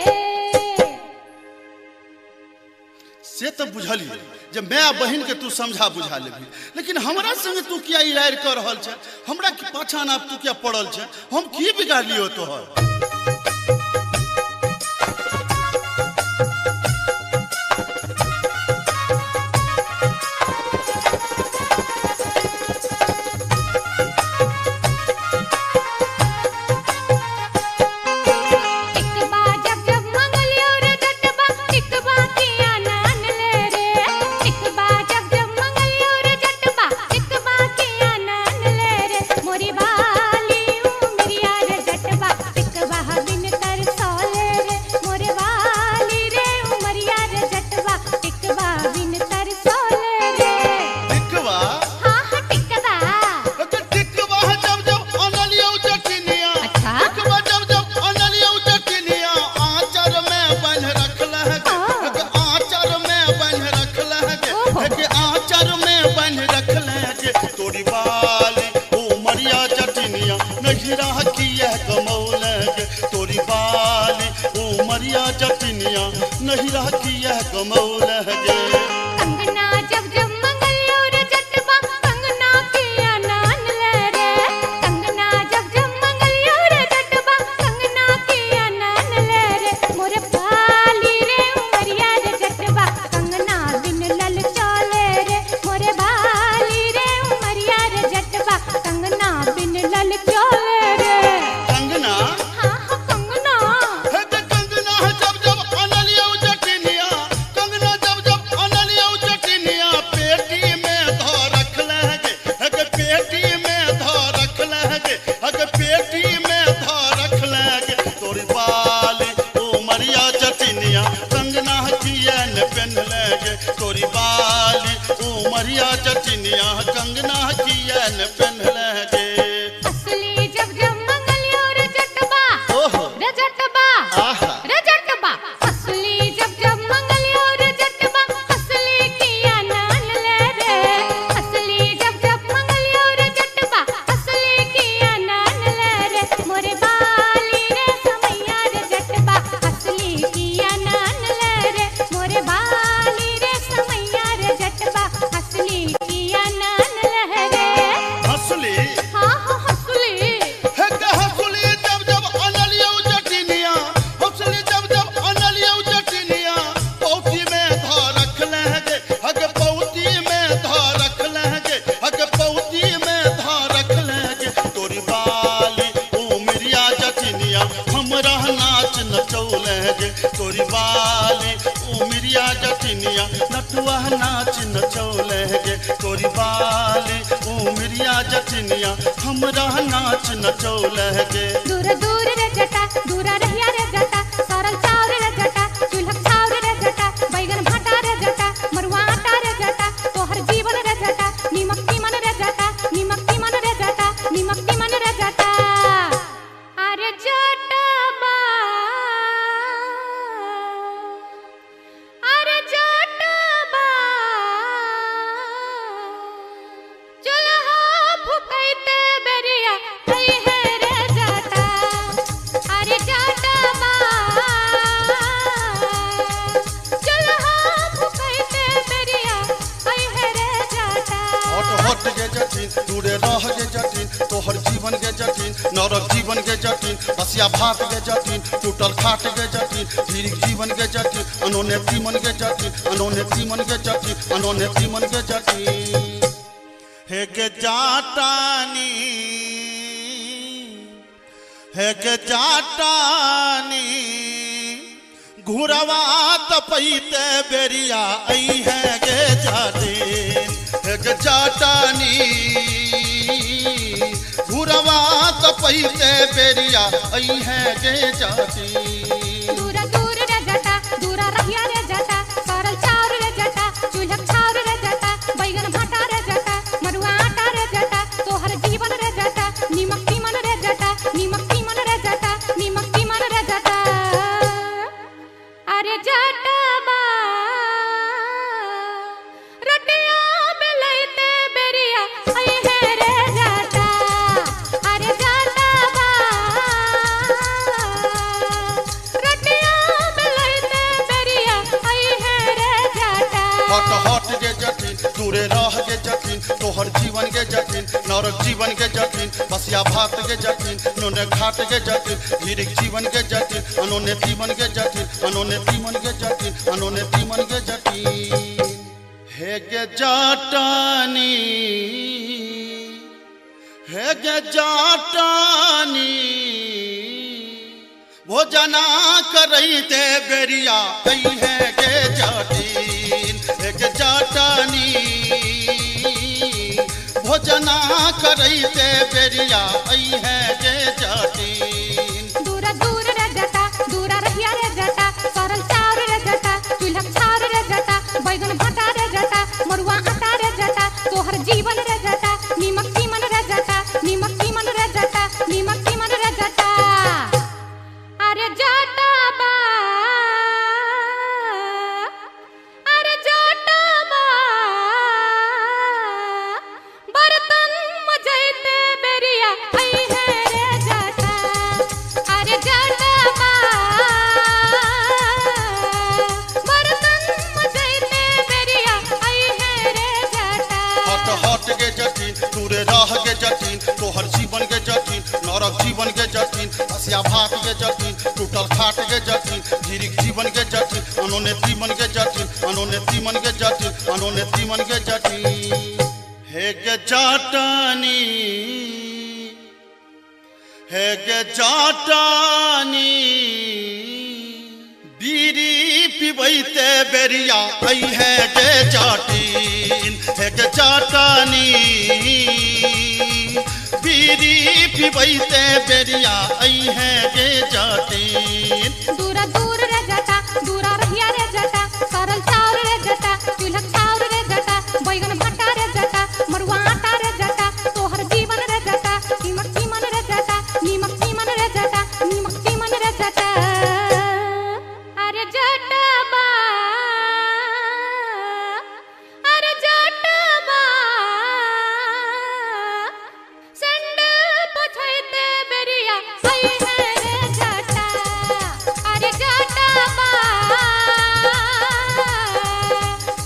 से तो बुझली जब मैं बहन के तू समझा बुझा लेबी, लेकिन हमरा संगे तू किया इलाज कर रहल छ, हमरा की पाछा ना तू क्या पड़ल छ, हम की बिगाड़ लियो तोहर। एक बार जब जब मंगलियो रे जटबा, एक बार किया नान ले रे, एक बार जब जब मंगलियो रे जटबा, एक बार किया नान ले रे, मोरी बाली उमरिया रे जटबा, एक उमरिया जटिनिया नहिरा किया कमौल गे। कंगना जब जब मंगलियो रे जटवा कंगना के आनन ले रे। कंगना जब जब मंगलियो रे जटवा कंगना के आनन ले रे। मोरे बाली रे उमरिया रे जटवा कंगना बिन लल चले रे। मोरे बाली रे उमरिया रे जटवा कंगना बिन लल चले रे। कंगना हाँ हाँ कंगना है के कंगना जब जब अनलियो जटिनिया कंगना जब जब अनलियो जटिनिया पेटी में धो रख लगे। है के पेटी में धो रख लगे। है के पेटी में धो रख लगे। तोरी बाली उमरिया जटिनिया कंगना कियन पेन लगे। तोरी बाली उमरिया जटिनिया कंगना कियन पेन लगे। असली जब जब मंगलियो रे जटवा ओहो रे जटवा आहा रे जटवा असली जब जब मंगलियो रे जटवा असली किया नान ले रे। असली जब जब मंगलियो रे जटवा असली किया नान ले रे। मोरे बाली रे समैया रे जटवा असली किया नान ले रे। मोरे बाली रे समैया रे जटवा असली किया नान ले रे। असली हाँ हाँ असली है के हसुली जब जब अनलियो जटिनिया हसुली जब जब अनलियो जटिनिया पौती में धो रख लगे। हगे पौती में धो रख लगे। हगे पौती में धो रख लगे। तोरी बाली उमरिया जटिनिया हमरा नाच नचौले गे। तोरी बाली उमरिया जटिनिया नटुआ नाच नचौले गे। तोरी बाली उमरिया जटिनिया हमरा नाच नचौले गे। दूर दूर रे जटा दूरा रहिया रे जटा सरल चाउर रे जटा चूल्हा चाउर रे जटा बैगन भाटा रे जटा मरुआ आटा रे जटा तोहर जीवन रे जटा नीमक तीमन रे जटा नीमक तीमन रे जटा नीमक तीमन रे जटा। अरे जटबा अरे जटबा चूल्हा फुकैते बेरिया आई है रे जटा। अरे जटबा चूल्हा फुकैते बेरिया आई है रे जटा। हट हट गे जटिन दूरे रह गे जटिन तोहर जीवन गे जटिन नरक जीवन गे जटिन बसिया भात गे जटिन टूटल खाट गे जटिन धीरिक जीवन गे जटिन अनोने तीमन गे जटिन अनोने तीमन गे जटिन अनोने तीमन गे जटिन। हे गे जाटानी है के जाटानी घुरवा तपैते बेरिया आई है गे जाटिन। है गे जाटानी घुरवा तपैते बेरिया आई है गे जाटिन। दूरा दूर रे जटा दूरा रहिया रे जटा सरल चाउर रे जटा चूल्हा चाउर रे जटा बैगन भाटा रे जटा मरुआ आटा रे जटा तोहर जीवन रे जटा नीमक तीमन रे जटा नीमक तीमन रे जटा नीमक तीमन रे जटा। दूरे रह के जखिन तोहर जीवन के जखिन नरक जीवन के जखिन बसिया भात के जखिन नोने घाट के जखिन हीरिक जीवन के जखिन अनोने तीमन के जखिन अनोने तीमन के जखिन अनोने तीमन के जखिन हे गे जाटानी हे गे जाटानी भोजना करैते बेरिया कई है गे जाटीन हे गे जाटानी भोजना करैते बेरिया आई है गे जाटीन दूरा दूर रे जटा दूरा रहिया रे जटा सरल चाउर रे जटा चूल्हा चाउर रे जटा बैगन भाटा रे जटा मरुआ आटा रे जटा तोहर जीवन रे जटा नीमक तीमन रे जटा नीमक तीमन रे जटा नीमक तीमन रे जटा अरे जटा बा खाट के जटिन धीरिक जीवन के जटिन अनोने तीमन के जटिन अनोने तीमन के जटिन अनोने तीमन के जटिन हे के जाटानी हे के जाटानी बीरी पिबैते बेरिया आई है के जाटिन हे के जाटानी बीरी पिबैते बेरिया आई है के जाटिन दूरा दूर रे जटा दूरा रहिया रे जटा सरल चाउर रे जटा चूल्हा चाउर रे जटा बैगन भट्टा रे जटा मरुआ आटा रे जटा तोहर जीवन रे जटा नीमक चीमन रे जटा नीमक चीमन रे जटा नीमक चीमन रे जटा अरे जटबा अरे जटबा संडल पछैते बेरिया आई है रे जटा अरे जटबा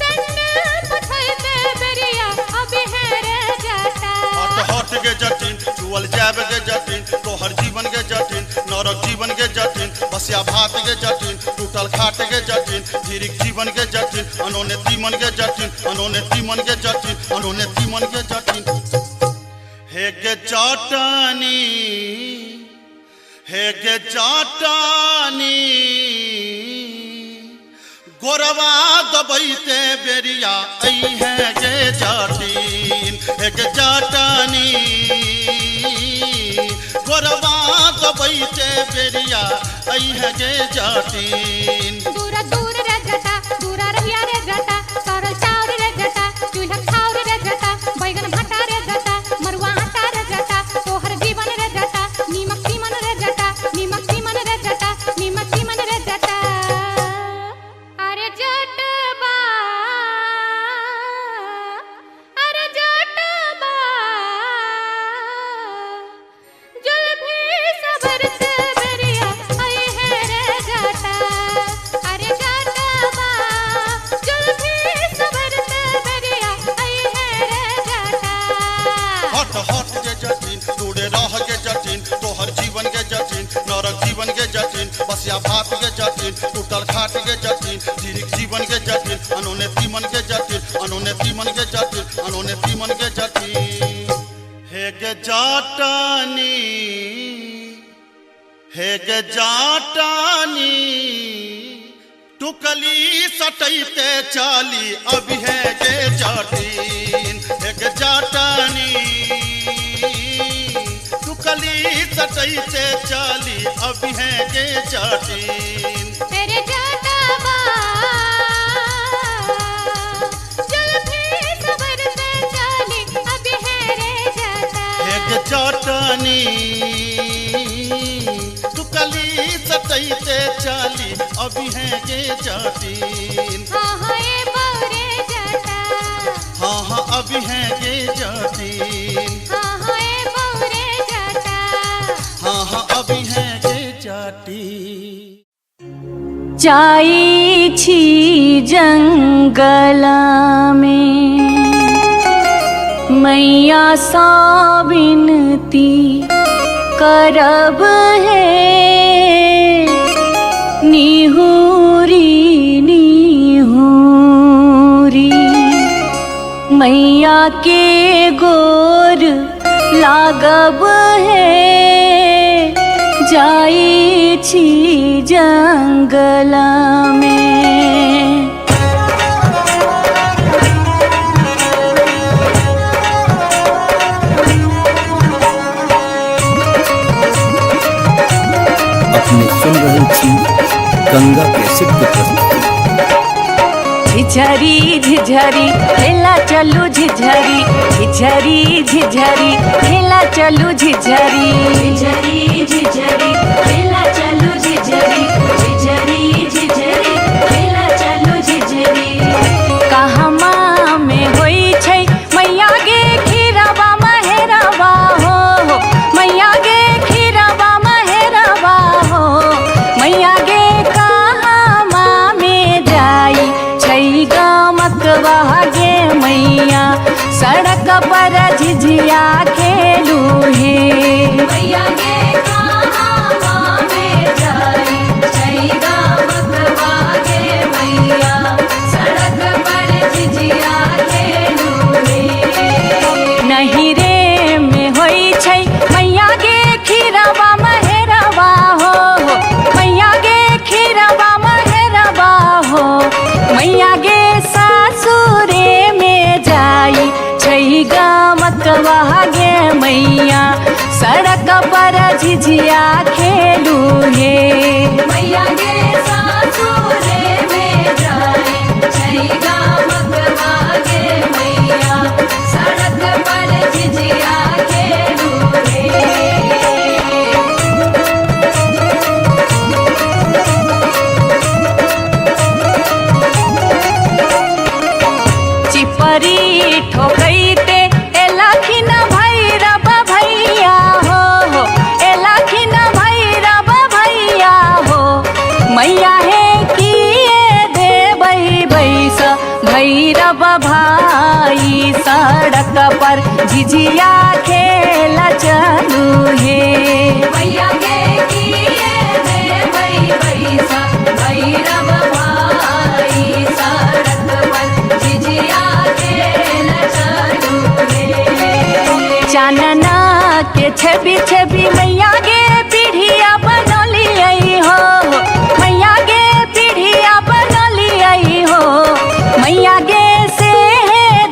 संडल पछैते बेरिया अभी है रे जटा हट हट के जटिन चुअल जाब के जटिन तोहर जीवन के जटिन नरक जीवन के जटिन बसिया भात के जटिन टूटल खाट के जटिन धीरिक जीवन के जटिन अनोने तीमन के जटिन अनोने तीमन के जटिन अनोने तीमन के जटिन हे के जाटानी हे के जाटानी गोरवा दबैते बेरिया आई है के जाटिन हे के जाटानी गोरवा दबैते बेरिया आई है के जाटिन दूरा दूर रे जटा दूरा रहिया रे जटा सरल चाउर रे जटा चूल्हा चाउर रे जटा बैगन भट्टा रे जटा मरुआ आटा रे जटा तोहर जीवन रे जटा नीमक चीमन रे जटा नीमक चीमन रे जटा नीमक चीमन रे जटा अरे जटबा अरे जटबा जुल्फी सबरते बेरिया आई है रे जटा अरे जटबा जुल्फी सबरते बेरिया आई है रे जटा हट हट के जटिन टूड़े रह के जटिन तोहर जीवन के जटिन नरक जीवन के जटिन बसिया भात के जटिन टूटल खाट के जटिन धीरिक जीवन के जटिन अनोने तीमन के जटिन अनोने तीमन के जटिन अनोने तीमन के जटिन हे के जाटानी हे के जाटानी टुकली सटैते चाली अभी है के जाटिन हे के जाटानी टुकली सटैते चाली अभी है के जाटिन तेरे जटबा जुल्फी सबरते चाली अभी है रे जटा हे के जाटानी टुकली सटैते चाली अभी है के जाटिन हाँ हाँ ये बौरे जटा हाँ हाँ अभी है के जाटिन हाँ हाँ ये बौरे जटा हाँ हाँ अभी है के जाटिन जाई छी जंगला में मैया सा विनती करब है निहुरी निहुरी मैया के गोर लागब है जाई छी जंगला में अपने सुन रहे थी गंगा कैसेट की प्रस्तुति। झिझरी झिझरी खेला चलू झिझरी झिझरी झिझरी खेला चलू झिझरी झिझरी झिझरी खेला चलू झिझरी झिझरी झिझरी खेला चलू झिझरी कहमा में होई छै मैया गे खीरवा महेरवा हो मैया गे खीरवा महेरवा हो मैया गे कहमा में जाई छै गमकवा गे मैया सड़क पर झिझिया खेलू हे मैया गे कहमा में जाई भैरव भाई सड़क पर झिझिया खेल चलू हे मैया गे किए रे बैसा भैरव भाई सड़क पर झिझिया खेल चलू हे चानना के छवि छवि मैया गे पीढ़िया बनली आई हो मैया गे पीढ़िया बनली आई हो मैया गे से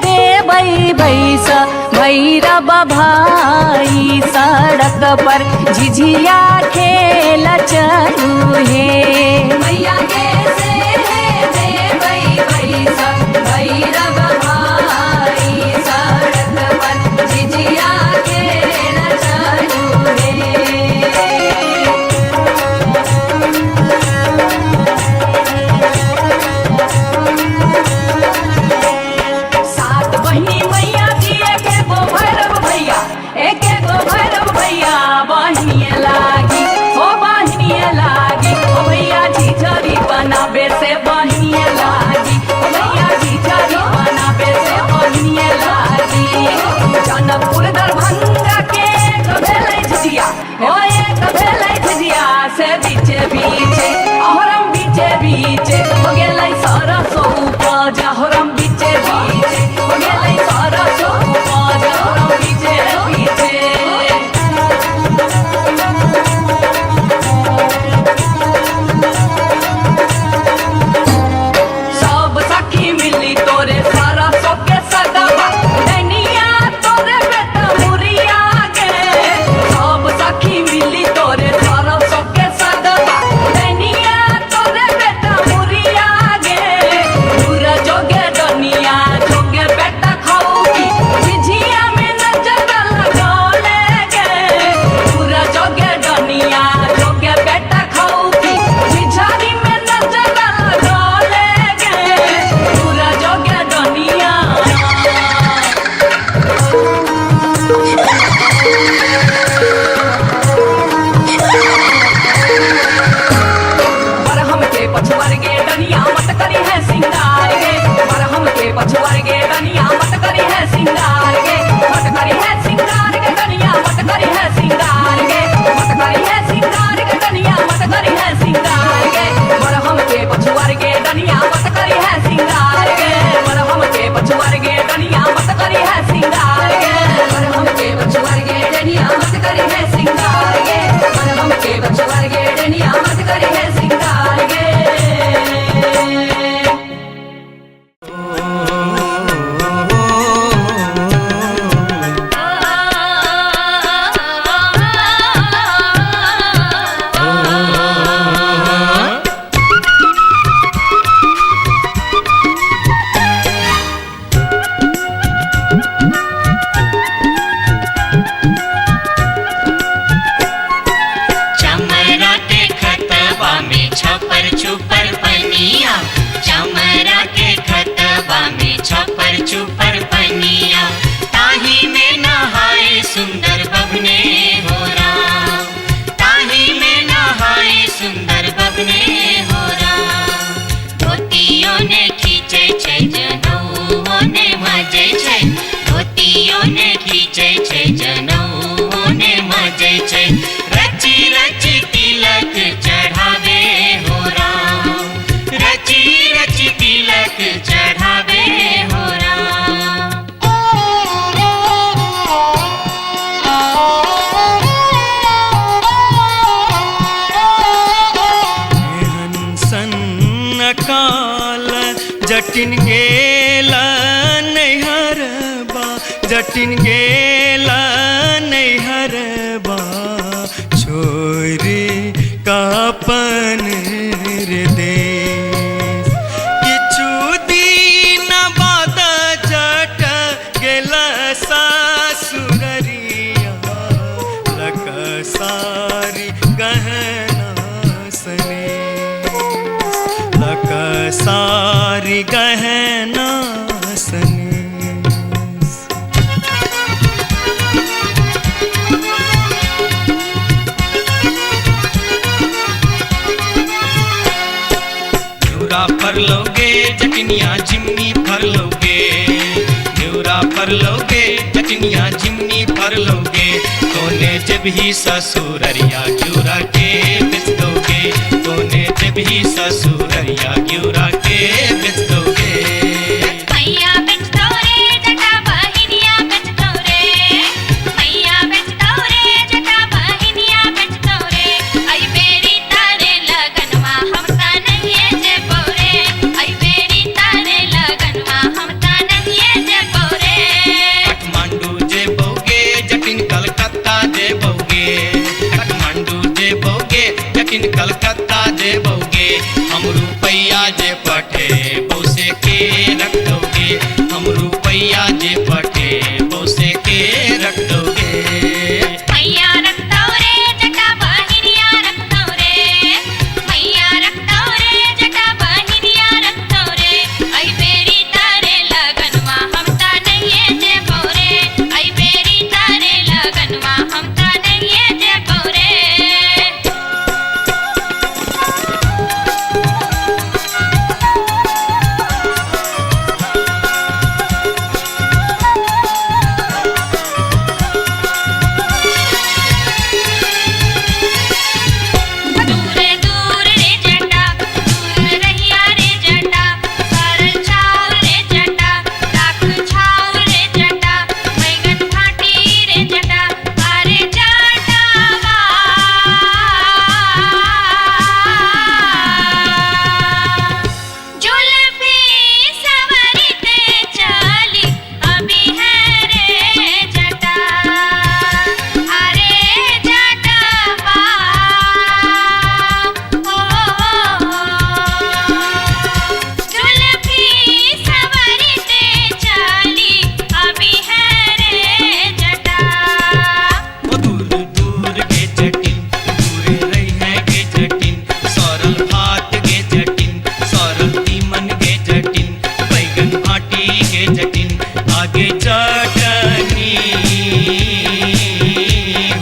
देवई बैसा भैरव भाई सड़क पर झिझिया खेल चलू हे मैया गे से देवई बैसा भैरव भाई सड़क पर झिझिया खेल चलू हे सात बहिनी मैया जी एके गो भैरव भैया एके गो भैरव भैया बहिनिए लागी ओ बहिनिए लागी ओ भैया झिझरी बनाबे से बहिनिए लागी ओ भैया झिझरी बनाबे से बहिनिए लागी जनकपुर दरभंगा के भेलै झिझिया ओ एक भेलै झिझिया से बीचे बीचे अहरम बीचे बीचे हो गेलै सरसो उपज अहरम बीचे बीचे हो गेलै सरसो उपज अहरम बीचे बीचे सब सखी मिली तोरे सरसो के सदबा दैनिया तोरे बेटा मुरिया गे सब सखी मिली तोरे सरसो के सदबा दैनिया तोरे बेटा मुरिया गे पूरा जोगे दुनिया जोगे बेटा खाऊगी झिझिया में नजर लगौले गे पूरा जोगे दुनिया जोगे बेटा खाऊगी झिझरी में नजर लगौले गे पूरा जोगे दुनिया बरहम के पछुआर गे डनिया मत करी है सिंगार गे बरहम के पछुआर गे डनिया मत करी है सिंगार गे मत करी है सिंगार गे डनिया मत करी है सिंगार गे मत करी है सिंगार गे डनिया मत करी है सिंगार गे बरहम के पछुआर गे डनिया मत करी है सिंगार गे बरहम के पछुआर गे डनिया मत करी है सिंगार गे बरहम के पछुआर गे डनिया मत करी है सिंगार गे बरहम के पछुआर गे डनिया मत करी है सिंगार गे चमरा के खतबा में छपर छुपर पनिया चमरा के खतबा में छपर छुपर पनिया ताही में नहाए सुंदर बबने हो राम ताही में नहाए सुंदर बबने हो राम धोतियों ने खींचे छै जनौओ ने मजे छै धोतियों ने खींचे छै जनौओ ने मजे छै रची रची तिलक चढ़ावे हो राम रची रची तिलक चढ़ावे हो राम हंसन काल जटिन गेला नैहरबा जटिन गेला नैहरबा छोरी कापन देश किछु दिन बाद जट गेला सासुररिया लक सारी गहना सने लक सारी गहना सने फर लोगे जटनिया जिमनी फर लोगे भर लोगे जटनिया झिमनी भर लोगे तोने जब ही ससुररिया क्यूरा के बेच दोगे तोने जब ही ससुररिया क्यूरा के बेच दोगे मैया बेच दो रे जटा बहिनिया बेच दो रे मैया बेच दो रे जटा बहिनिया बेच दो रे आई बेरी तारे लगनवा हम ता नहीं जे बोरे आई बेरी तारे लगनवा हम ता नहीं जे बोरे काठमांडू जे बोगे जटिन कलकत्ता जे बोगे काठमांडू जे बोगे जटिन कलकत्ता जे बोगे हम रुपैया जे पठे बोसे के रख दोगे हम रुपैया जे पठे बोसे के रख दोगे मैया रख दो रे जटा बहिनिया रख दो रे मैया रख दो रे जटा बहिनिया रख दो रे आई बेरी तारे लगनवा हम ता नहीं जे बोरे आई बेरी तारे लगनवा हम ता नहीं जे बोरे दूर दूर रे जटा दूर रहिया रे जटा सरल छाव रे जटा राख छाव रे जटा बैगन फाटी रे जटा अरे जटावा जुल्फी सवरते चली अभी है रे जटा अरे जटावा जुल्फी सवरते चली अभी है रे जटा वो दूर दूर के जटिन दूर रही है के जटिन सरल भात के जटिन सरल तीमन के जटिन बैगन भाटी के जटिन आगे चटनी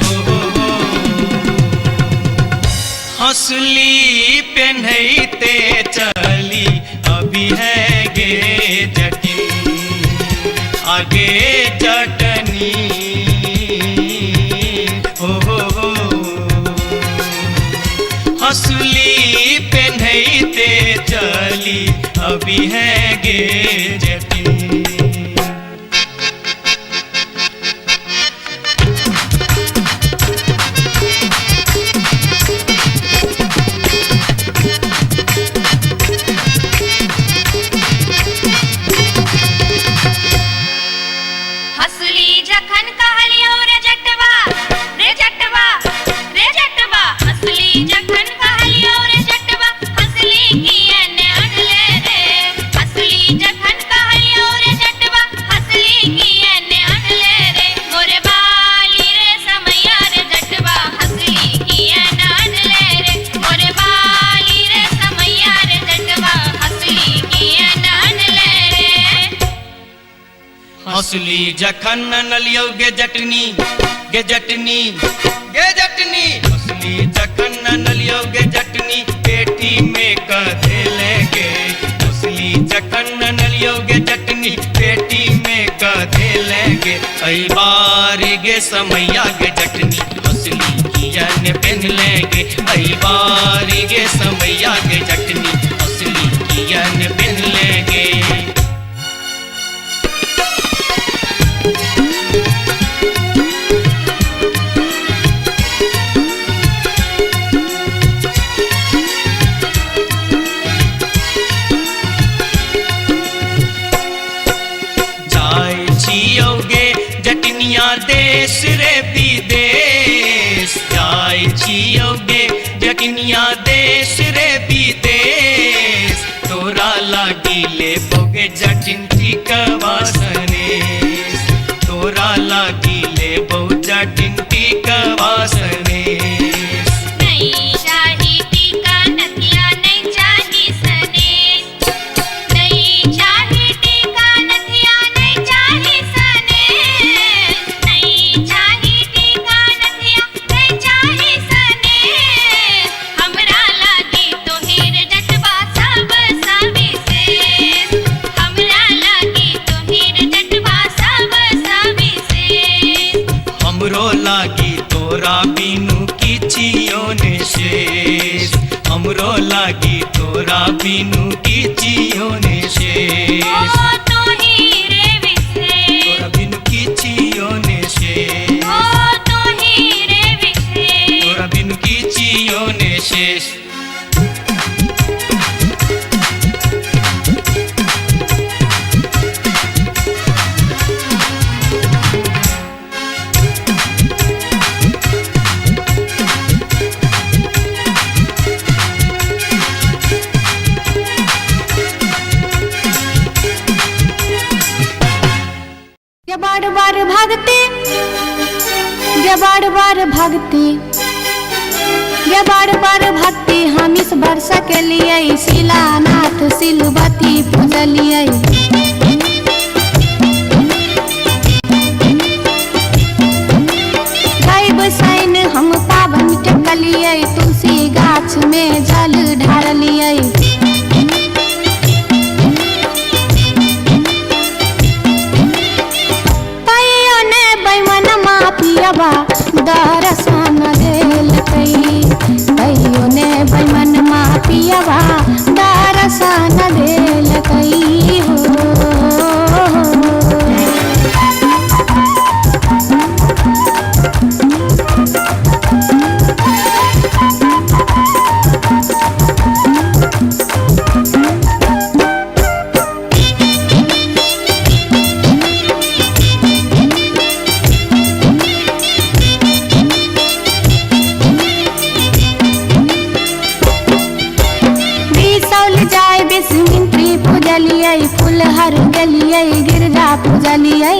हो हंसली पेन्हते चली अभी है गे जटिन आगे चटनी हो हंसली पेन्हते चली अभी है गे जटिन हसली जखन कहलियो रे जटवा हसली जखन कहलियो रे जटवा हसली कियन अनले रे हसली जखन कहलियो रे जटवा हसली कियन अनले रे मोरे बाली रे समैया रे जटवा हसली कियन अनले रे मोरे बाली रे समैया रे जटवा हसली कियन अनले रे हंसली जखन नलियो गे जटनी गे जटनी गे जटनी हंसली जखन नलियो गे जटनी पेटी में कधे लेंगे हंसली जखन नलियो गे जटनी पेटी में कधे लेंगे कई बार गे समैया गे जटनी हंसली कियन पहन लेंगे कई बार गे समैया गे जटनी हंसली कियन पहन लेंगे जाय छियोगे जटनिया देश रे विदेश जाय छियोगे जटनिया देश रे विदेश तोरा लागी ले बोगे जटिन टिकवा सनेश तोरा लागी ले बो जटिन टिकवा सनेश नहीं चाही टीका नथिया नहीं चाही सनेश नहीं चाही टीका नथिया नहीं चाही सनेश नहीं चाही टीका नथिया नहीं चाही सनेश हमरा लागी तो हीर जटवा सब सविशेष हमरा लागी तो हीर जटवा बिनु किचियो ने शेष ओ तू ही रे विशेष तोरा बिनु किचियो ने शेष ओ तू ही रे विशेष तोरा बिनु किचियो ने शेष गे बार बार भागते गे बार बार भागते गे बार बार भागते हम इस वर्षा के लिए शिलानाथ सिलवती पूजलिए गाय बसाइन हम पावन टेकलिए तुलसी गाछ में जल ढारलिए पियबा दर्शन देल कहियो ने बैमन मा पियबा दर्शन देल फुलहर गलिए गिरजा पूजलिए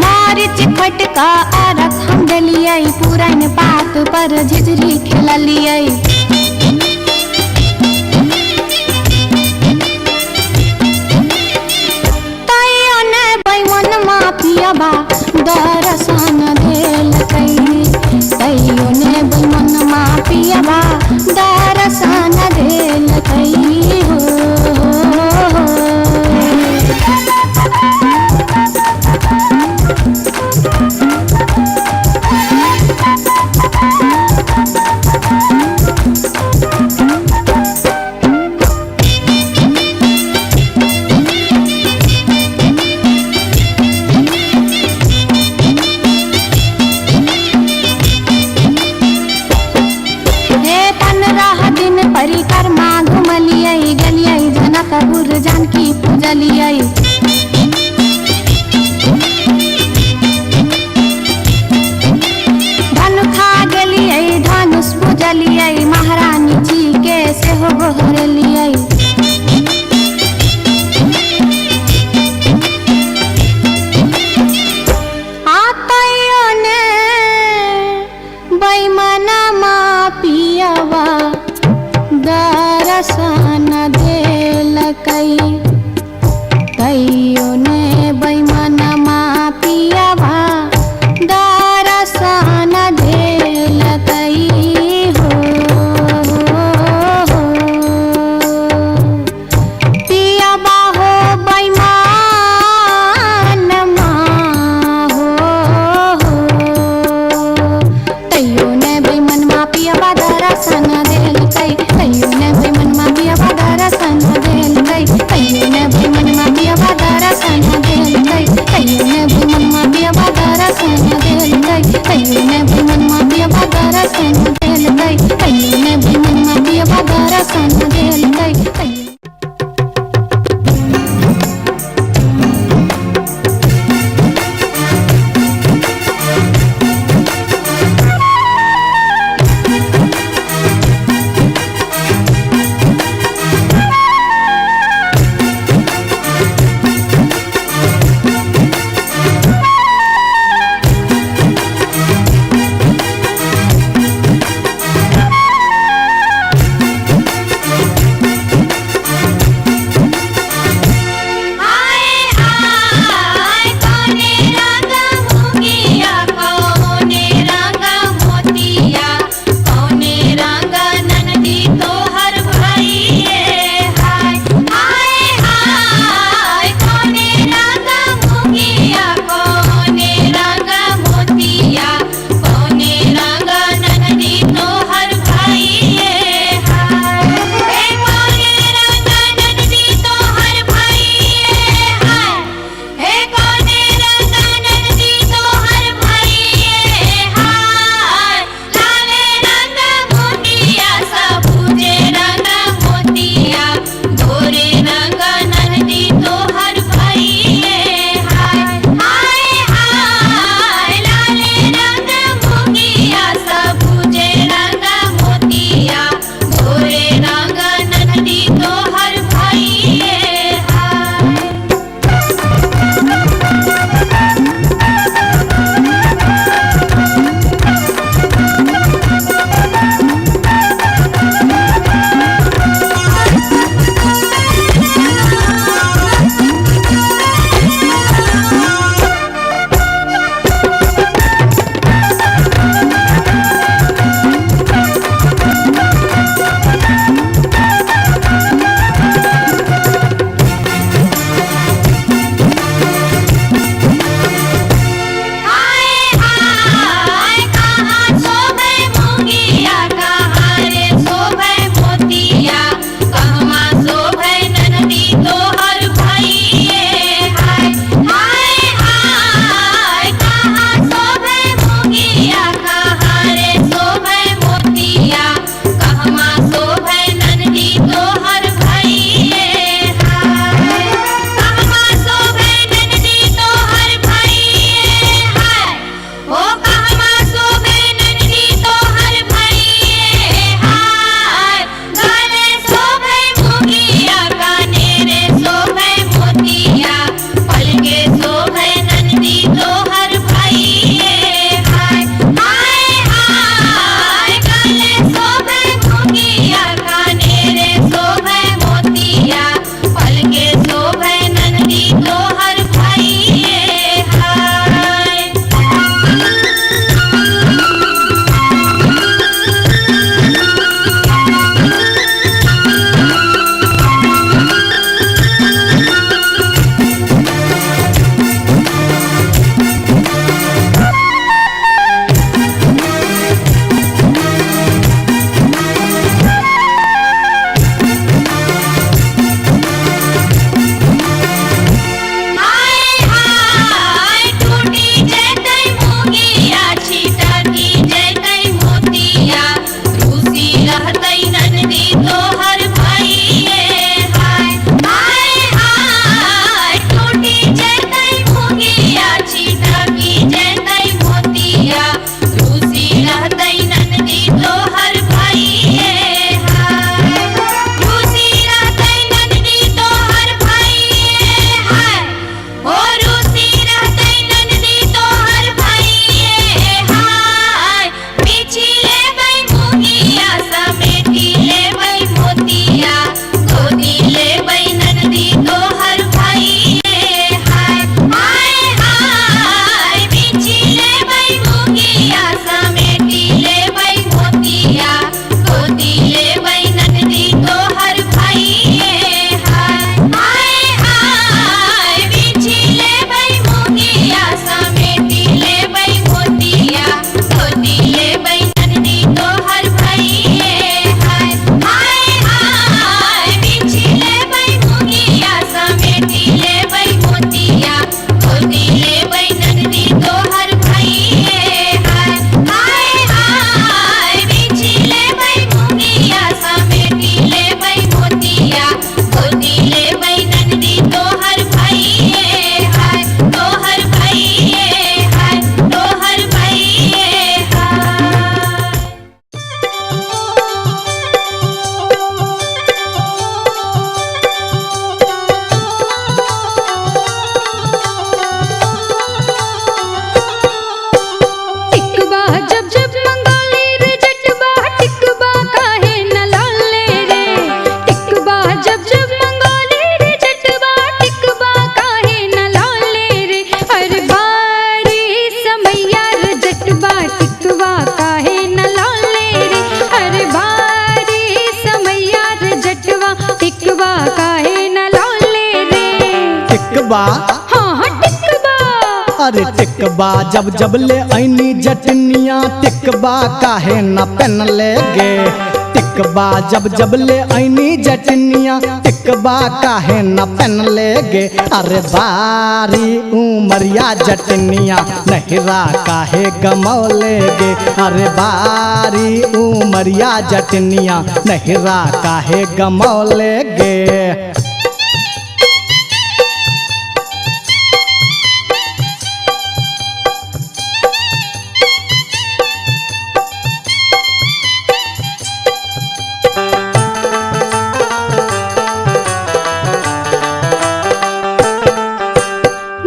मारिच फटका आरख हम डलिए पुरान पात पर झिझरी खेललिए तैयो ने बैमन मा पियबा दर्शन देल तैयो ने बैमन मा पियबा दर्शन देल परिक्रमा घुमलिए गलिए जनकपुर जानकी पूजलिए धनु खा गेलिए धनुष पूजलिए महारानी जी के सेहो गोहरलिए आतयो ने बैमना मा पियबा दर्शन देल तैयो ने बैमन मा पियबा दर्शन देल पियबा हो बैमन मा तैयो ने बैमन मा पियबा दर्शन देल तैयो ने बैमन मा पियबा दर्शन देल तैयो टिकबा हाँ हाँ टिकबा। अरे टिकबा जब जब ले ऐनी जटनिया टिकबा काहे न पहन ले गे। टिकबा जब जब ले ऐनी जटनिया टिकबा काहे न पहन ले गे। अरे बारी उमरिया जटनिया नहिरा काहे गमौले गे। अरे बारी उमरिया जटनिया नहिरा काहे गमौले गे।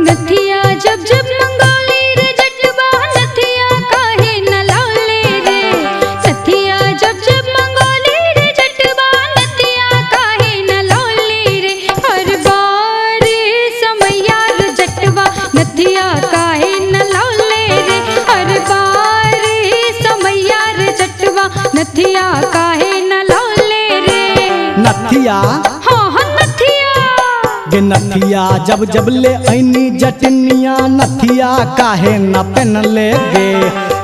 नथिया जब जब मंगोली रे जटवा नथिया काहे न लौले रे। नथिया जब जब मंगोली रे जटवा नथिया काहे न लौले रे। हर बार समैया रे जटवा नथिया काहे न लौले रे। हर बार समैया रे जटवा नथिया काहे न लौले रे। नथिया हाँ हाँ नथिया गे नथिया जब जब ले ऐनी जटनिया नथिया काहे न पहन ले गे।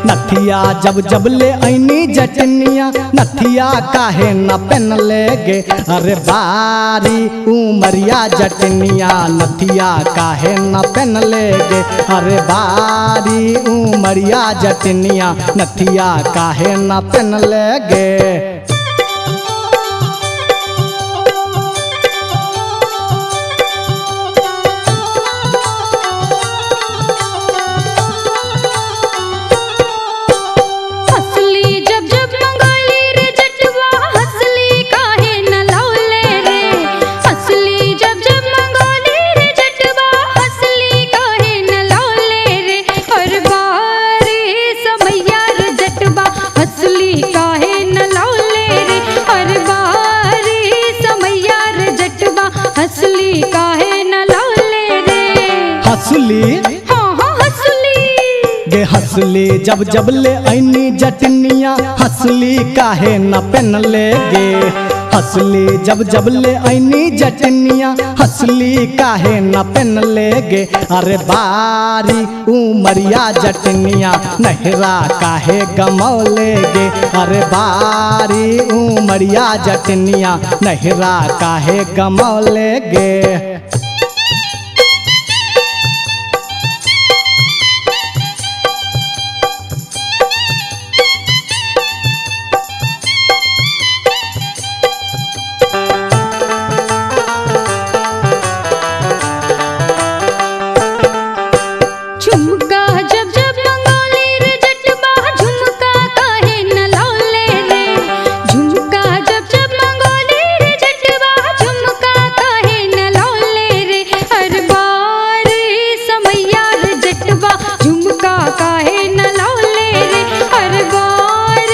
नथिया जब जब ले ऐनी जटनिया नथिया काहे न पहन ले गे। अरे बारी उमरिया जटनिया नथिया काहे न पहन ले गे। अरे बारी उमरिया जटनिया नथिया काहे न पहन ले गे। हंसली जब जब मंगोली रे जटवा हंसली काहे न लौले रे। हंसली जब जब मंगोली रे जटवा हंसली काहे न लौले रे। हर बार समैया रे जटवा हंसली काहे न लौले रे। हर बार समैया रे जटवा हंसली काहे न लौले रे। हंसली हाँ हाँ हंसली गे हंसली जब जब ले ऐनी जटनिया हंसली काहे न पहन ले गे। हंसली जब जब ले ऐनी जटनिया हंसली काहे न पहन ले गे। अरे बारी उमरिया जटनिया नहिरा काहे गमौले गे। अरे बारी उमरिया जटनिया नहिरा काहे गमौले गे। झुमका जब जब मंगोली रे जटवा झुमका काहे न लौले रे। झुमका जब जब मंगोली रे जटवा झुमका काहे न लौले रे। हर बार समैया रे जटवा झुमका काहे न लौले रे। हर बार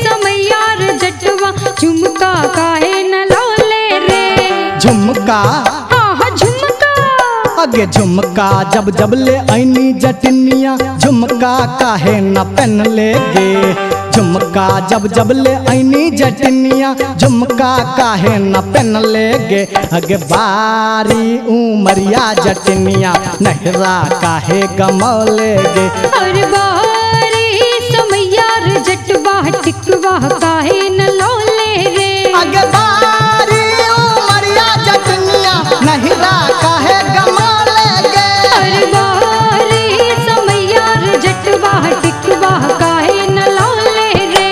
समैया रे जटवा झुमका काहे न लौले रे। झुमका हाँ हाँ झुमका अगे झुमका जब जब ले ऐनी जटनिया झुमका काहे न पहन ले गे। झुमका जब जब ले ऐनी जटनिया झुमका काहे न पहन ले गे। अगे बारी उमरिया जटनिया नहिरा काहे गमौले गे। हर बार समैया रे जटवा टिकवा काहे न लौले रे। अगे बारी उमरिया जटनिया नहिरा काहे गमौले गे। हर बार समैया रे जटवा टिकवा काहे न लौले रे।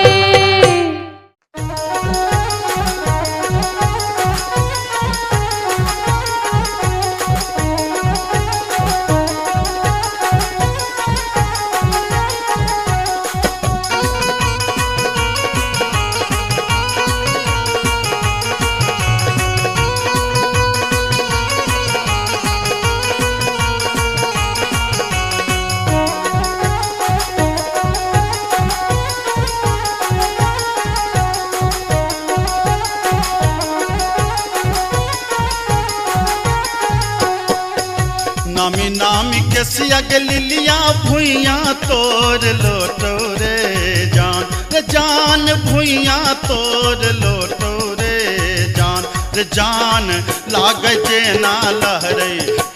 नामी नामी के सियग लिलिया भुइया तोर लोटो रे जान भुइया तोर लोटो रे जान लागे जे ना लहरे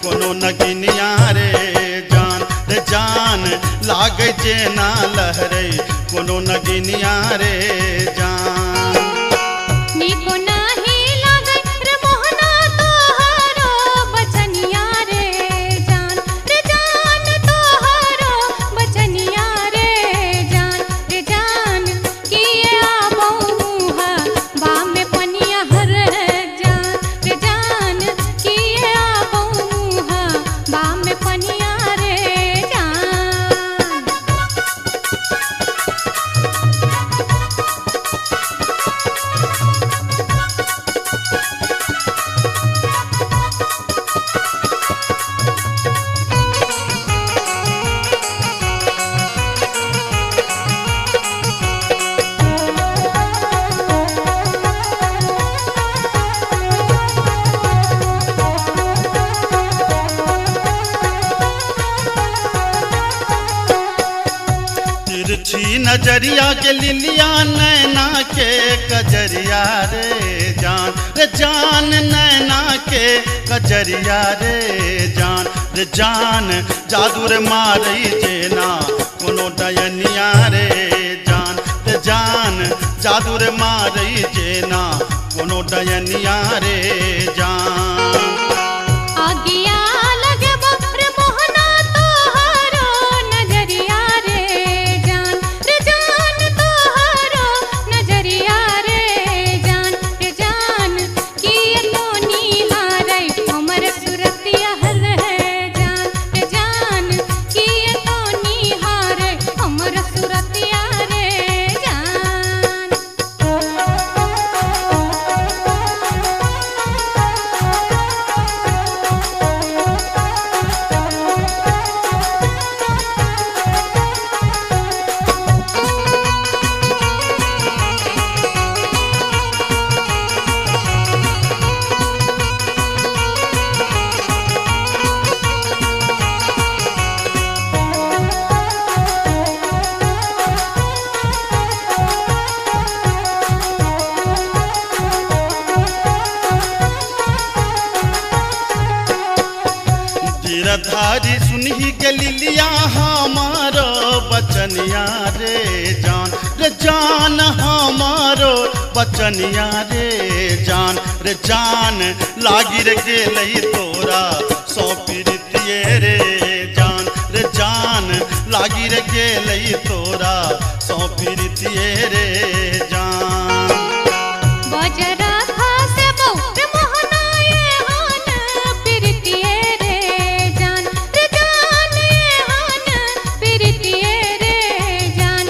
कोनो नगिनिया रे जान लागे जे ना लहरे कोनो नगिनिया रे जान। निको नाही लागे रे मोहना तोहरो बचनिया रे जान तोहरो बचनिया रे जान किए आबो मुहा बा में पनिया हर जान किए आबो मुहा बा में पनिया रे जान। तिरछी नजरिया के लिलिया नैना के कजरिया रे जान नैना के कजरिया रे जान जादूर मारई जेना कोनो डयनिया रे जान जादूर मारई जेना कोनो डयनिया रे जान। आगिया लगे रे मोहना तोहरो नजरिया रे जान तोहरो नजरिया रे जान किए तो निहारै हमर सुरतिया हर जान किए तो निहारै हमर सुरतिया रे जान। तीरधारी सुनही के लिलिया हमारो बचनिया रे जान हमारो बचनिया रे जान लागी रे गेलई तोरा सौ पीरितिये रे जान लागी रे गेलई तोरा सौ पीरितिये रे जान। बजरा खासे बहु मोहना ये हान पिरतिये रे जान ये हान पिरतिये रे जान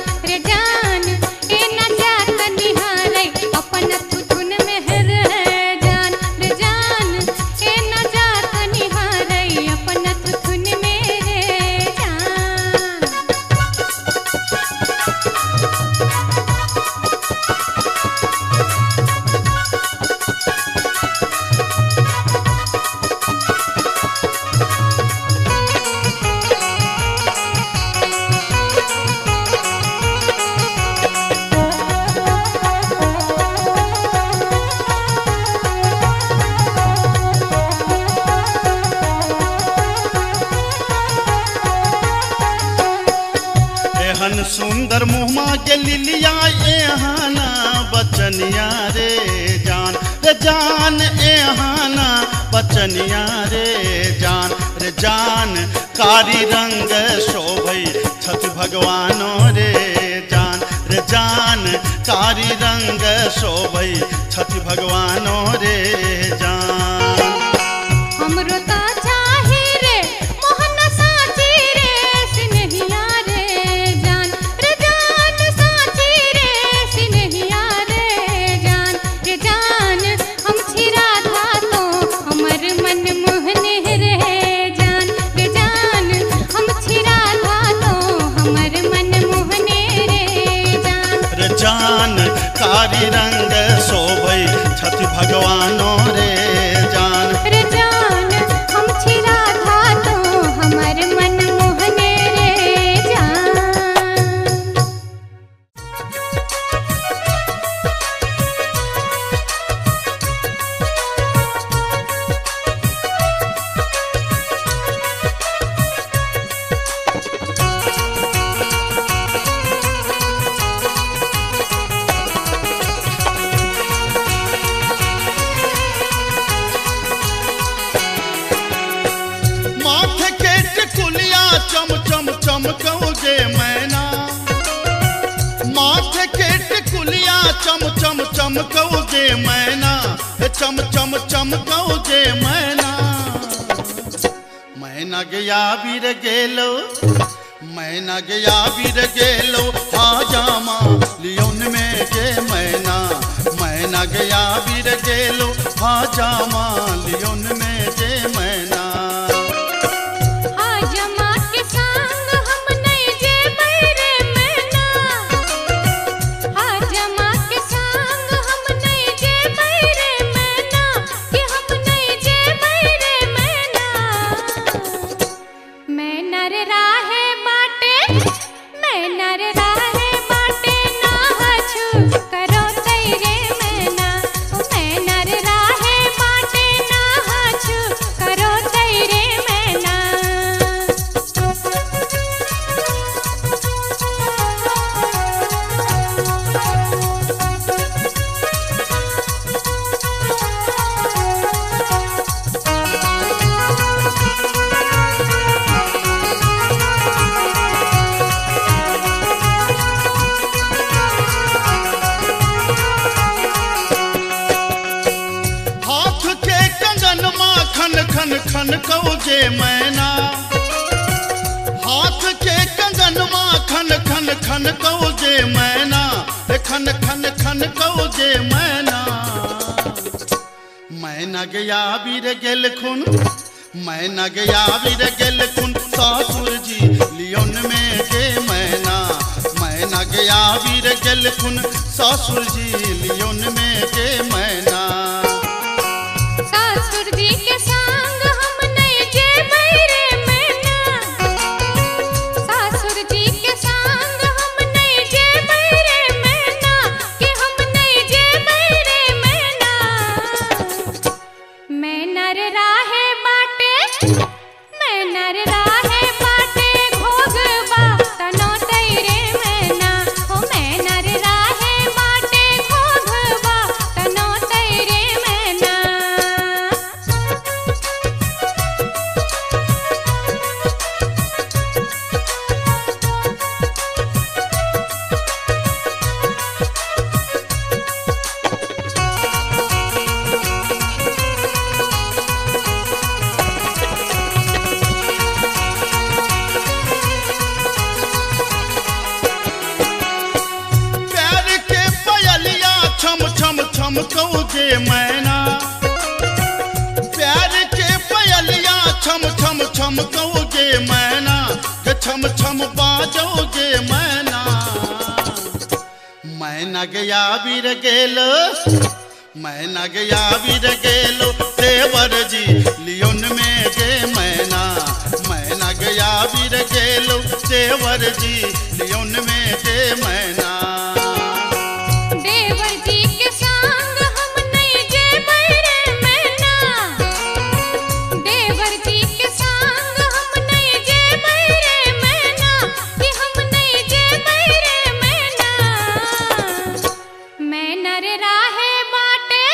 ए न जात निहारै अपन थुथुन में हर जान ए न जात निहारै अपन थुथुन में रे जान। एहन सुंदर मुहमा के लिलिया एहाना बचनिया रे जान एहाना बचनिया रे जान कारी रंग शोभई छठ भगवानो रे जान कारी रंग शोभई छठ भगवानो रे जान। हमरो ता चाही रे मोहन साची रे सिनहिया रे जान साची रे सिनहिया रे जान हम छिरा था तो हमर मन मोहने रे जान हम छिरा था तो हमर मन मोहने रे जान कारी रंग शोभई छठ भगवानो रे जान हम छिरा था तो हमर मन मोहने रे जान। चम चमकौगे मैना, चम चम चमकौगे मैना। मैना गया बीर गेलो, मैना गया बीर गेलो, हाजामा लियोन में गे मैना। मैना गया बीर गेलो, हाजामा लियोन में गे मैना। हाजमा के संग हम नहीं जे बैरे मैना, हाजमा के संग हम नहीं जे बैरे मैना, कि हम नहीं जे बैरे मैना। मैना रे राहे बाटे, मैना रे राहे बाटे, ना हछु करो तैरे मैना। ओ मैना रे राहे बाटे, ना हछु करो तैरे मैना। हाथ के कंगन माँ खन खन खन कौजे मैना। हाथ के कंगन माँ खन खन खन कौजे मैना, खन खन खन कौजे मैना। मैना गया बीर गेल खुन, मैना गया बीर गेल खुन, सासुर जी लियोन में गे मैना। मैना गया बीर गेल खुन, सासुर जी लियोन में गे मैना। सासुर जी के संग हम नहीं जे बैरे मैना, सासुर जी के संग हम नहीं जे बैरे मैना, कि हम नहीं जे बैरे मैना। मैना रे राहे बाटे, मैना रे राहे बाटे, घोगबा तनो तैरे मैना। ओ मैना रे राहे बाटे, घोगबा तनो तैरे मैना। प्यार के पयलिया छम छम छम कौजे मैना। प्यार के पयलिया छम छम छम कौजे मैना, के छम छम बाजोगे मैना। मैना गया बीर गेलो, मैना गया बीर गेलो, देवर जी लियोन में गे मैना। मैना गया बीर गेलो, देवर जी लियोन में गे मैना। देवर जी के संग हम नहीं जे बैरे मैना, देवर जी के संग हम नहीं जे बैरे मैना, कि हम नहीं जे बैरे मैना। मैना रे राहे बाटे,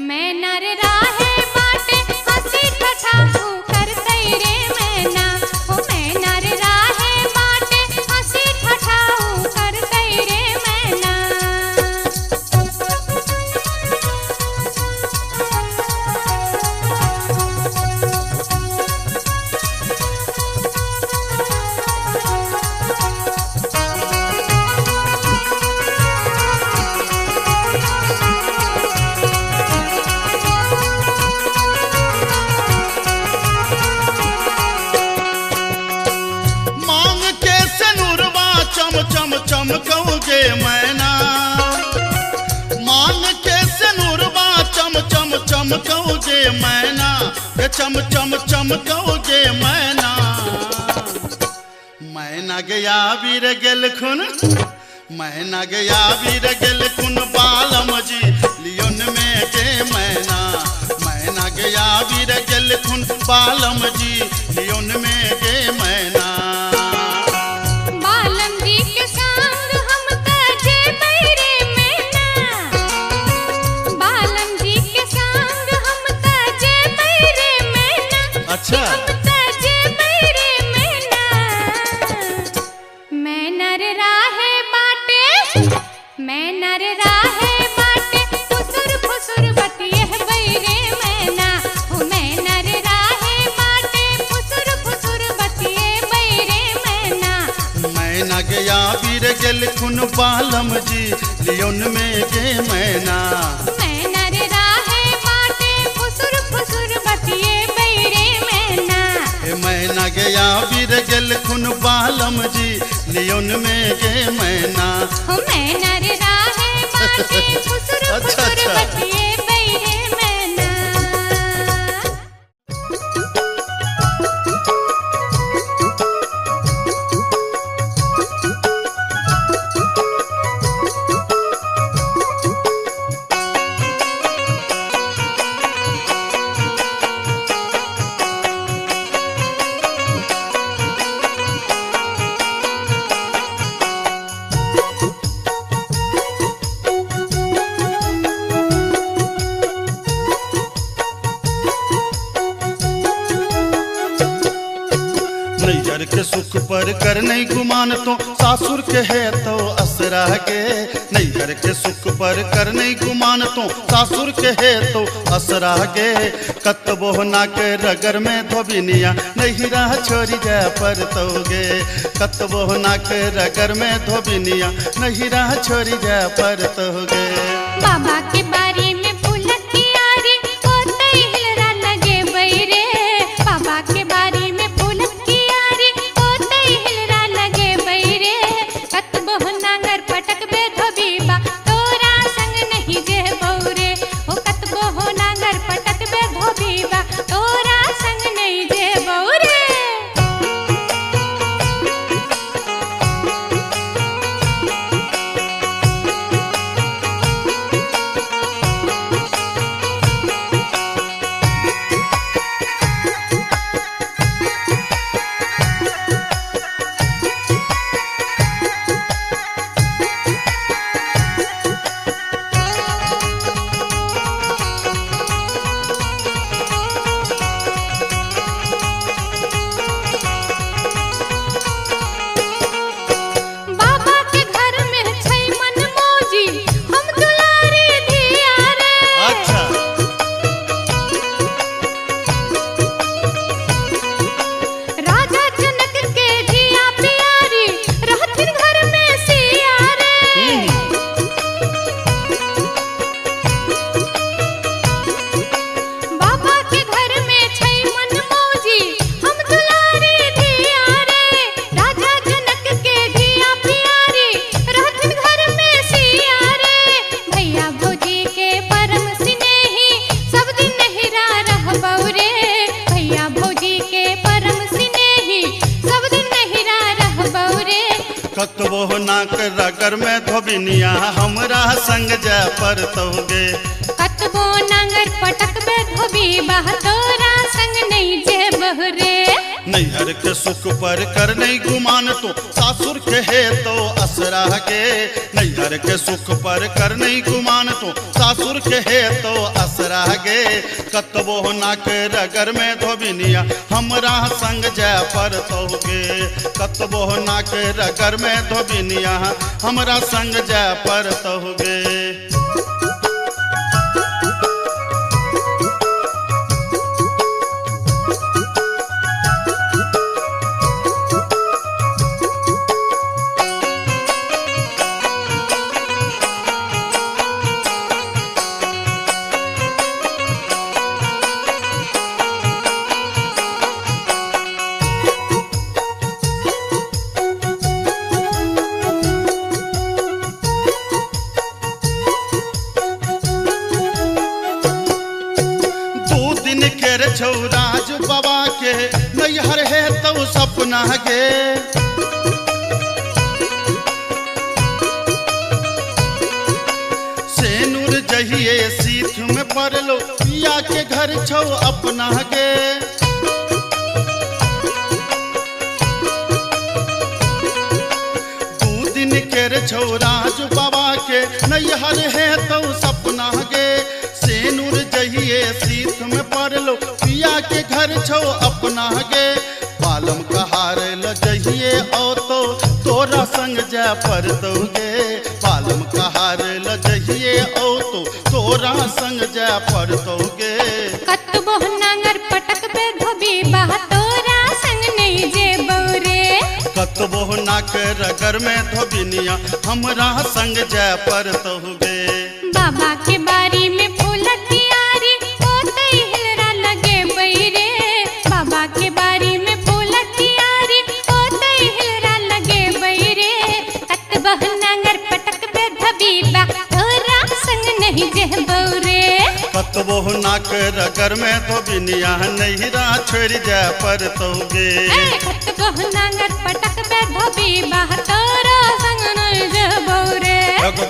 मैना रे राहे बाटे, हंसी ठठाऊ कर तैरे मैना। ओ मैना रे राहे बाटे, हंसी ठठाऊ कर तैरे मैना। मांग के सनुरवा चम चम चम कौगे मैना। मांग के सनुरवा चम चम चम कौगे मैना, के चम चम चम कौगे मैना। मैना गया बीर गेल खुन, मैना गया बीर गेल खुन, बालम जी लियोन में गे मैना। मैना गया बीर गेल खुन, बालम जी लियोन में गे मैना। बालम जी के संग हम तजे बैरे मैना, बालम जी के संग हम तजे बैरे मैना। अच्छा हम तजे बैरे मैना। मैना रे राहे बाटे, मैना रे राहे गया वीर गेल खुन बालम जी लियोन में गे मैना। मैना रे राहे बाटे फुसुर फुसुर बतिए बैरे मैना। ए मैना गया वीर गेल खुन बालम जी लियोन में गे मैना। हो मैना रे राहे बाटे फुसुर अच्छा, फुसुर अच्छा। बतिए बैरे मैना। नैहर के सुख पर कर नहीं गुमान तो सासुर के है तो असरा गे। नैहर के सुख पर कर नहीं गुमान तो सासुर के है तो असरा गे। कतबो ना के रगर में धोबिनिया नैहरा छोड़ी जा पर तोगे। कतबो ना के रगर में धोबिनिया नैहरा छोड़ी जा पर तोगे। बाबा के बारी में फूलक की आरी होते हिलरा लगे बैरे। बाबा के बारी में फूलक की आरी होते हिलरा लगे बैरे। कतबो नांगर पटक बे धोबीबा तोरा संग नहीं जे बौरे। ओ कतबो नांगर पटक बे धोबीबा तोरा संग नहीं जे बौरे। बाबा के घर में छै मन मौजी हम दुलारी धिया रे। अच्छा राजा जनक के धिया प्यारी रहथिन घर में सिया रे। बाबा के घर में छै मन मौजी हम दुलारी धिया रे। राजा जनक के धिया प्यारी रहथिन घर में सिया रे। भैया भौजी के परम स्नेही सब दिन नहिरा रहबौ रे। भैया भौजी के परम स्नेही सब दिन नहिरा रहबौ रे। कतबो ना के रगर में धोबिनिया हमरा संग जा पर तोगे। कतबो नांगर पटक बे धोबीबा तोरा संग नहीं जे बहरे। नैहर के सुख पर कर नहीं गुमान तो सासुर के है तो असरा गे। नैहर के सुख पर कर नहीं गुमान तो सासुर के है तो असरा गे। कतबो ना के रगर में धोबिनिया हमरा संग जा पर तोगे। कतबो ना के रगर में धोबिनिया हमरा संग जा पर तोगे। केर छौराज बाबा के नैहर है तो सपना गे। सेनुर जहिए सीठ में पड़लो पिया के घर छौ अपना गे। दू दिन केर छौराज बाबा के नैहर है तो सपना गे। सेनुर जहिए सीख में पड़लो पिया के घर छो अपना गे। बालम कहार ल जहिए ओ तो तोरा संग जा पर दोगे। बालम कहार ल जहिए ओ तो तोरा संग जा पर दोगे। कतबो नांगर पटक पे धोबी बा तोरा संग नहीं जे बौरे। कतबो नाक रगर में धोबिनिया हमरा संग जय पर तहुगे। बाबा के बारी में फूल कियारी ओते हिलरा लगे बैरे। बाबा के बारी में फूल कियारी ओते हिलरा लगे बैरे। कत बहनांगर पटक पे धबीबा तोरा संग नहीं जह बौरे। कतबो नाक रगर में धोबिनिया नहिरा छोड़ जय पर तहुगे। कत बहनांगर पटक पे धबीबा तोरा संग नहीं जह बौरे।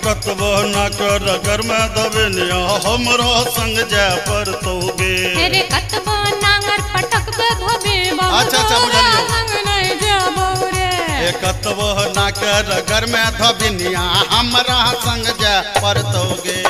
कतबो नाक रगर में धोबिनिया हमरा संग जय पर तहुगे। तेरे कतबो नांगर पटक पे धबीबा अच्छा, तोरा बुझलियो। संग नहीं जह बौरे। कतबो नाक रगर में धोबिनिया हमरा संग जय पर तहुगे।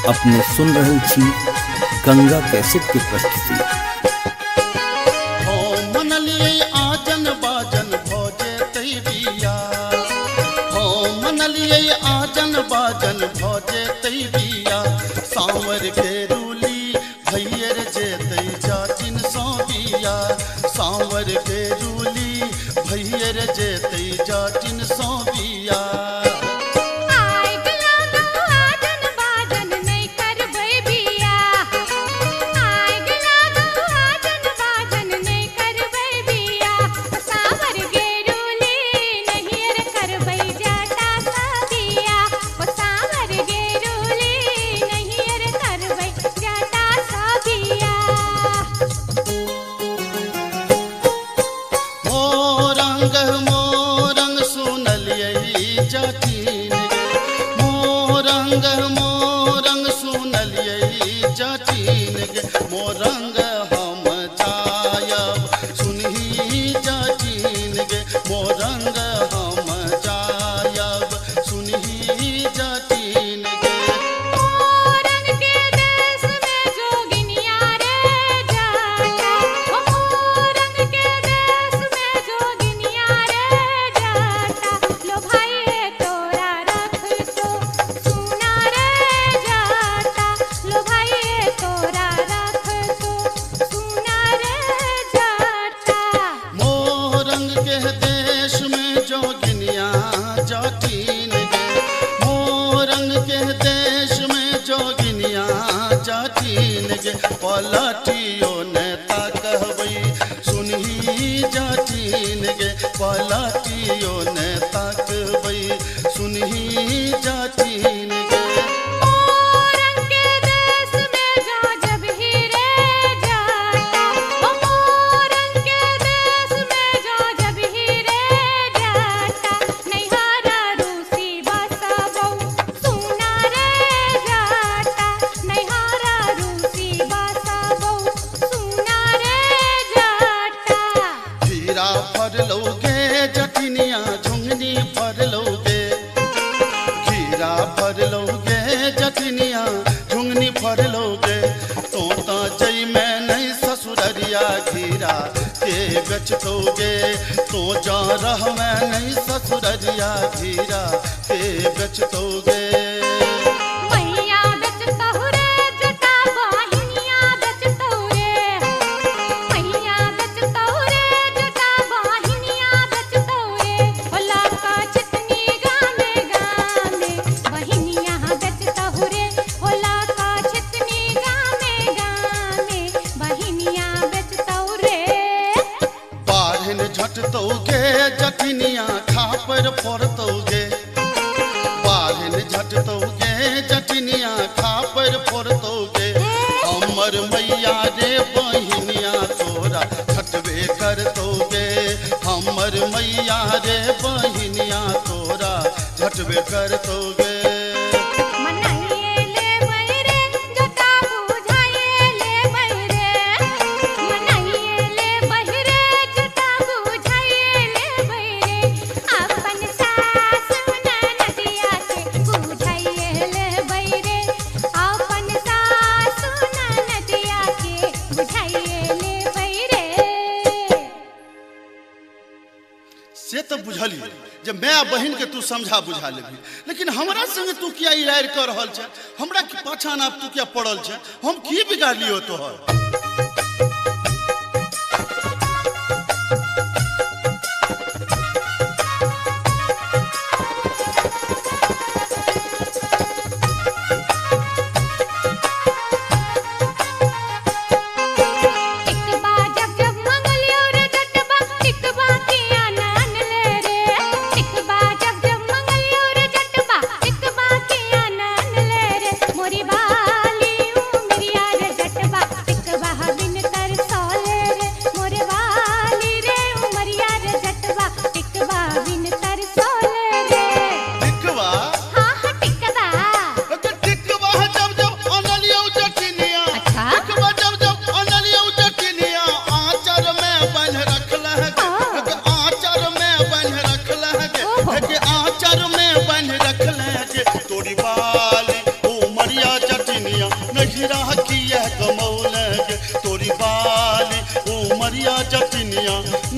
अपने सुन रहल छी गंगा कैसेट के प्रस्तुति। हो मनलिए आजन बाजन भोजे तई बिया, हो मनलिए आजन बाजन भोजे तई बिया, सांवर के रूली भैयर जे तई जातिन सो बिया, सांवर के रूली भैयर जे तई जातिन सो बिया। मोरंग हम जायब सुनही जाचिन गे, मोरंग हम जायब सुनही जाचिन गे। मोरंग के देश में जोगिनिया रे जाता, मोरंग के देश में जोगिनिया रे जाता, लो भाई तोरा रख तो सुना रे जाता, लो भाई तोरा रख तो सुना रे जाता। मोरंग के देश में जोगिनिया जातिन गे, मोरंग के देश में जोगिनिया जातिन गे, पलटियो नेता कहबई सुनही जातिन गे, पलटियो नेता कहबई सुनही जातिन गे। मोरंग के देश में जो जब ही रे जाता, मोरंग के देश में जो जब ही रे जाता, नैहारा रूसी बसबौ सुना रे जाता, नैहारा रूसी बसबौ सुना रे जाता। खीरा फरलौगे जटिनिया झुंगनी फरलौगे, खीरा फरलौगे जटिनिया झुंगनी फरलौगे, तो जई में नहीं ससुररिया खीरा के बेचतोगे, तो जा रह में नहीं ससुररिया खीरा के बेचतोगे। मैया बेचतहु रे जटा बहिनिया बेचतहु रे, मैया बेचतहु रे जटा बहिनिया बेचतहु रे, होला का चितनी गामे गामे बहिनिया बेचतहु रे, होला का चितनी गामे गामे बहिनिया बेचतहु रे। बारहन झटतोगे जटिनिया खापर फोड़तोगे, बारहन झटतोगे जटिनिया खापर फोड़तोगे, हमर मैया रे बहिनिया तोरा छटबे करतोगे, हमर मैया रे बहिनिया तोरा झटबे करतोगे। मनाइए ले बैरे जटा बुझाइए ले बैरे, मनाइए ले बैरे जटा बुझाइए ले बैरे, अपन सास ननदिया के बुझाइए ले बैरे, अपन सास ननदिया के बुझाइए ले बैरे। से तो बुझली जब मैं बहन के तू समझा बुझा लेबी, लेकिन हमरा संगे तू किया इरार कर रहल छ, हमरा की पाछा ना तू क्या पड़ल छ, हम की बिगाड़ लियो तोहर। टिकबा जब जब मंगलियो रे जटबा, टिकबा किया नान ले रे, टिकबा जब जब मंगलियो रे जटबा, टिकबा किया नान ले रे, मोरी बाली उमरिया रे जटबा, टिकबा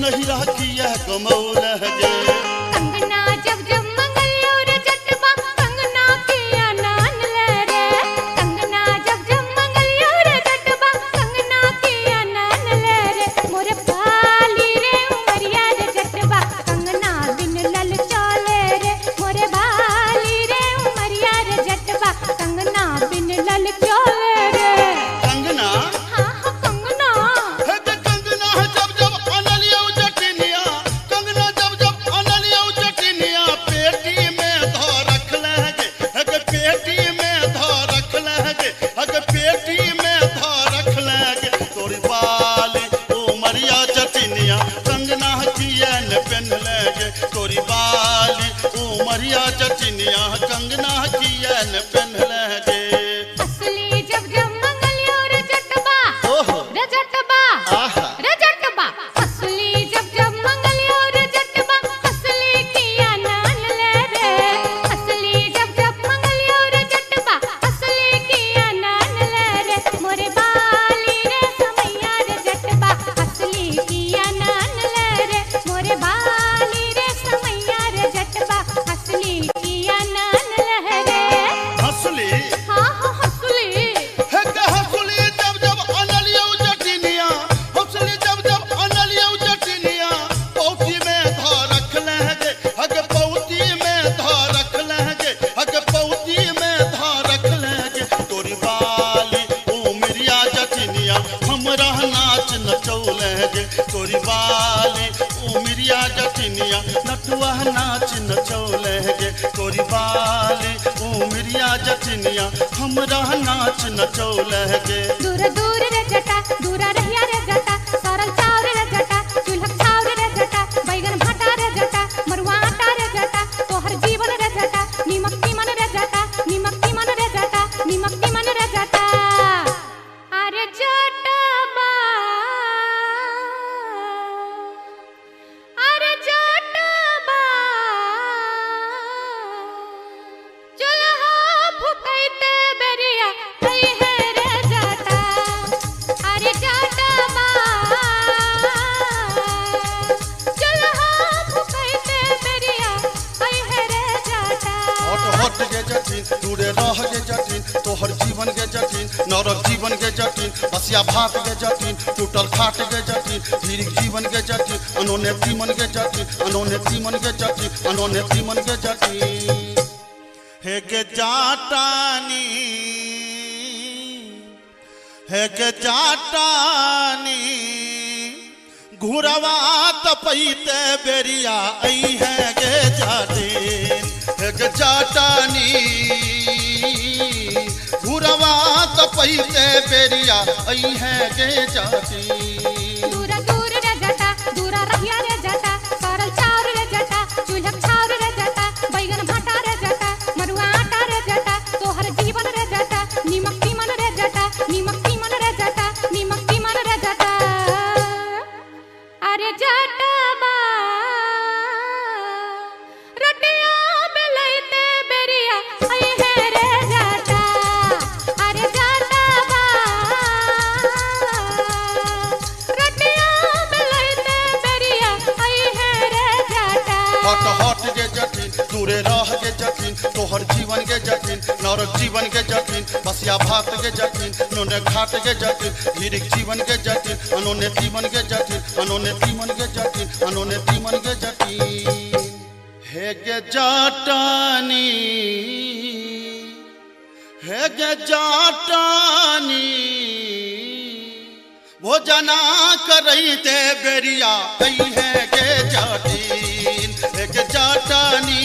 नहीं राखी यह कमौल गे कंगना जब जब मंगलियो रे जटवा कंगना के आनन ले रे कंगना जब जब मंगलियो रे जटवा कंगना के आनन ले रे मोरे बाली रे उमरिया रे जटवा कंगना बिन लल चले रे मोरे बाली रे उमरिया रे जटवा कंगना बिन लल चले रे कंगना हाँ हाँ कंगना है के कंगना है जब जब अनलियो जटिनिया कंगना जब जब अनलियो जटिनिया पेटी में धो रख लगे है के पेटी में धो रख लगे है के पेटी में धो रख लगे तोरी बाली उमरिया जटिनिया कंगना कियन पेन लगे तोरी बाली उमरिया जटिनिया कंगना कियन पेन लगे असली जब जब मंगलियो रे जटवा ओहो रे जटवा आहा रे जटवा असली जब जब मंगलियो रे जटवा असली किया नान ले रे असली जब जब मंगलियो रे जटवा असली किया नान ले रे मोरे बाली रे समैया रे जटवा असली किया नान ले रे मोरे बाली रे समैया रे जटवा असली किया नान ले रे हंसली हाँ हाँ असली है के हंसली जब जब अनलियो जटिनिया हंसली जब जब अनलियो जटिनिया पौती में धो रख लगे हग पौती में धो रख लगे हग पौती में धो रख लगे तोरी बाली उमरिया जटिनिया हमरा नाच नचौलगे तोरी बाली उमरिया जटिनिया नटुआ नाच नचौलगे तोरी बाली उमरिया जटिनिया हमरा नाच नचौलगे दूर दूर रे जटा दूरा रहिया रे जटा सरल चाउर रे जटा चूल्हा चाउर रे जटा बैगन भाटा रे जटा मरुआ आटा रे जटा तोहर जीवन रे जटा नीमक तीमन रे जटा नीमक तीमन रे जटा नीमक तीमन रे जटा अरे जटबा अरे जटबा चुल्हा फुकैते बेरिया कई है रे जटा अरे जटबा चुल्हा फुकैते बेरिया कई है रे जटा हट हट के जटिन दूरे रह के जटिन तोहर जीवन के जटिन नरक जीवन के जटिन बसिया भात के जटिन टूटल खाट के जटिन धीरिक जीवन के जटिन अनोने तीमन के जटिन अनोने तीमन के जटिन अनोने तीमन के जटिन हे के जाटानी हे के जाटानी घुरवा तपैते बेरिया आई है गे जाटिन हे के जाटानी घुरवा तपैते बेरिया आई है गे जाटिन दूरा दूर रे जटा दूरा रहिया रे जटा सरल चाउर रे जटा चूल्हा चाउर रे जटा बैगन भाटा रे जटा मरुआ आटा रे जटा तोहर जीवन रे जटा नीमक तीमन रे जटा नीमक तीमन रे जटा नीमक तीमन रे जटा अरे जटबा रोटिया बेलैते बेरिया आई है रे जटा अरे जटबा रोटिया बेलैते बेरिया आई है रे जटा हट हट के जटिन दूरे रह के जटिन तोहर जीवन के जटिन नरक जीवन के जटिन बसिया भात के जटिन नोने घाट के जटिन धीरिक जीवन के जटिन अनोने तीमन के जटिन अनोने तीमन के जटिन अनोने तीमन के जटिन हे गे जाटानी हे गे जाटानी भोजना करैते बेरिया कई है गे जाटिन एक जाटानी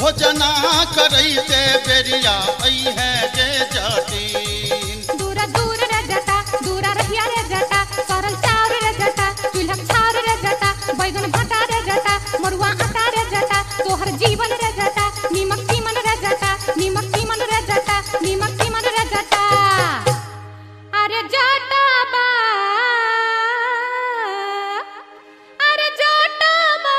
भोजना करैते बेरिया आई है गे जाटिन दूरा दूर रे जटा दूरा रहिया रे जटा सरल चाउर रे जटा चूल्हा चाउर रे जटा बैगन भाटा रे जटा मरुआ आटा रे जटा तोहर जीवन रे जटा नीमक तीमन रे जटा नीमक तीमन रे जटा नीमक तीमन रे जटा अरे जटबा अरे जटबा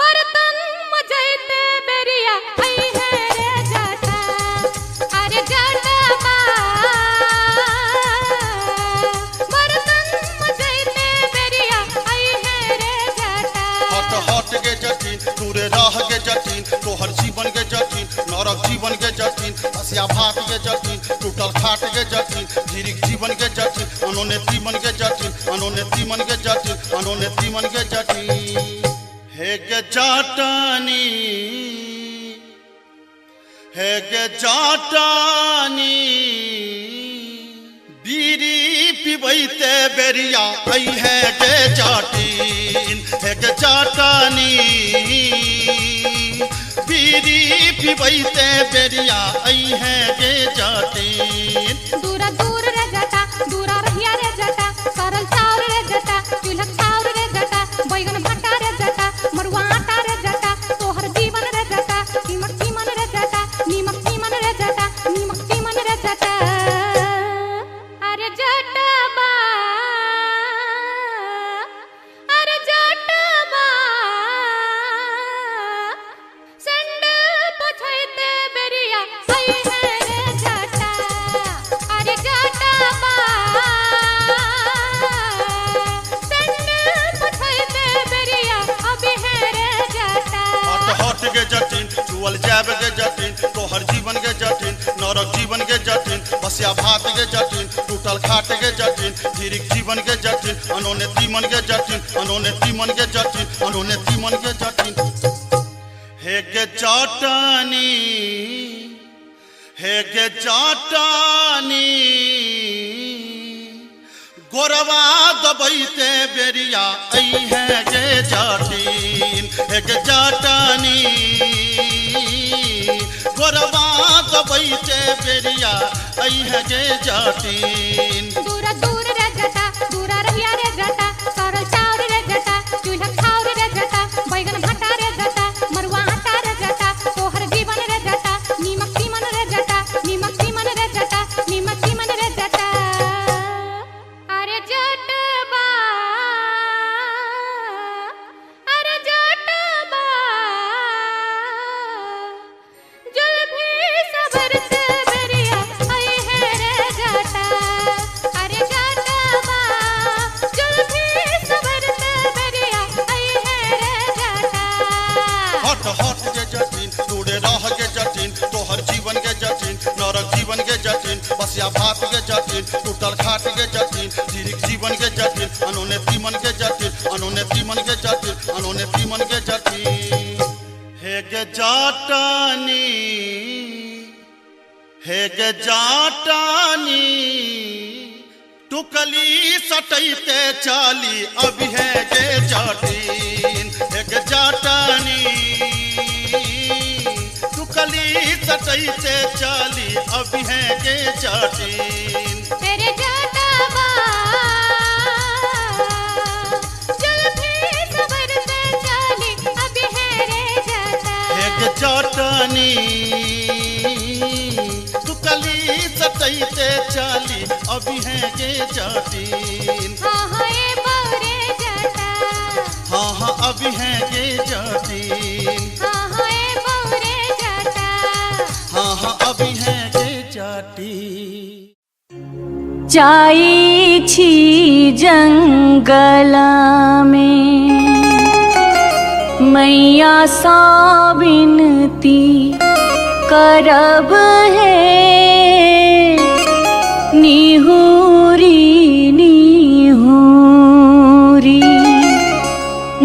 बर्तन मजैते बेरिया आई है रे जटा अरे जटबा बसिया भात के जटिन टूटल खाट के जटिन धीरिक जीवन के जटिन अनोने तीमन के जटिन अनोने तीमन के जटिन अनोने तीमन के जटिन हे गे जाटानी हे गे जाटानी बीरी पिबैते बेरिया आई है गे जाटिन हे गे जाटानी बीरी पिबैते बेरिया आई है गे जाटिन दूरा दूर रे जटा दूरा रहिया रे जटा सरल चाउर रे जटा चूल्हा चाउर रे जटा बैगन भट्टा रे जटा मरुआ आटा रे जटा तोहर जीवन रे जटा नीमक तीमन रे जटा नीमक तीमन रे जटा नीमक तीमन रे जटा अरे जटा बा अरे जटा बा संडल पोछैते बेरिया आई है रे जटा अरे जटा बा संडल पोछैते बेरिया अभी है रे जटा हट हट के जटिन चुअल जाब के जटिन तोहर जीवन के जटिन नरक जीवन के जटिन बसिया भात के जटिन टूटल खाट के जटिन धीरिक जीवन के जटिन अनोने तीमन के जटिन अनोने तीमन के जटिन अनोने तीमन के जटिन हे गे जाटानी हे गे जाटानी गोरवा दबैते बेरिया आई है गे जाटिन हे गे जाटानी गोरवा दबैते बेरिया आई है गे जाटिन दूरा दूर रे जटा दूरा रहिया रे जटा सरल चाउर रे जटा चूल्हा चाउर रे जटा बैगन भट्टा रे जटा मरुआ आटा रे जटा तोहर जीवन रे जटा नीमक तीमन रे जटा नीमक तीमन रे जटा नीमक तीमन रे जटा अरे जटबा अरे जटबा जुल्फी सबरते बेरिया आई है रे जटा अरे जटबा जुल्फी सबरते बेरिया आई है रे जटा हट हट के जटिन टूटे रह के जटिन तोहर जीवन के जटिन नरक जीवन के जटिन बसिया भात के जटिन टूटल खाट के जटिन धीरिक जीवन के जटिन अनोने तीमन के जटिन अनोने तीमन के जटिन अनोने तीमन के जटिन हे गे जाटानी हे गे जाटानी टुकली सटैते चाली अभी है गे जाटिन हे गे जाटानी टुकली सटैते चाली अभी है गे जाटिन तेरे जटबा जुल्फी सबरते चाली अभी है रे जटा हे गे जाटानी टुकली सटैते चाली अभी है गे जाटिन हाँ हाँ ए बौरे जटा हाँ हाँ अभी है गे जाटिन हाँ हाँ ए बौरे जटा हाँ हाँ अभी है गे जाटिन जाई छी जंगल में मैया सा विनती करब है निहुरी निहुरी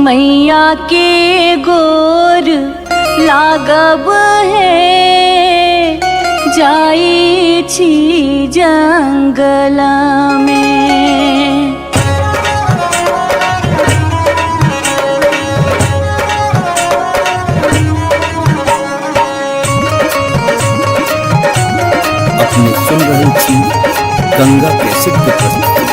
मैया के गोर लागब है जाई छी जंगल में अपने सुन रहे थी गंगा कैसेट की प्रस्तुति।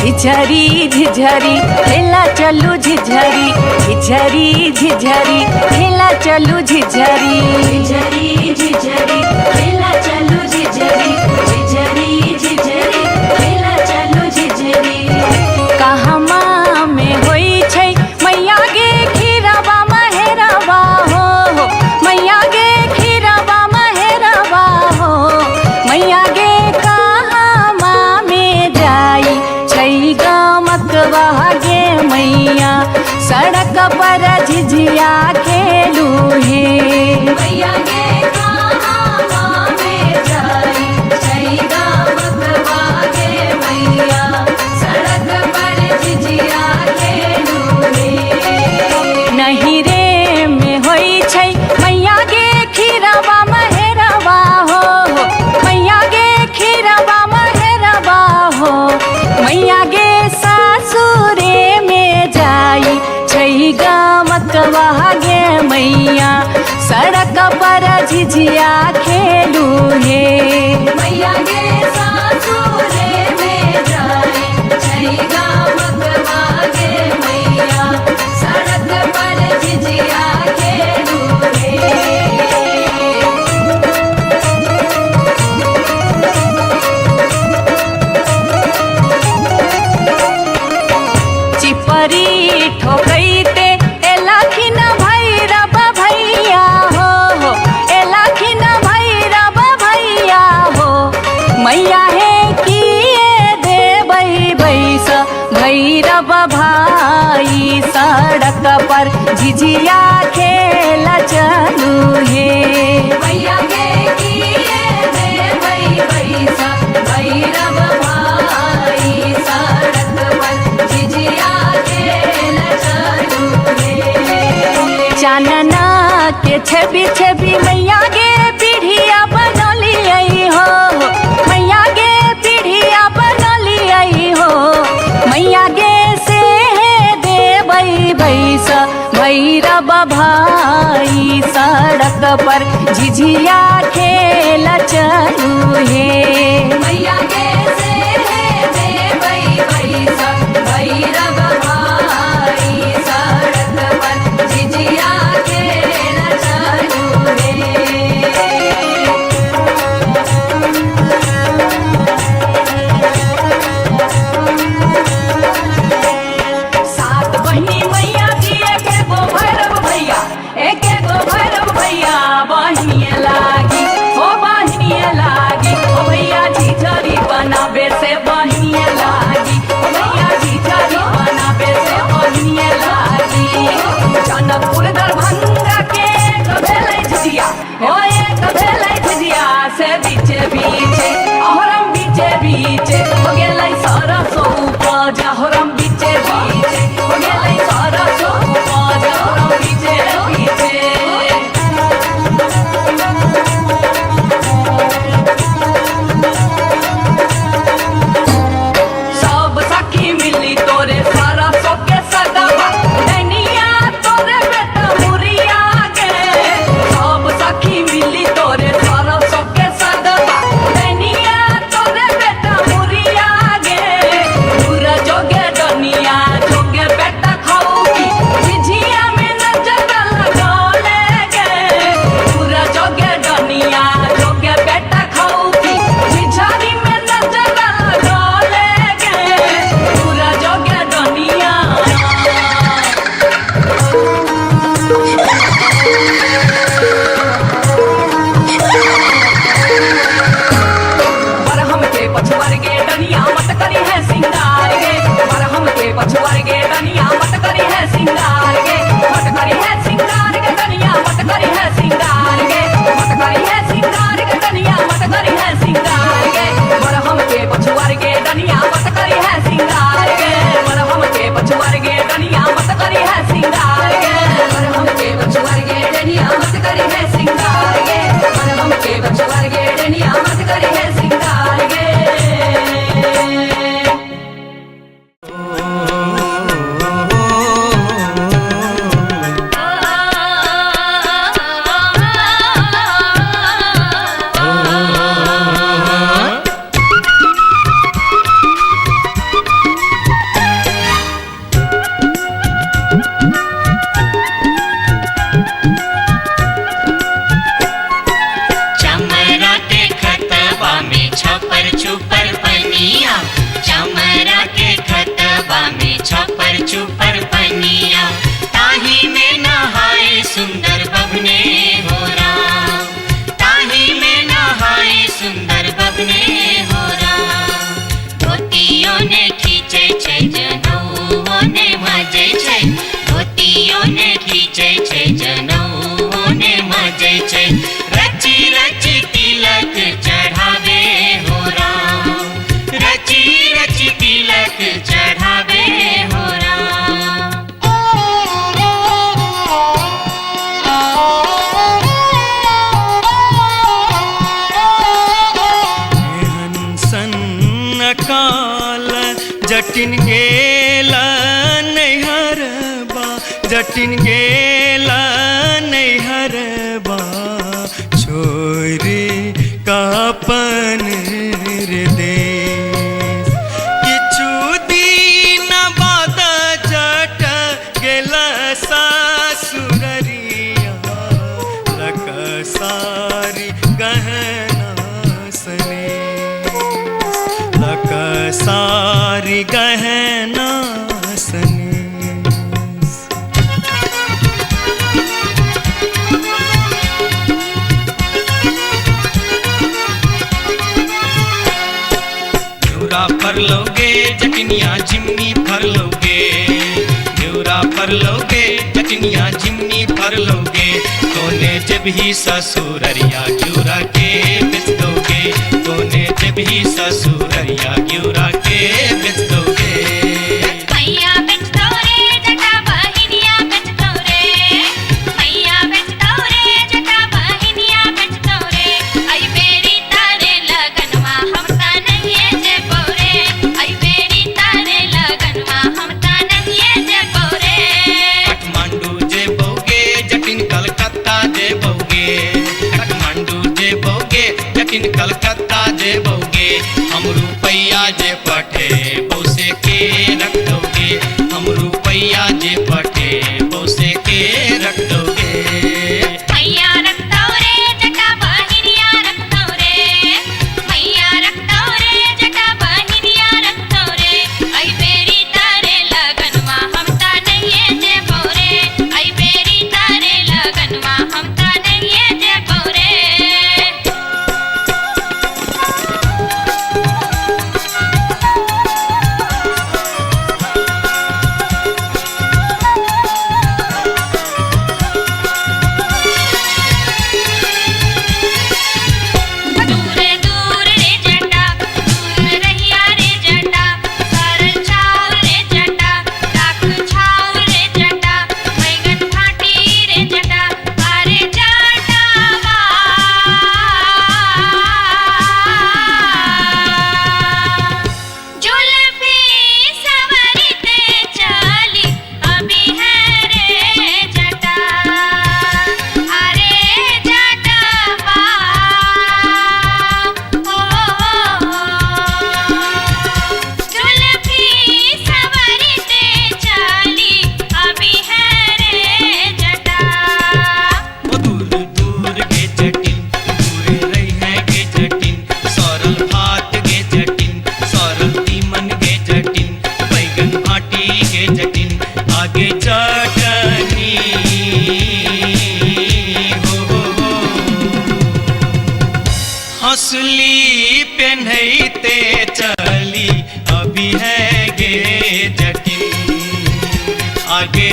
झिझरी झिझरी खेला चलू झिझरी झिझरी झिझरी खेला चलू झिझरी झिझरी झिझरी खेला चलू झिझरी झिझरी झिझरी खेला चलू झिझरी कहमा में होई छै मैया गे खीरवा महेरवा हो मैया गे खीरवा महेरवा हो मैया गे कहमा में जाई छै गमकवा गे मैया सड़क पर झिझिया खेलू हे मैया गे कहमा झिझिया खेलू हे मैया गे सासुरे में जाए छैगा मगवा गे मैया सड़क पर झिझिया खेलू हे चिपरी ठोकैते एलाखिन भैरव भैया हो एलाखिन भैरव भैया हो मैया हे किए देबै बैस भैरव भाई सड़क पर झिझिया खेल चलू हे मैया के किए देबै बैस भैरव भाई सड़क पर झिझिया खेल चलू हे चानना के छवि छवि मैया गे पीढ़िया बनलियै हो मैया गे पीढ़िया बनलियै हो मैया गे से देबै बैस भैरव भाई सड़क पर झिझिया खेल चलू हे मैया गे से देबै बैस भैरव भाई सड़क पर झिझिया खेल चलू हे सात बहिनी मैया जी एके गो भैरव भैया एके गो भैरव भैया बहिनिए लागी हो बहिनिए लागी ओ भैया झिझरी बनाबे से बहिनिए लागी ओ भैया झिझरी बनाबे से बहिनिए लागी जनकपुर दरभंगा के कभेलै झिझिया हो एक भेलै झिझिया से बीचे बीचे अहरम बीचे बीचे हो गेलै सरसो उपजा अहरम बीचे बीचे हो गेलै सरसो उपजा अहरम बीचे बीचे सब सखी मिली तोरे सरसो के सदवा दैनिया तोरे बेटा मुरिया गे सब सखी मिली तोरे सरसो के सदवा दैनिया तोरे बेटा मुरिया गे पूरा जोगे डनिया जोगे बेटा खाऊगी झिझिया में नजर लगौले गे पूरा जोगे डनिया जोगे बेटा खाऊगी झिझरी में नजर लगौले गे पूरा जोगे डनिया बरहम के पछुआर गे डनिया मत करी है सिंगार गे बरहम के पछुआर गे डनिया मत करी है सिंगार गे मत करी है सिंगार गे डनिया मत करी है सिंगार गे मत करी है सिंगार गे डनिया मत करी है सिंगार गे बरहम के पछुआर गे डनिया मत करी है सिंगार गे बरहम के पछुआर गे डनिया मत करी है सिंगार गे बरहम के पछुआर गे डनिया मत करी है सिंगार गे बरहम के पछुआर गे डनिया मत करी है सिंगार गे चमरा के खतबा में छपर छुपर पनिया चमरा के खतबा में छपर छुपर पनिया ताही में नहाए सुंदर बबने हो राम ताही में नहाए सुंदर बबने हो राम धोतियों ने खींचे छै जनौओ ने मजे छै धोतियों ने खींचे छै जनौओ ने मजे छै रची रची तिलक चढ़ावे हो राम रची रची तिलक चढ़ावे हो राम हंसन काल जटिन गेला नैहरबा जटिन गेला नैहरबा सारी गहना सनेस। न्यूरा फर लोगे जटनिया जिमनी फर लोगे, न्यूरा फर लोगे जटनिया जिमनी फर लोगे, तोने जब ही ससुररिया घ्यूरा के बेच दोगे, तोने जब ही ससुररिया घ्यूरा के बेच दोगे। मैया बेच दो रे जटा बहिनिया बेच दो रे, मैया बेच दो रे जटा बहिनिया बेच दो रे, आई बेरी तारे लगनवा हम ता नहीं जे पौरे, आई बेरी तारे लगनवा हम ता नहीं जे पौरे। काठमांडू जे बोगे जटिन कलकत्ता जे बोगे, काठमांडू जे बोगे जटिन कलकत्ता जे बोगे, हम रुपैया जे पठे बौसे के रख दोगे, हम रुपैया जे पठे बौसे के रख दोगे। मैया रख दो रे जटा बहिनिया रख दो रे, मैया रख दो रे जटा बहिनिया रख दो रे, आई बेरी तारे लगनवा हम ता नहीं जे पौरे, आई बेरी तारे लगनवा हम ता नहीं जे पौरे। दूर दूर रे जटा, दूर रहिया रे जटा, सरल छाव रे जटा, राख छाव रे जटा, बैगन भाटी रे जटा, अरे जटावा जुल्फी सवरते चली अभी है रे जटा, अरे जटावा जुल्फी सवरते चली अभी है रे जटा। ओ दूर दूर के जटिन, दूर रही है के जटिन, सरल भात के जटिन, सरल तीमन के जटिन, बैगन भाटी के जटिन, आगे चटनी हो। हंसली पेन्हते चली अभी है गे जटिन, आगे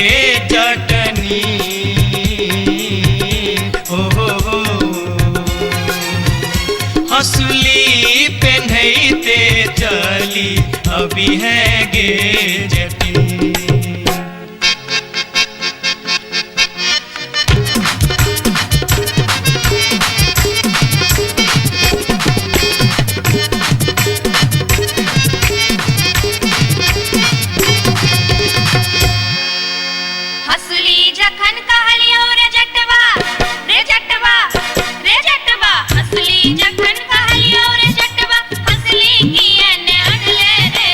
चटनी हो। हंसली पेन्हते चली अभी है गे जटिन। हंसली जखन कहलियो रे जटवा, रे जटवा, रे जटवा, हंसली जखन कहलियो रे जटवा, हंसली कियन अनले रे,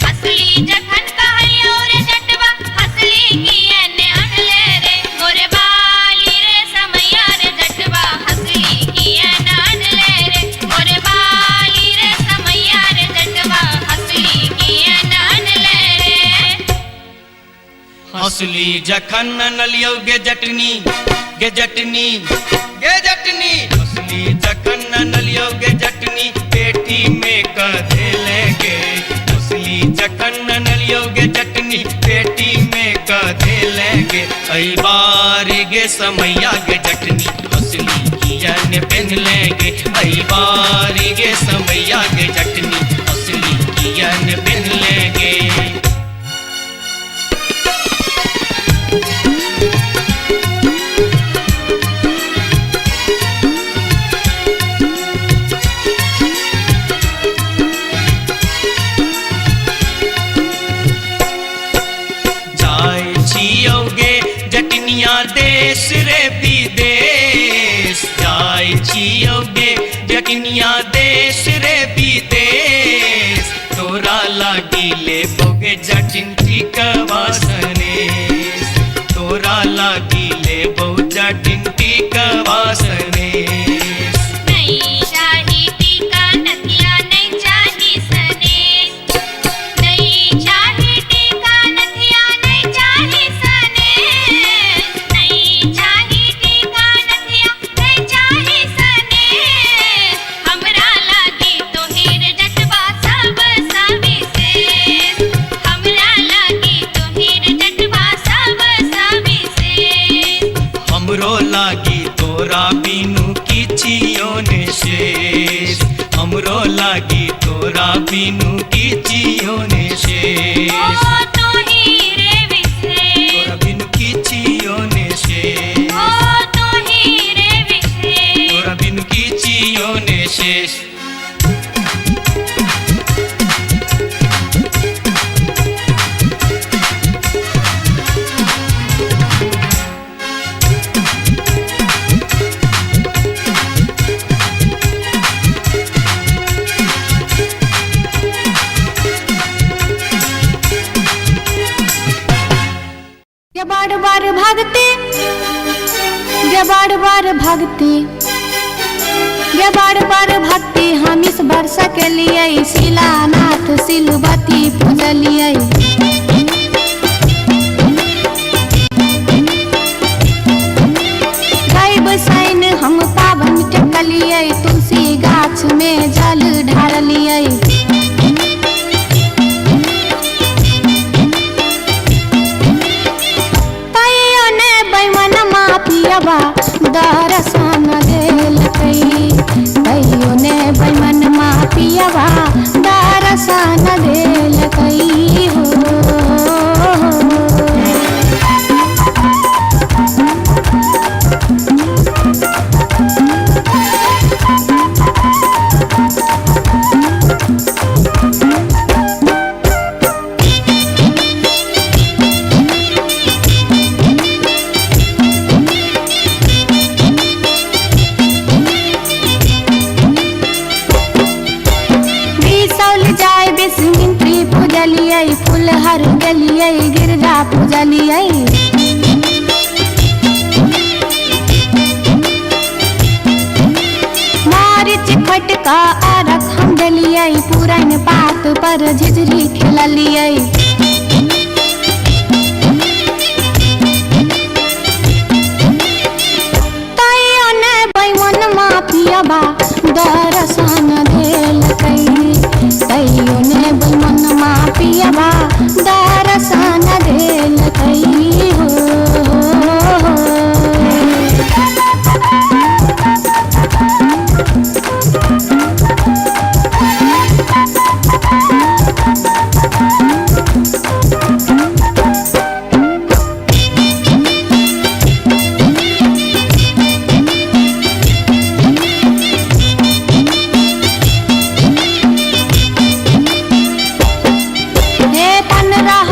हंसली जखन कहलियो रे जटवा, हंसली कियन अनले रे, मोरे बाली रे समैया रे जटवा, हंसली कियन अनले रे, मोरे बाली रे समैया रे जटवा, हंसली कियन अनले रे। हंसली जखन नलियो गे जटनी, गे जटनी, गे जटनी, हंसली जखन नलियो गे जटनी, पेटी में कधे लेगे, हंसली जखन नलियो गे जटनी, पेटी में कधे लेगे, आई बारी गे समैया गे जटनी, हंसली कियन पेन लेगे, आई बारी गे समैया गे जटनी, हंसली कियन पेन लेगे। जाय छियोगे जटनिया देश रे विदेश, जाय छियोगे जटनिया देश रे विदेश, तोरा लागी ले बोगे जटिन टिकवा सनेस, तोरा लागी ले बो जटिन टिकवा सनेस। नहीं चाही टीका नथिया नहीं चाही सनेस, बिनु किछियो ने शेष हमरो लागी तोरा बिनु किछियो ने शेष ओ तोही रे विशेष तोरा बिनु किछियो ने शेष ओ तोही रे विशेष तोरा बिनु किछियो ने शेष बार बार भागते गे बार बार भागते गे बार बार भागते हम इस वर्षा के लिए शिलानाथ सिलवती पूजलिए गाय बसाइन हम पावन टेकलिए तुलसी गाछ में जल ढारलिए पियबा दर्शन देलकै कहियो ने बैमन मा पियबा दर्शन देलकै हो फुलहर गलिए गिरजा पूजलिए मारिच फटका अरख हम डलिए पुरन पात पर झिझरी खेललिए तैयो ने बैमन मा पियबा दर्शन देलकै तैयो ने बैमन मा पियबा दर्शन देलकै हो हे तन रह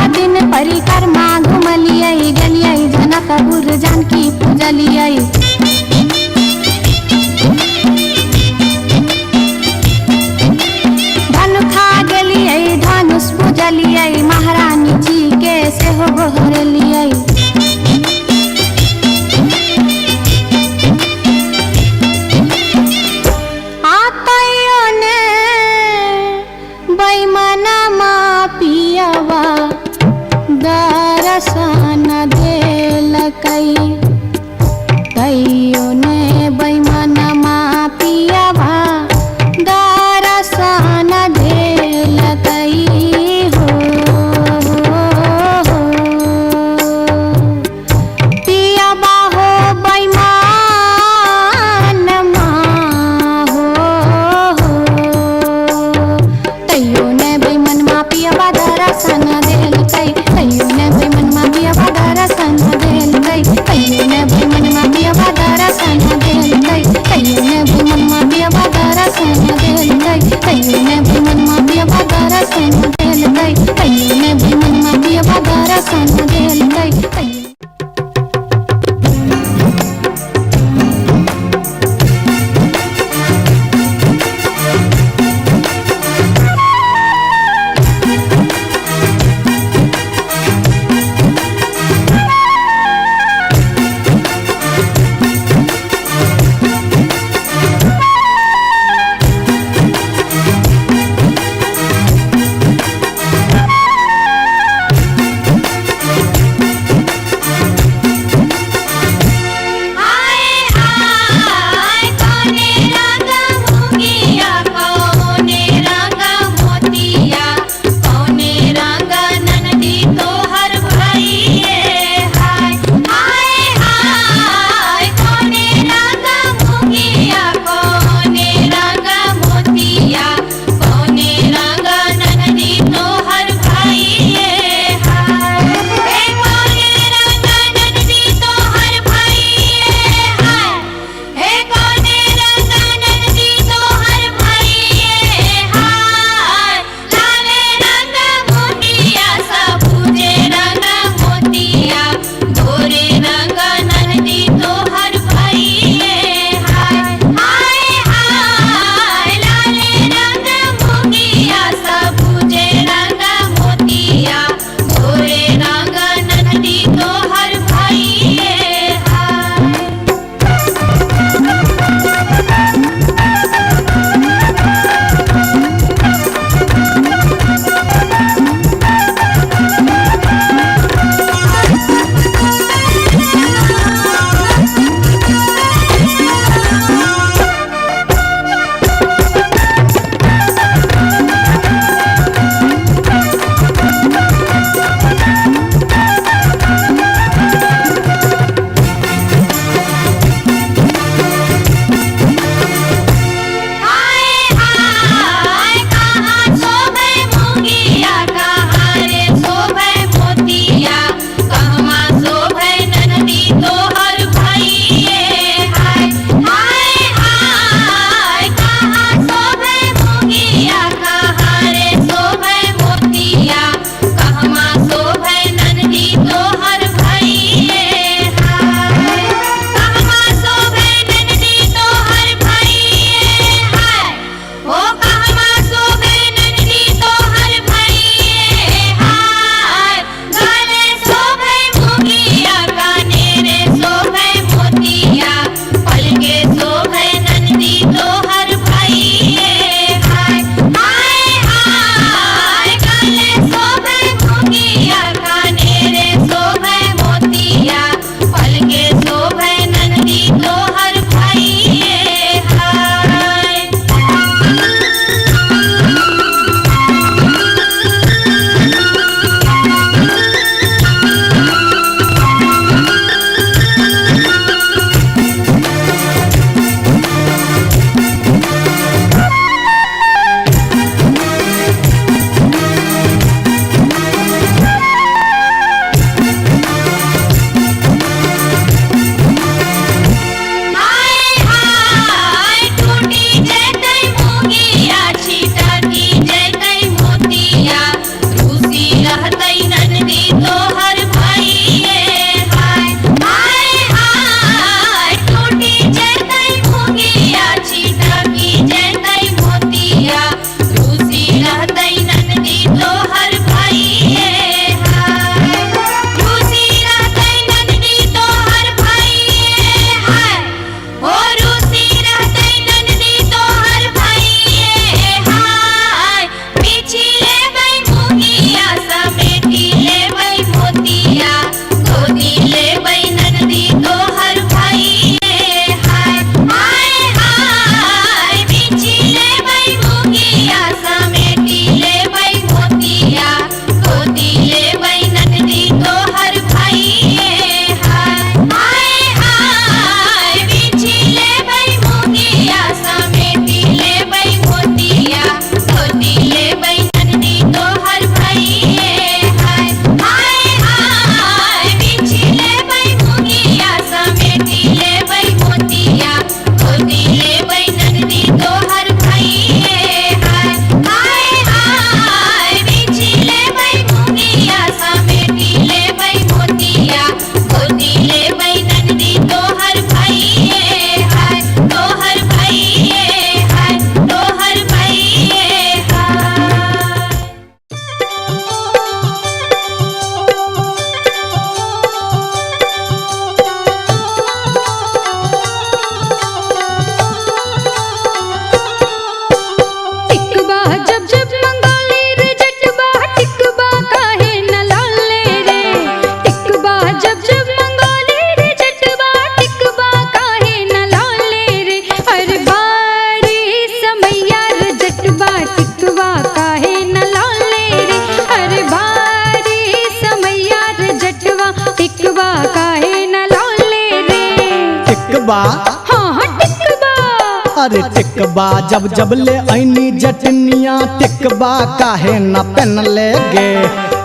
टिकबा हाँ हाँ टिकबा। अरे टिकबा जब जब ले ऐनी जटनिया टिकबा काहे न पहन ले गे।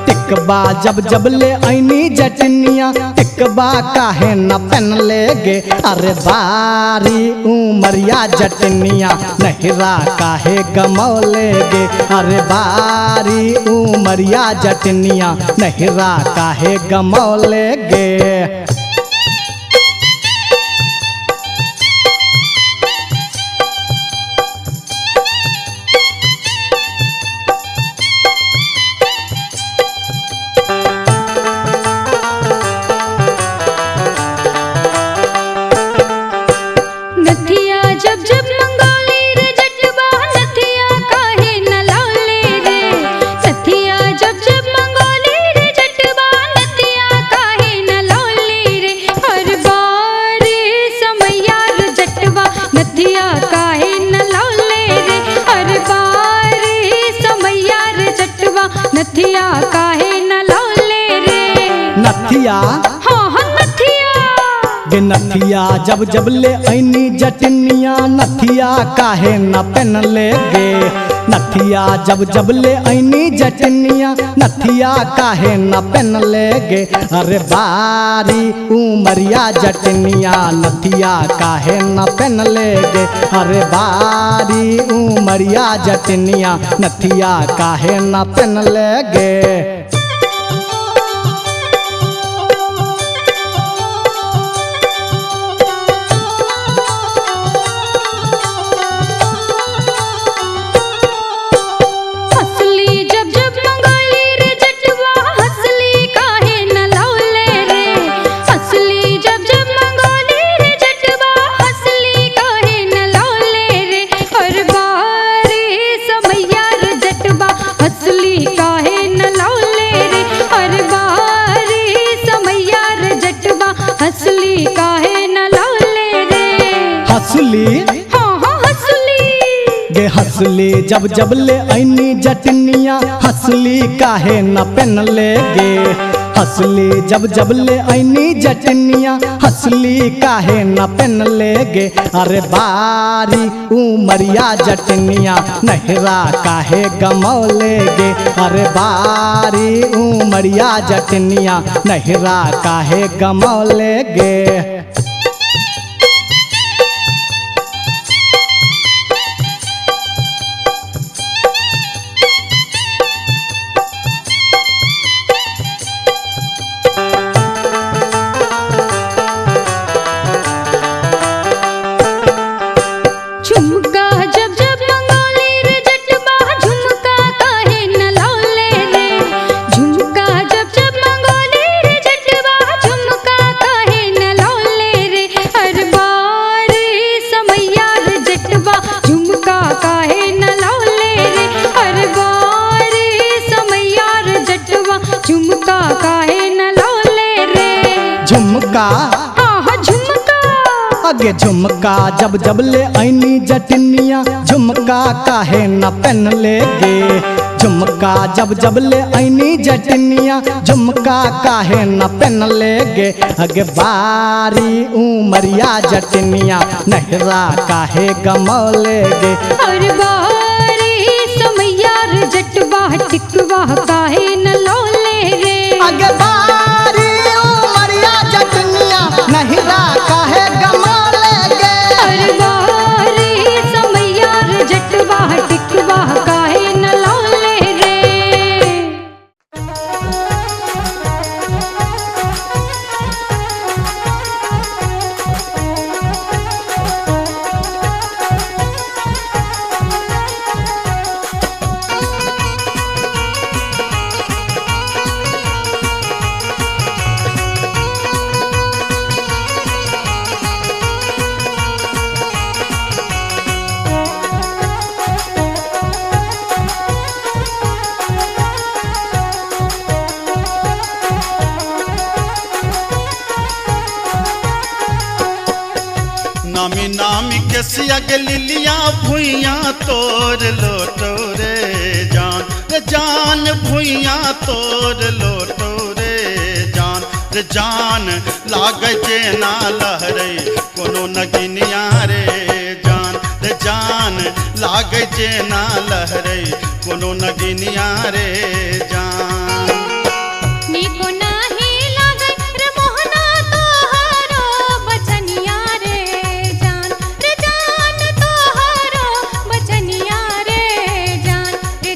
टिकबा जब जब ले ऐनी जटनिया टिकबा काहे न पहन ले गे। अरे बारी उमरिया जटनिया नहिरा काहे गमौले गे। अरे बारी उमरिया जटनिया नहिरा काहे गमौले गे। नथिया जब जब मंगोली रे जटवा नथिया काहे न लौले रे। नथिया जब जब मंगोली रे जटवा नथिया काहे न लौले रे। हर बार समैया रे जटवा नथिया काहे न लौले रे। हर बार समैया रे जटवा नथिया काहे न लौले रे। नथिया हाँ हाँ नथिया गे नथिया जब जब ले ऐनी जटनिया नथिया काहे न पहन ले गे। नथिया जब जब ले ऐनी जटनिया नथिया काहे न पहन ले गे। अरे बारी उमरिया जटनिया नथिया काहे न पहन ले गे। अरे बारी उमरिया जटनिया नथिया काहे न पहन ले गे। हंसली जब जब मंगोली रे जटवा हंसली काहे न लौले रे। हंसली जब जब मंगोली रे जटवा हंसली काहे न लौले रे। हर बार समैया रे जटवा हंसली काहे न लौले रे। हर बार समैया रे जटवा हंसली काहे न लौले रे। हंसली हाँ हाँ हंसली गे हंसली जब जब ले ऐनी जटनिया हंसली काहे न पहन ले गे। हंसली जब जब ले ऐनी जटनिया हंसली काहे न पहन ले गे। अरे बारी उमरिया जटनिया नहिरा काहे गमौले गे। अरे बारी उमरिया जटनिया नहिरा काहे गमौले गे। झुमका जब जब मंगोली रे जटवा झुमका काहे न लौले रे। झुमका जब जब मंगोली रे जटवा झुमका काहे न लौले रे। हर बार समैया रे जटवा झुमका काहे न लौले रे। हर बार समैया रे जटवा झुमका काहे न लौले रे। झुमका हाँ हाँ झुमका आगे झुमका जब जब ले ऐनी जटनिया झुमका काहे न पहन ले गे। झुमका जब जब ले ऐनी जटनिया झुमका काहे न पहन ले गे। अगे बारी उमरिया जटनिया नहिरा काहे गमौले गे। हर बारी समैया रे जटवा टिकवा काहे न लौले रे। अगे बारी उमरिया जटनिया नहिरा काहे गमौले गे। हर बारी समैया रे जटवा टिकवा काहे न लौले रे। नामी नामी के सिया लिलिया भुइया तोर लोटो रे जान भुइया तोर लोटो रे जान। रे जान लागे जेना लहरे कोनो नगिनिया रे जान रे जान लागे जेना लहरे कोनो नगिनिया रे जान निको नाही लागे रे मोहना तोहरो बचनिया रे जान तोहरो बचनिया रे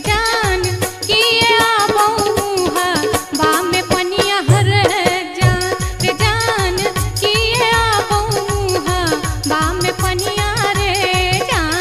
जान किए आबौहा बाम में पनिया हर जान किए आबौहा बाम में पनिया रे जान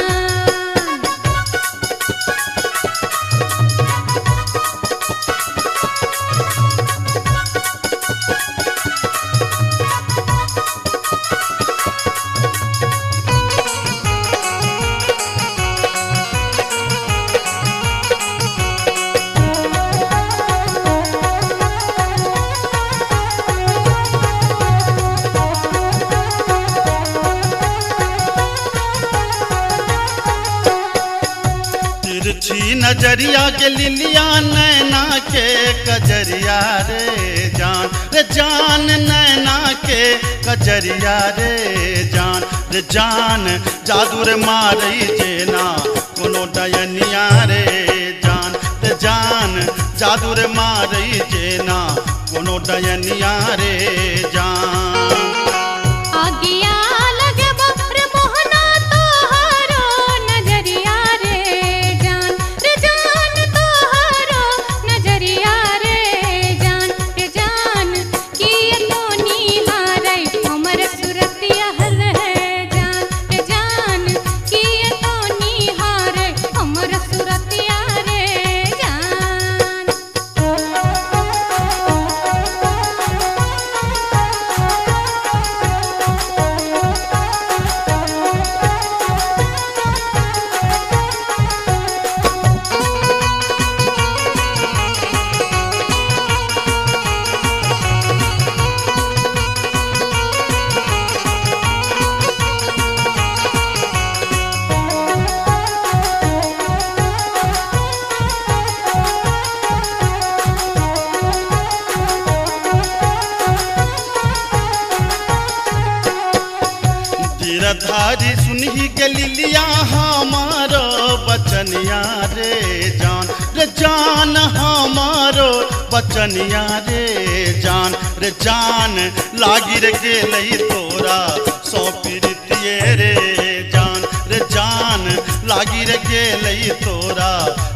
तिरछी नजरिया के लिलिया नैना के कजरिया रे जान नैना के कजरिया रे जान जादू रे मारई जेना कोनो डयनिया रे जान जादू रे मारई जेना कोनो डयनिया रे जान आगिया लगे बप्र मोहना तोहरो नजरिया रे जान तोहरो नजरिया रे जान किए तो निहारै हमर सुरतिया हल जान किए तो निहारै हमर सुरतिया रे जान गिरधारी सुनही के लिलिया हमारो बचनिया रे जान हमारो बचनिया रे जान लागी रे गेलई तोरा सौ पीरितिये रे जान लागी रे गेलई तोरा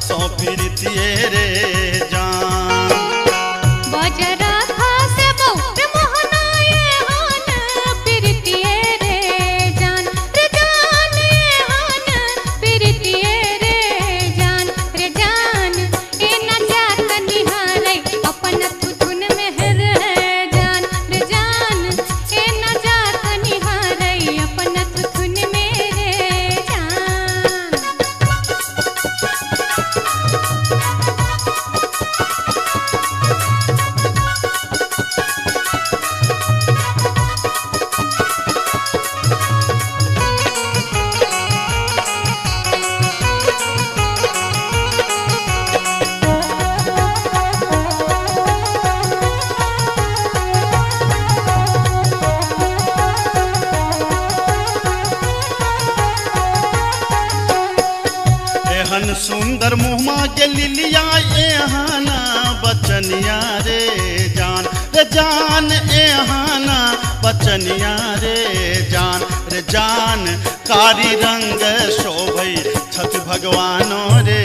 सौ पीरितिये रे जान बजरा खासे बौर मोहना ये हान पिरतिये रे जान ये हान पिरतिये रे जान ए न जात निहारै अपन तुन में हर जान ए न जात निहारै अपन तुन में रे जान एहन सुंदर मुहमा के लिलिया एहाना बचनिया रे जान एहाना बचनिया रे जान कारी रंग शोभई छठ भगवानो रे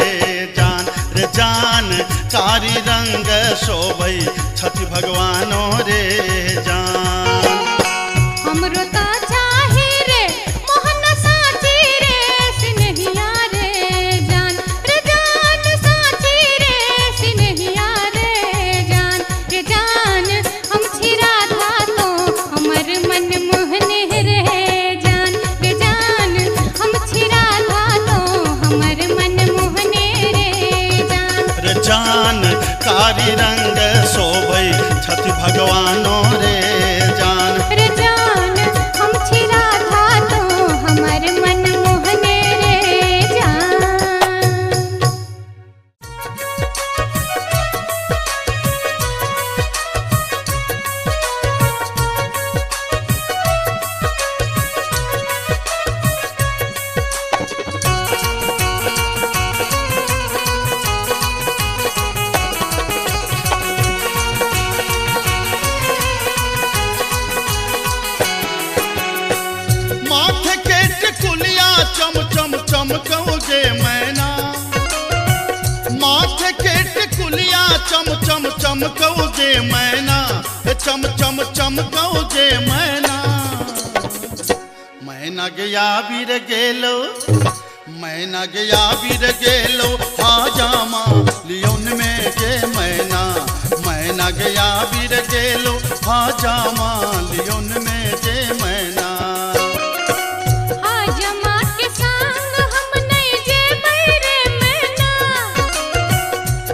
जान कारी रंग शोभई छठ भगवानो रे जान हमरो ता चाहे रे मोहन साची रे सिनहिया रे जान साची रे सिनहिया रे जान हम छिरा था तो हमर मन मोहने रे जान हम छिरा था तो हमर मन मोहने रे जान कारी रंग शोभई छठ भगवानो रे जान हम छिरा था तो हमर मन मोहने रे जान चमकौ जे मैना, चम चम चमकौ जे मैना। मैना गया बीर गेलो, मैना गया बीर गेलो, हाजामा लियोन में जे मैना। मैना गया बीर गेलो, हाजामा लियोन में जे मैना। हाजमा के संग हम नहीं जेबै रे मैना,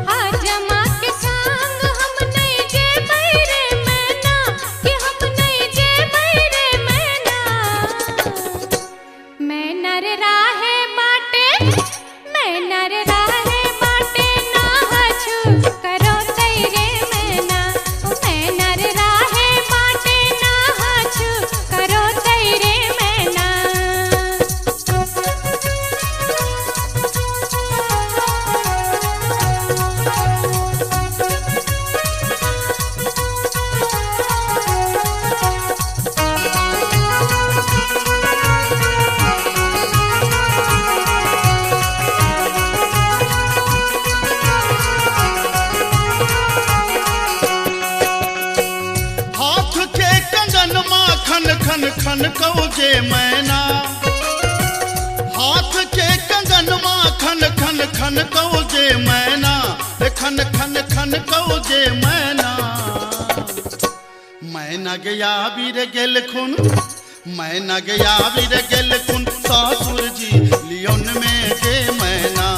हाजमा के संग हम नहीं जेबै रे मैना, कि हम नहीं जेबै रे मैना। मैना रे राहे बाटे, मैना रे राहे बाटे, ना हछु करो तैरे मैना। मैना रे राहे बाटे, ना हछु करो तैरे मैना। हाथ के कंगन माँ खन खन खन कौ जे मैना। हाथ के कंगन माँ खन खन खन कौ जे मैना, खन खन खन कौ जे मैना। मैना गया बीर गेल खुन, मैना गया बीर गेल खुन, ससुर जी लियोन में जे मैना।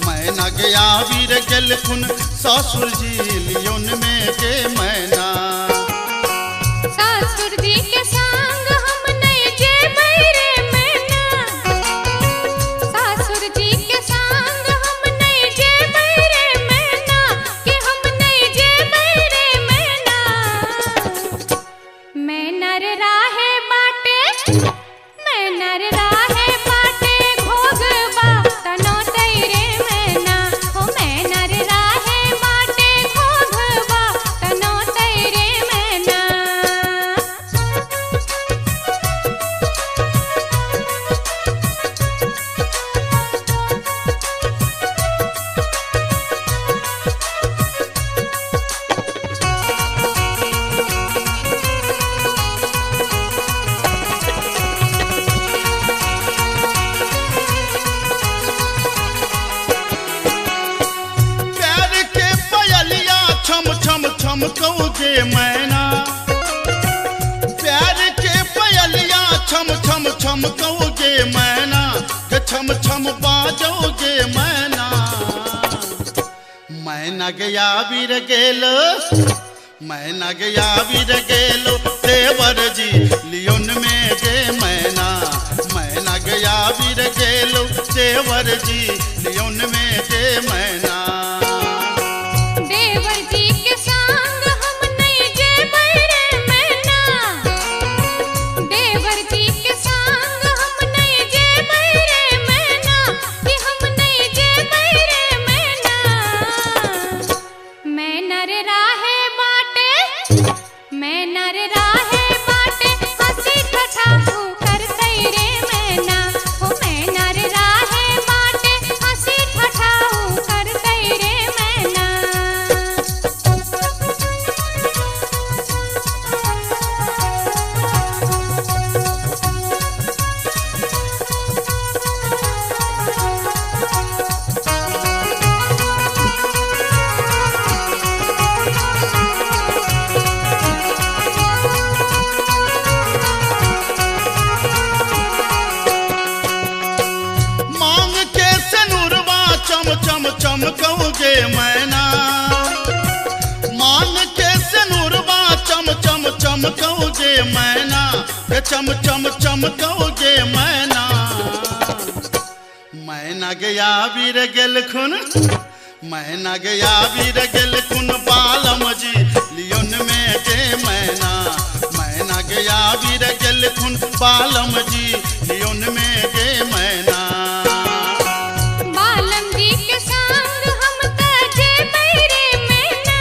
मैना गया बीर गेल खुन, ससुर जी लियोन में जे मैना। सासुर जी के संग हम नहीं जेबै रे मैना, सासुर जी के संग हम नहीं जेबै रे मैना, कि हम नहीं जेबै रे मैना। मैना रे राहे बाटे, मैना रे राहे बाटे, घोगबा तनो तैरे मैना। हो मैना रे राहे बाटे, घोगबा तनो तैरे मैना। प्यार के पयलिया छम छम छम कौ जे मैना। प्यार के पयलिया छम छम छम कौ जे मैना, छम छम बाजौ जे मैना। मैना गया बीर गेलो, मैना गया बीर गेलो, देवर जी लियोन में जे मैना। मैना गया बीर गेलो, देवर जी लियोन में जे मैना। देवर जी के संग हम नहीं जेबै रे मैना, देवर जी के संग हम नहीं जेबै रे मैना, कि हम नहीं जेबै रे मैना। मैना रे राहे बाटे, मैना रे राहे बाटे, हंसी ठठा कर तैरे मैना। हो मैना रे राहे बाटे, हंसी ठठा कर तैरे मैना। मांग के सिनुरवा चम चम चमकौ जे मैना। मांग के सिनुरवा चम चम चमकौ जे मैना, चम चम चमकौ जे मैना। मैना गया बीर गेल खुन, मैना गया बीर गेल खुन, बालम जी लियोन में जे मैना। मैना गया बीर गेल खुन, बालम जी लियोन में जे मैना। बालम जी के संग हम त जेबै रे मैना,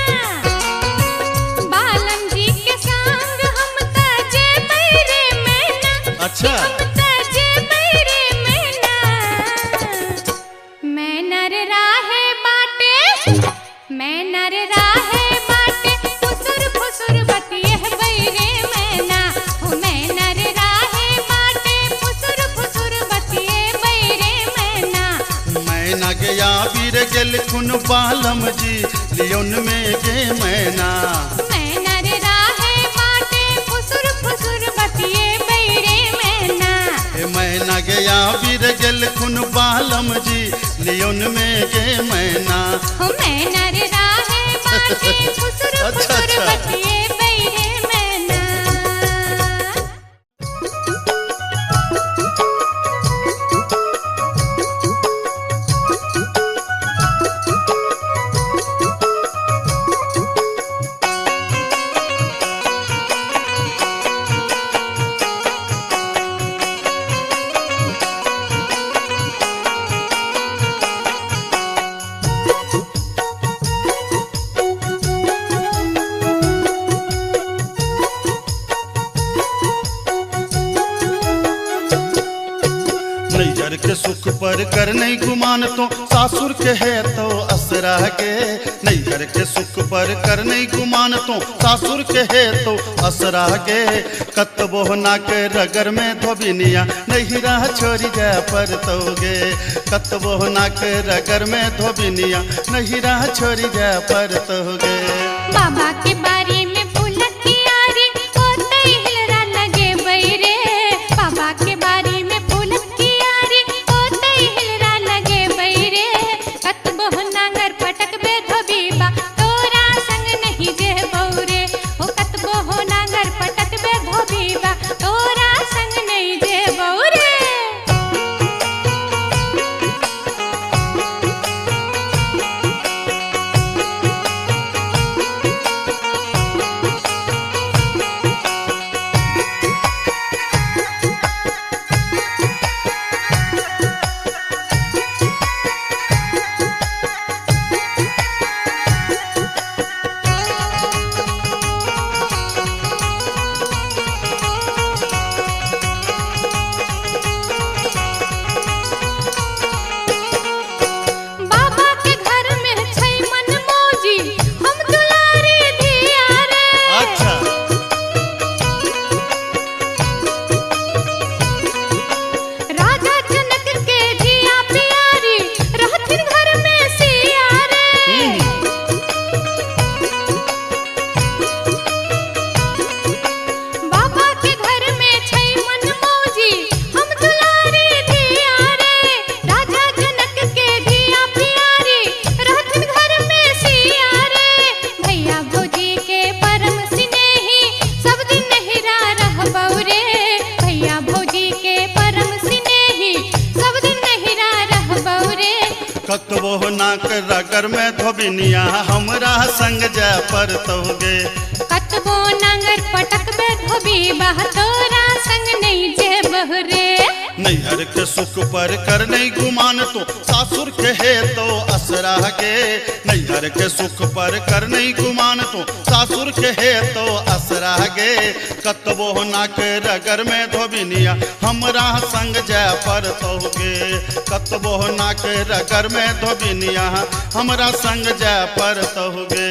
बालम जी के संग हम त जेबै रे मैना। अच्छा हम त जेबै रे मैना। मैना रे राहे बाटे, मैना रे राहे बाटे, गया बीर गेल खुन बालम जी लियोन में गे मैना मैना रे राहे बाटे फुसुर फुसुर बतिए बैरे मैना मैना गया बीर गेल खुन बालम जी लियोन में गे मैना हो मैना रे राहे बाटे फुसुर अच्छा, फुसुर अच्छा। बतिए बैरे मैना नैहर के सुख पर कर नहीं गुमान तो सासुर के है तो असरा के नैहर के सुख पर कर नहीं गुमान तो सासुर के है तो असरा के कतबो ना के रगर में धोबिनिया नहीं रह छोड़ी जा पर तोगे कतबो ना के रगर में धोबिनिया नहीं रह छोड़ी जा पर तोगे बाबा के बारी में फूलक की आरी होते हिलरा लगे बैरे बाबा के बारी में फूलक की आरी होते हिलरा लगे बैरे कतबो नांगर पटक बे धोबीबा तोरा संग नहीं जे बौरे हो कतबो नांगर पटक बे धोबीबा तोरा संग नहीं जे बौरे बाबा के घर में छै मन मौजी हम दुलारी धिया रे अच्छा राजा जनक के धिया प्यारी रहथिन घर में सिया रे बाबा के घर में छै मन मौजी हम दुलारी धिया रे राजा जनक के धिया प्यारी रहथिन घर में सिया रे भैया भौजी के परम स्नेही सब दिन नहिरा रहबौ रे भैया भौजी के परम स्नेही सब दिन नहिरा रहबौ रे कतबो नाक रगर में धोबिनिया हमरा संग जा पर तोगे कतबो नांगर पटक बे धोबीबा तोरा संग नहीं जे बहरे नैहर के सुख पर कर नहीं गुमान तो सासुर के है तो असरा के नैहर के सुख पर कर नहीं गुमान तो सासुर के है तो असरा गे कतबो नाक रगर में धोबिनिया हमरा संग जा पर तोगे कतबो नाक रगर में धोबिनिया हमरा संग जा पर तोगे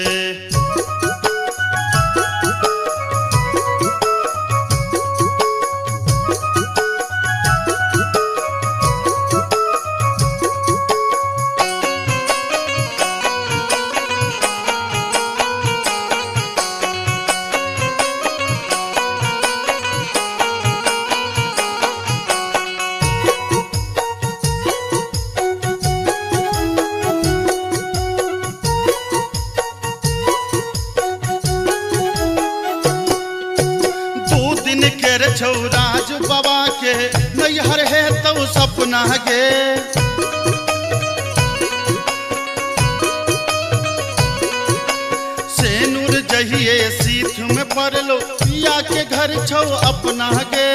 छौराज बाबा के नैहर है तो सपना गे सेनुर जहिए सीथ में पड़लो पिया के घर छौ अपना गे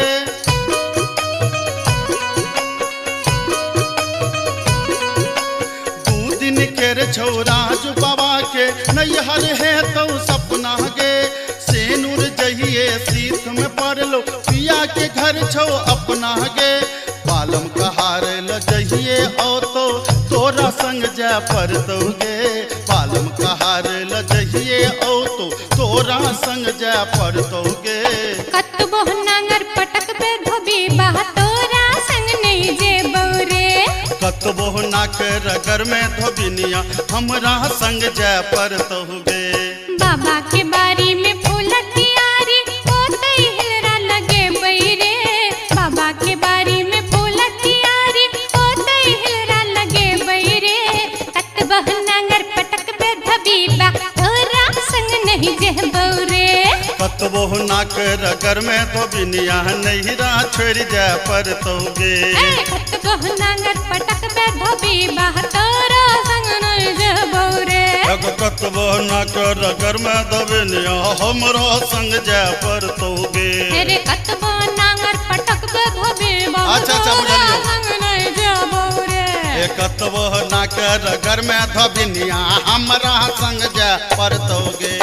दू दिन के छौराज बाबा के नैहर है तो सपना गे सेनुर जहिए सीथ में पड़लो पिया के घर छौ अपना गे बालम कहार ल जहिए ओ तो तोरा संग जा पड़तोगे बालम कहार ल जहिए ओ तो तोरा संग जा पड़तोगे कतबो नांगर पटक पे धोबी बा तोरा संग नहीं जे बौरे कतबो नाक रगर में धोबिनिया हमरा संग जय पर तहुगे। बाबा के बारी में फूल कियारी ओते हिलरा लगे बैरे। बाबा के बारी में फूल कियारी ओते हिलरा लगे बैरे। कतबह नांगर पटक पे धबीबा तोरा संग नहीं जह बौरे। कतबो नाक रगर में धोबिनिया नैहरा छोड़ जय पर तहुगे। कतबह नांगर पटक पे धबीबा तोरा संग नहीं जह बौरे। कतबो नाक रगर में धोबिनिया हमरा संग जय पर तहुगे। अरे कतबो नांगर पटक पे धबीबा अच्छा, तोरा बुझलियो। संग नहीं जह बौरे। कतबो नाक रगर में धोबिनिया हमरा संग जय पर तहुगे।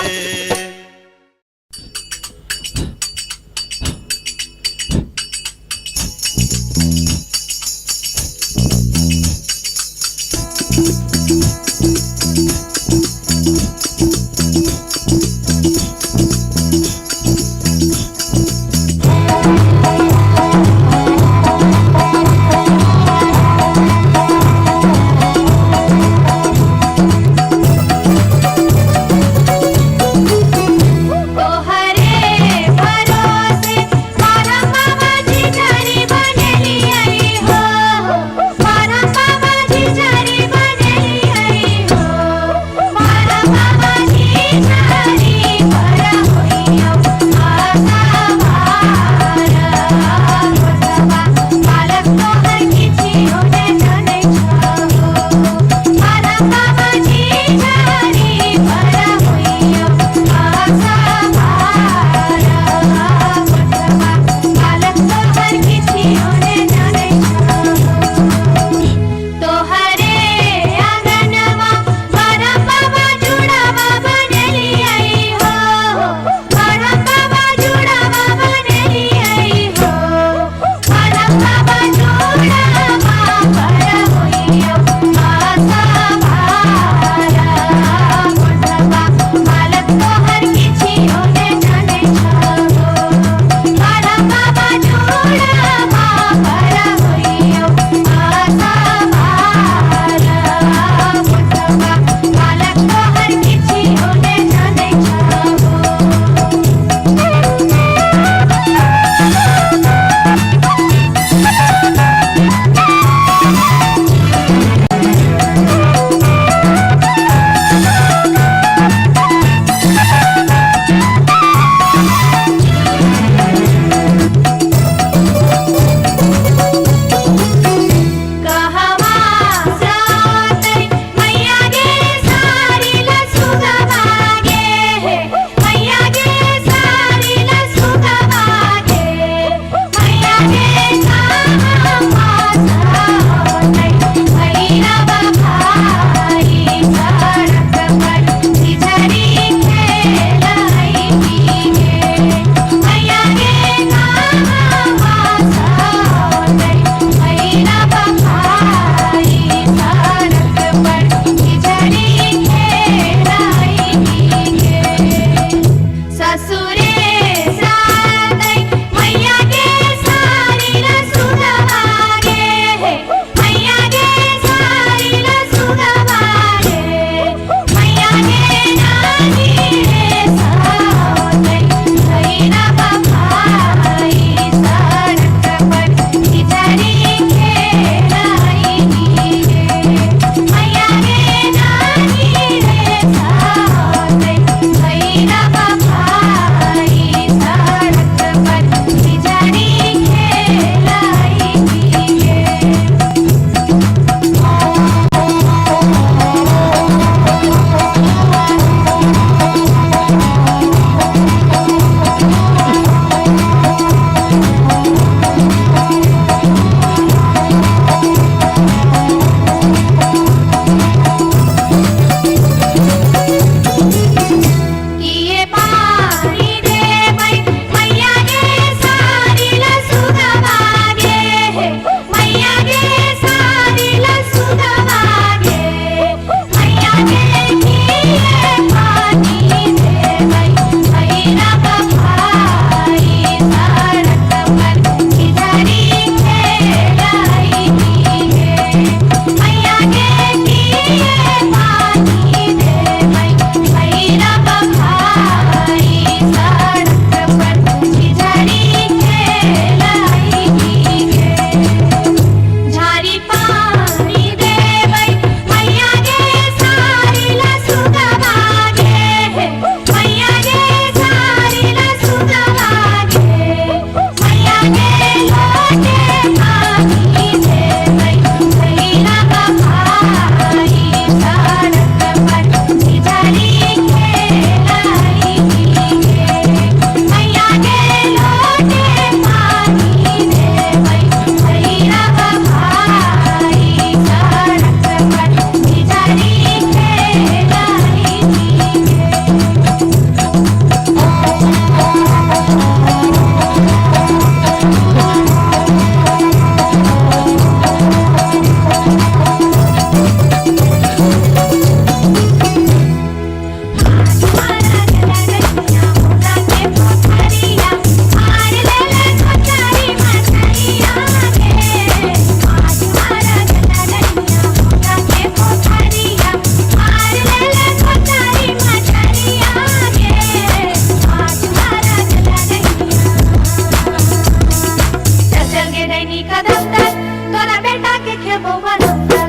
वो भरमकर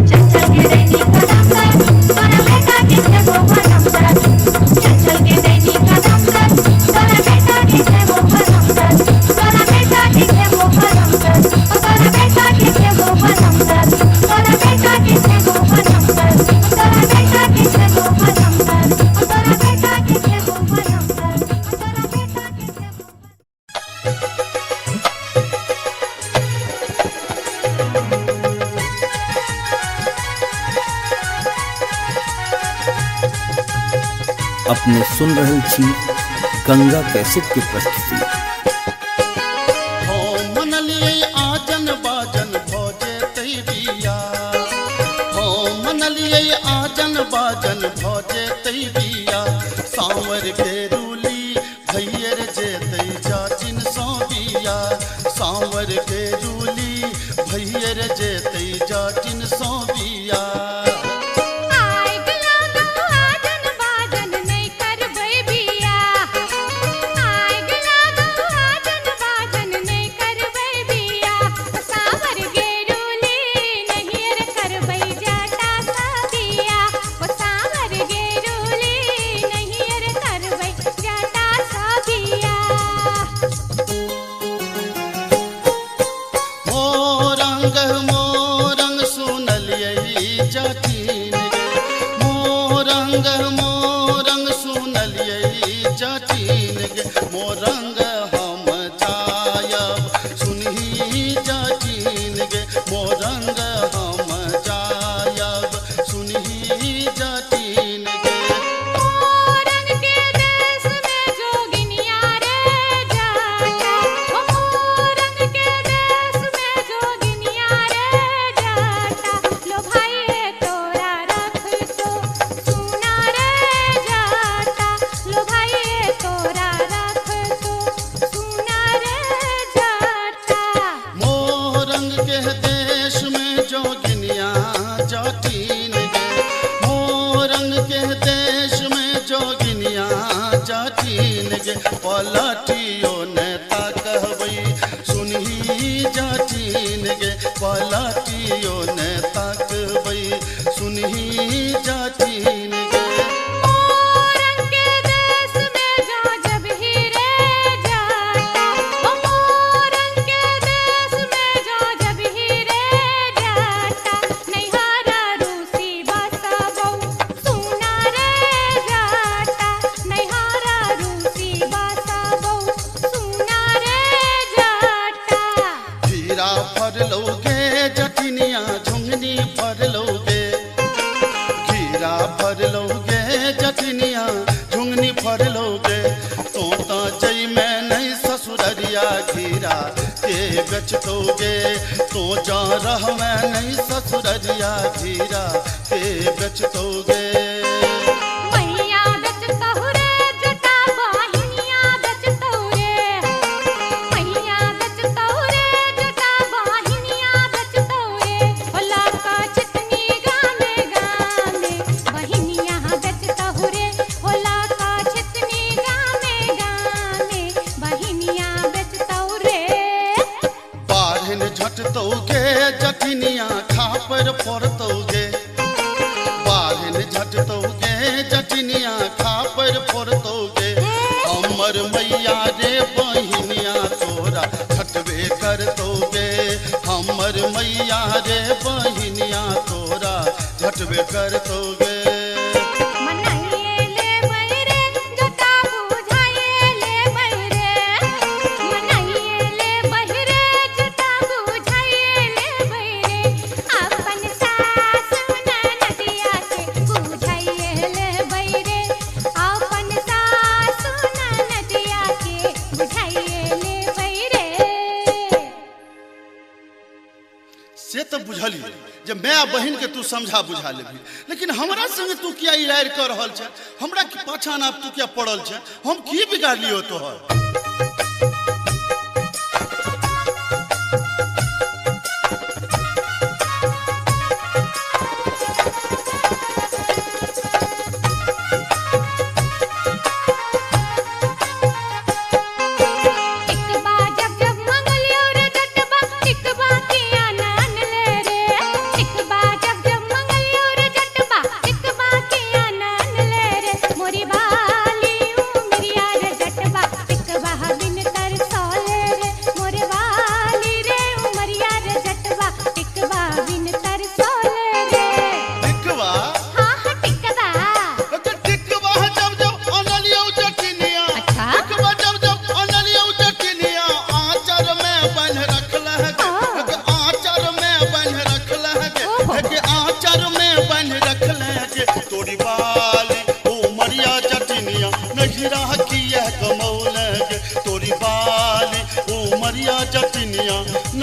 चल चल के दैनी कदम कर तोरा बेटा के वो भरमकर चल चल के दैनी कदम कर तोरा बेटा के वो भरमकर तोरा बेटा के वो भरमकर तोरा बेटा के वो भरमकर तोरा बेटा के वो भरमकर तोरा बेटा के वो भरमकर तोरा बेटा के वो भरमकर तोरा बेटा के अपने सुन रहल छी गंगा कैसेट की प्रस्तुति। हो मनलिए आजन बाजन भोजे तैबिया हो मनलिए आजन बाजन भोजे तैबिया सांवर के रूली भैयर जे तै जाचिन सोबिया सांवर के रूली भैयर जे तै जाचिन सोबिया आय गला गो आजन बाजन नहीं करबै बिया आय गला गो आजन बाजन नहीं करबै बिया सावर गेरुली नहीं रे करबै जाटा साबिया सावर गेरुली नहीं रे करबै जाटा साबिया मोरंग सुनलिए जाचिन गे मोरंग सुनलिए जाचिन गे मोरंग हम जायब सुनही जाचिन गे मोरंग हम जायब सुनही जाचिन गे मोरंग के देश में जोगिनिया रे जाटा मोरंग के देश में जोगिनिया रे जाटा लो भाई तोरा रख तो सुना रे जाटा लो भाई तोरा रख तो सुना रे जाटा मोरंग के देश में जोगिनिया जाटिन गे मोरंग के देश में जोगिनिया जाटिन गे पलटियो नेता कहबै सुनही जाटिन गे पलटियो नेता कहबै सुनही जाटिन गे मोरंग के देश में जो जब ही रे जाटा मोरंग के देश में जो जब ही रे जाटा नैहारा रूसी बसबौ सुना रे जाटा नैहारा रूसी बसबौ सुना रे जाटा खीरा फरलौगे जटिनिया झुंगनी फरलौगे खीरा फरलौगे जटिनिया झुंगनी फरलौगे तो जई में नहीं ससुररिया खीरा के बेचतोगे तो जा रह में नहीं ससुररिया खीरा के बेचतोगे मैया बेचतहु रे जटा बहिनिया बेचतहु रे मैया बेचतहु रे जटा बहिनिया बेचतहु रे होला का चितनी गामे गामे बहिनिया बेचतहु रे होला का चितनी गामे गामे बहिनिया बेचतहु रे बारहन झटतोगे जटिनिया खापर फोड़तोगे बारहन झटतोगे जटिनिया खापर फोड़तोगे हमर मैया रे बहिनिया तोरा छटबे करतोगे हमर मैया रे बहिनिया तोरा झटबे करतोगे मनाइए ले बैरे जटा बुझाइए ले बैरे मनाइए ले बैरे जटा बुझाइए ले बैरे अपन सास ननदिया के बुझाइए ले बैरे अपन सास ननदिया के बुझाइए ले बैरे से तो बुझली जे मैं बहन के तू समझा बुझा लेबी लेकिन हमरा संगे तू किया इरार कर रहल छ हमरा के पाछा ना तू किया पड़ल छ हम की बिगाड़ लियो तोहर एक बा जब जब मंगलियो रे जटबा एक बा किया नान ले रे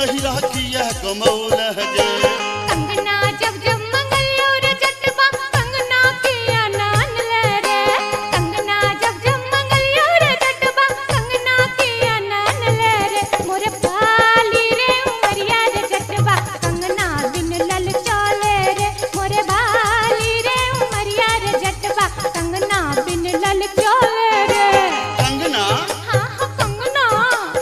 गहिरा किया कमौल गे कंगना जब जब मंगलियो रे जटवा कंगना के आनन ले रे कंगना जब जब मंगलियो रे जटवा कंगना के आनन ले रे मोरे बाली रे उमरिया रे जटवा कंगना बिन लल चले रे मोरे बाली रे उमरिया रे जटवा कंगना बिन लल चले रे कंगना हाँ हाँ कंगना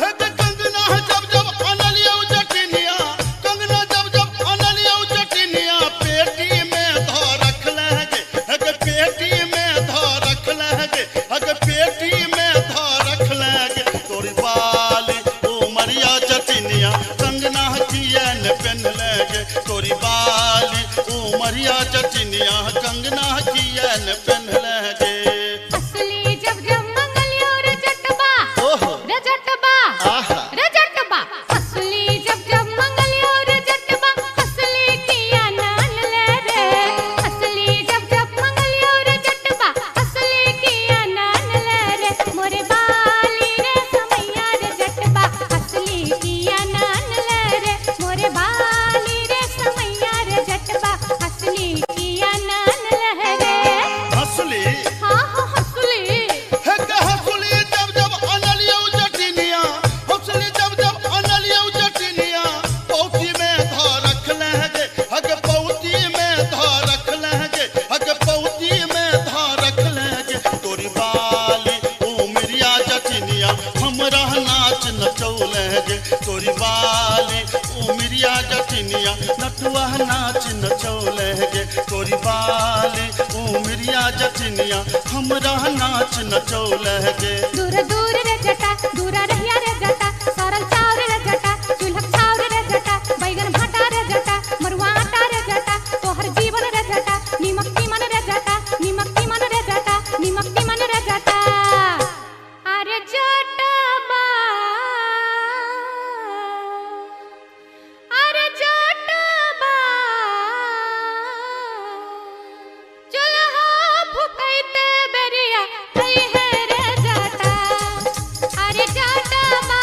है के कंगना है जब जब अनलियो जटिनिया कंगना जब जब अनलियो जटिनिया पेटी में धो रखल गे है के पेटी में धो रखल गे है के पेटी में धो रखल गे तोरी बाली उमरिया जटिनिया कंगना किया न पहनल गे तोरी बाली उमरिया जटिनिया कंगना किया न पहनल गे असली जब जब मंगलियो रे जटवा ओहो रे जटवा आहा रे जटवा असली जब जब मंगलियो रे जटवा असली किया नान ले रे असली जब जब मंगलियो रे जटवा असली किया नान ले रे मोरे बाली रे समैया रे जटवा असली किया नान ले रे मोरे बाली रे समैया रे जटवा असली किया नान ले रे असली हाँ हाँ असली है के हसुली जब जब अनलियो जटिनिया हसुली जब जब अनलियो जटिनिया पौती में धो रखल गे हग पौती में धो रखल गे हग पौती में धो रखल गे तोरी बाली उमरिया जटिनिया हमरा नाच नचौल गे तोरी बाली उमरिया जटिनिया नटुआ नाच नचौल गे तोरी बाली उमरिया जटिनिया हमरा नाच नचौल गे दूर दूर रे जटा दूरा रहिया रे जटा सरल चाउर रे जटा चूल्हा चाउर रे जटा बैगन भाटा रे जटा मरुआ आटा रे जटा तोहर जीवन रे जटा नीमक तीमन रे जटा नीमक तीमन रे जटा नीमक तीमन रे जटा अरे जटबा अरे जटबा चूल्हा फुकैते बेरिया आई है रे जटा अरे जटबा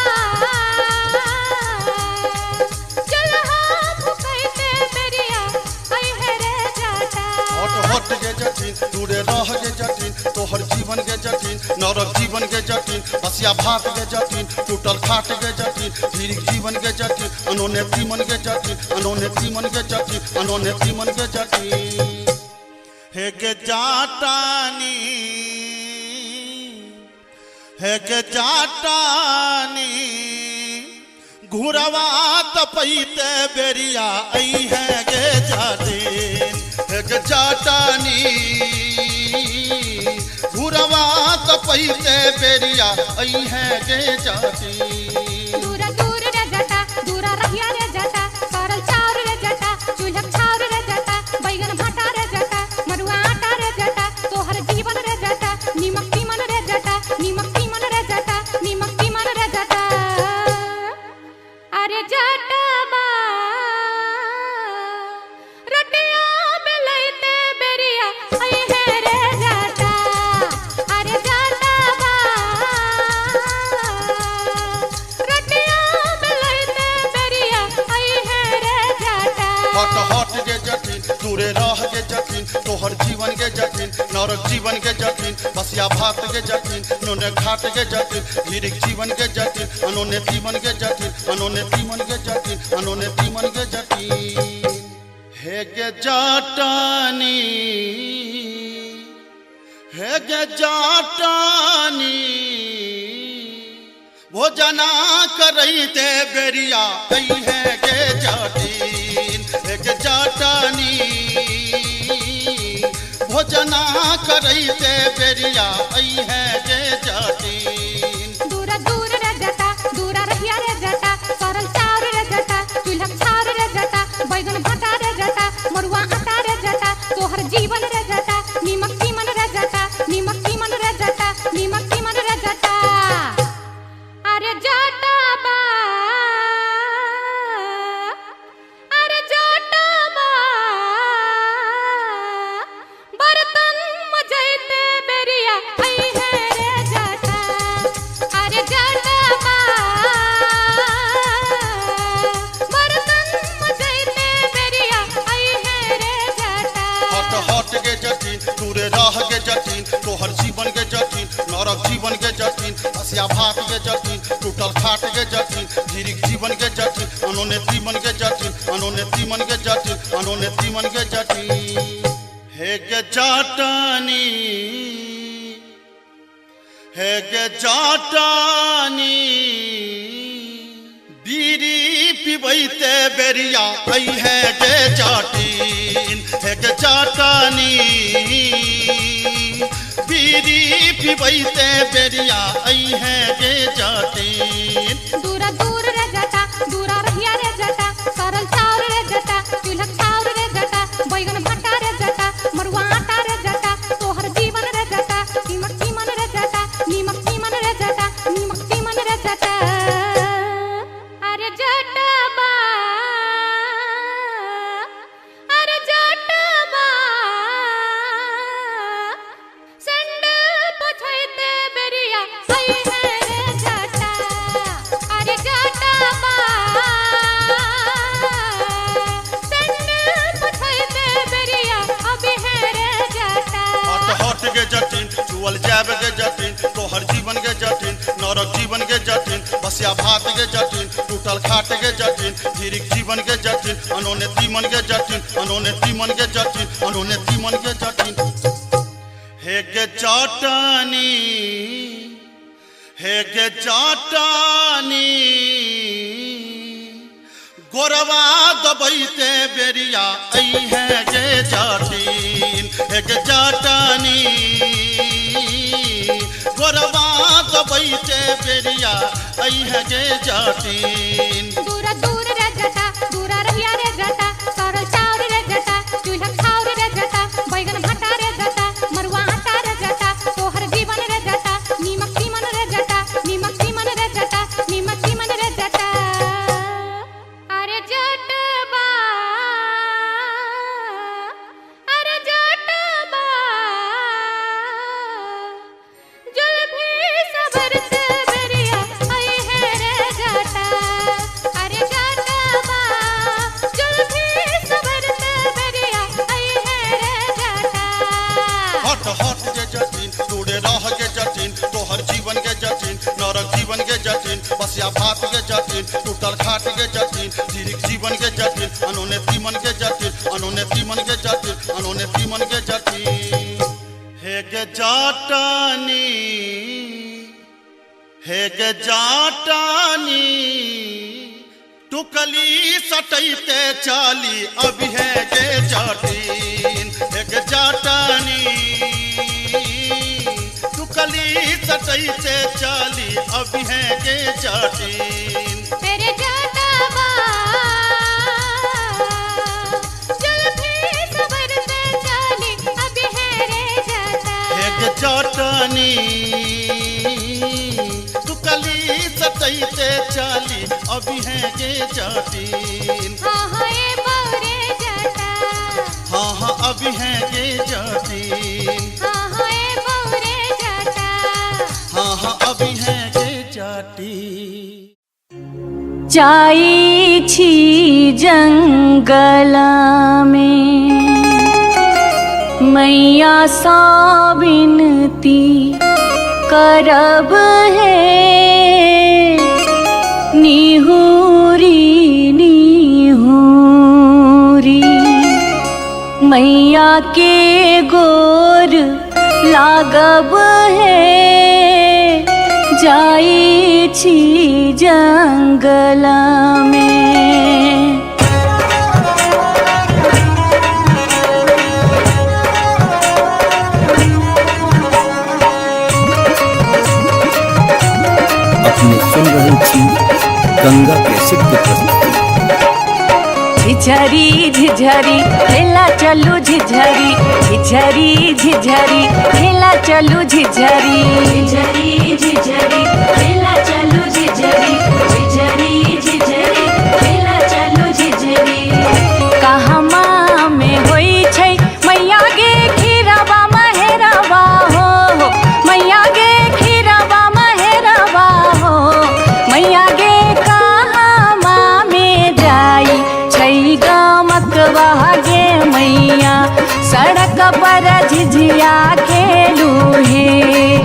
चूल्हा फुकैते बेरिया आई है रे जटा हट हट गे जटिन दूरे रह गे जटिन तोहर जीवन गे जटिन नरक जीवन गे जटिन बसिया भात गे जटिन टूटल खाट गे जटिन धीरिक जीवन गे जटिन अनोने तीमन गे जटिन अनोने तीमन गे जटिन अनोने तीमन गे जटिन हे गे जाटानी हे गे जाटानी घुरवा तपैते बेरिया आई है गे जाटिन हे गे जाटानी घुरवा तपैते बेरिया आई है गे जाटिन दूरा दूर रे जटा दूरा रहिया रे जटा सरल चाउर रे जटा चूल्हा चाउर रे जटा बैगन भाटा रे जटा मरुआ आटा रे जटा तोहर जीवन रे जटा नीमक तीमन रे जटा नीमक तीमन रे जटा नीमक तीमन रे जटा अरे जटबा रटिया बेलैते बेरिया आई है रे जटा अरे जटबा रटिया बेलैते बेरिया आई है रे जटा हट हट गे जटिन दूरे रह गे जटिन तोहर जीवन गे जटिन नरक जीवन गे जटिन बसिया भात गे जटिन नोने घाट गे जटिन धीरिक जीवन गे जटिन अनोने तीमन गे जटिन अनोने तीमन गे जटिन अनोने तीमन गे जटिन हे गे जाटानी हे गे जाटानी भोजना करैते बेरिया आई है गे जाटिन हे गे जाटानी भोजना करैते बेरिया आई है गे जाटिन दूरा दूर रे जटा दूरा रहिया रे जटा सरल चाउर रे जटा चूल्हा चाउर रे जटा बैगन भाटा रे जटा मरुआ आटा रे जटा तोहर जीवन रे जटा नीमक तीमन रे जटा नीमक तीमन रे जटा नीमक तीमन रे जटा अरे जटबा अरे जटबा बर्तन मजैते बेरिया आई है रे जटा अरे जटबा बसिया भात के जटिन टूटल खाट के जटिन धीरिक जीवन के जटिन अनोने तीमन के जटिन अनोने तीमन के जटिन अनोने तीमन के जटिन हे गे जाटानी हे गे जाटानी बीरी पिबैते बेरिया आई है गे जाटिन हे गे जाटानी बीरी पिबैते बेरिया आई है गे जाटिन दूरा दूर रे जटा दूरा रहिया रे जटा सरल चाउर रे जटा चूल्हा चाउर रे जटा बैगन भट्टा रे जटा मरुआ आटा रे जटा तोहर जीवन रे जटा नीमक चीमन रे जटा नीमक चीमन रे जटा नीमक चीमन रे जटा अरे जटबा अरे जटबा संडल पछैते बेरिया आई है रे जटा अरे जटबा संडल पछैते बेरिया अभी है रे जटा हट हट के जटिन चुअल जाब के जटिन तोहर जीवन के जटिन नरक जीवन के जटिन बसिया भात के जटिन टूटल खाट के जटिन धीरिक जीवन के जटिन अनोने तीमन के जटिन अनोने तीमन के जटिन अनोने तीमन के जटिन हे गे जाटानी हे गे जाटानी गोरवा दबैते बेरिया आई है गे जाटिन हे गे जाटानी गोरवा दबैते बेरिया आई है गे जाटिन दूरा दूर रे जटा दूरा रहिया रे जटा सरल चाउर रे जटा चूल्हा चाउर रे जटा बैगन भट्टा रे जटा मरुआ आटा रे जटा तोहर जीवन रे जटा नीमक चीमन रे जटा नीमक चीमन रे जटा नीमक चीमन रे जटा अरे जटबा अरे जटबा जुल्फी सबर से बेरिया आई है रे जटा अरे जटबा जुल्फी सबर से बेरिया आई है रे जटा हट हट के जटिन तोड़े रह के जटिन तोहर जीवन के जटिन नरक जीवन के जटिन बसिया भात के जटिन टूटल खाट के जटिन धीरिक जीवन के जटिन अनोने तीमन के जटिन अनोने तीमन के जटिन अनोने तीमन के जटिन हे गे जाटानी हे गे जाटानी टुकली सटैते चाली अभी है गे जाटिन हे गे जाटानी टुकली सटैते चाली अभी है गे जाटिन तेरे जटबा जुल्फी सबर से चाली अभी है रे जटा हे गे जाटानी टुकली सटैते चाली अभी है गे जाटिन हाँ हाँ ये बौरे जटा हाँ हाँ अभी है गे जाटिन हाँ हाँ ये बौरे जटा हाँ हाँ अभी है गे जाटिन जाई छी जंगल में मैया सा विनती करब है निहुरी निहुरी मैया के गोर लागब है जाई छी जंगल में अपने सुन रहे थी गंगा कैसेट की प्रस्तुति। झिझरी झिझरी खेला चलू झिझरी झिझरी झिझरी खेला चलू झिझरी झिझरी झिझरी खेला चलू झिझरी झिझरी झिझरी खेला चलू झिझरी कहमा में होई छै मैया गे खीरवा महेरवा हो मैया गे खीरवा महेरवा हो मैया गे कहमा में जाई छै गमकवा गे मैया सड़क पर झिझिया खेलू हे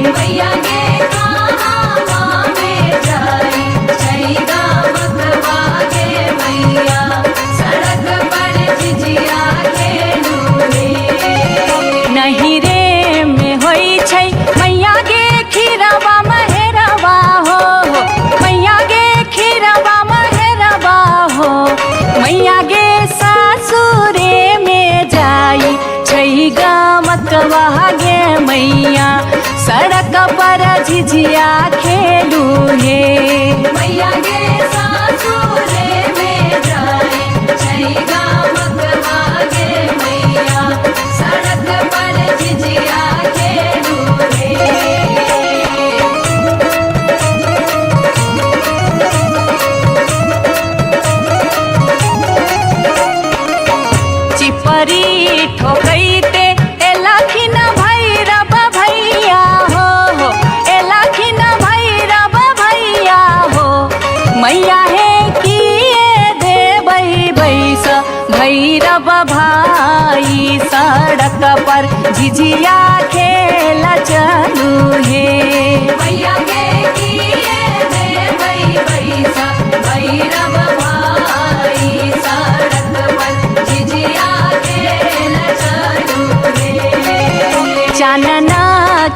मैया गे कहमा में जाई छई गामकवा गे मैया सड़क पर झिझिया खेलू रे। नहीं रे में होई छै मैया गे खीरवा महेरवा हो मैया गे खीरवा महेरवा हो मैया गे सासुरे में जाई छई गामकवा गे मैया सड़क पर झिझिया खेलू हे। मैया गे सासुरे में जाई छई गामकवा गे मैया सड़क पर झिझिया खेलू रे। चिपरी ठोकैते एलखिन भैरव भैया हो एलखिन भैरव भैया हो मैया हे किए देबै बैस भैरव भाई सड़क पर झिझिया खेल चलू हे। मैया गे किए देबै बैस भैरव भाई सड़क पर झिझिया खेल चलू रे। चानना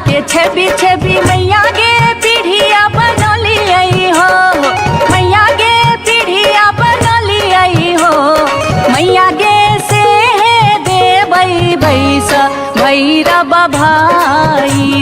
के छवि छवि मैया गे पीढ़िया बनलियै हो मैया गे पीढ़िया बनलियै हो मैया गे से देबै बैस भैरव भाई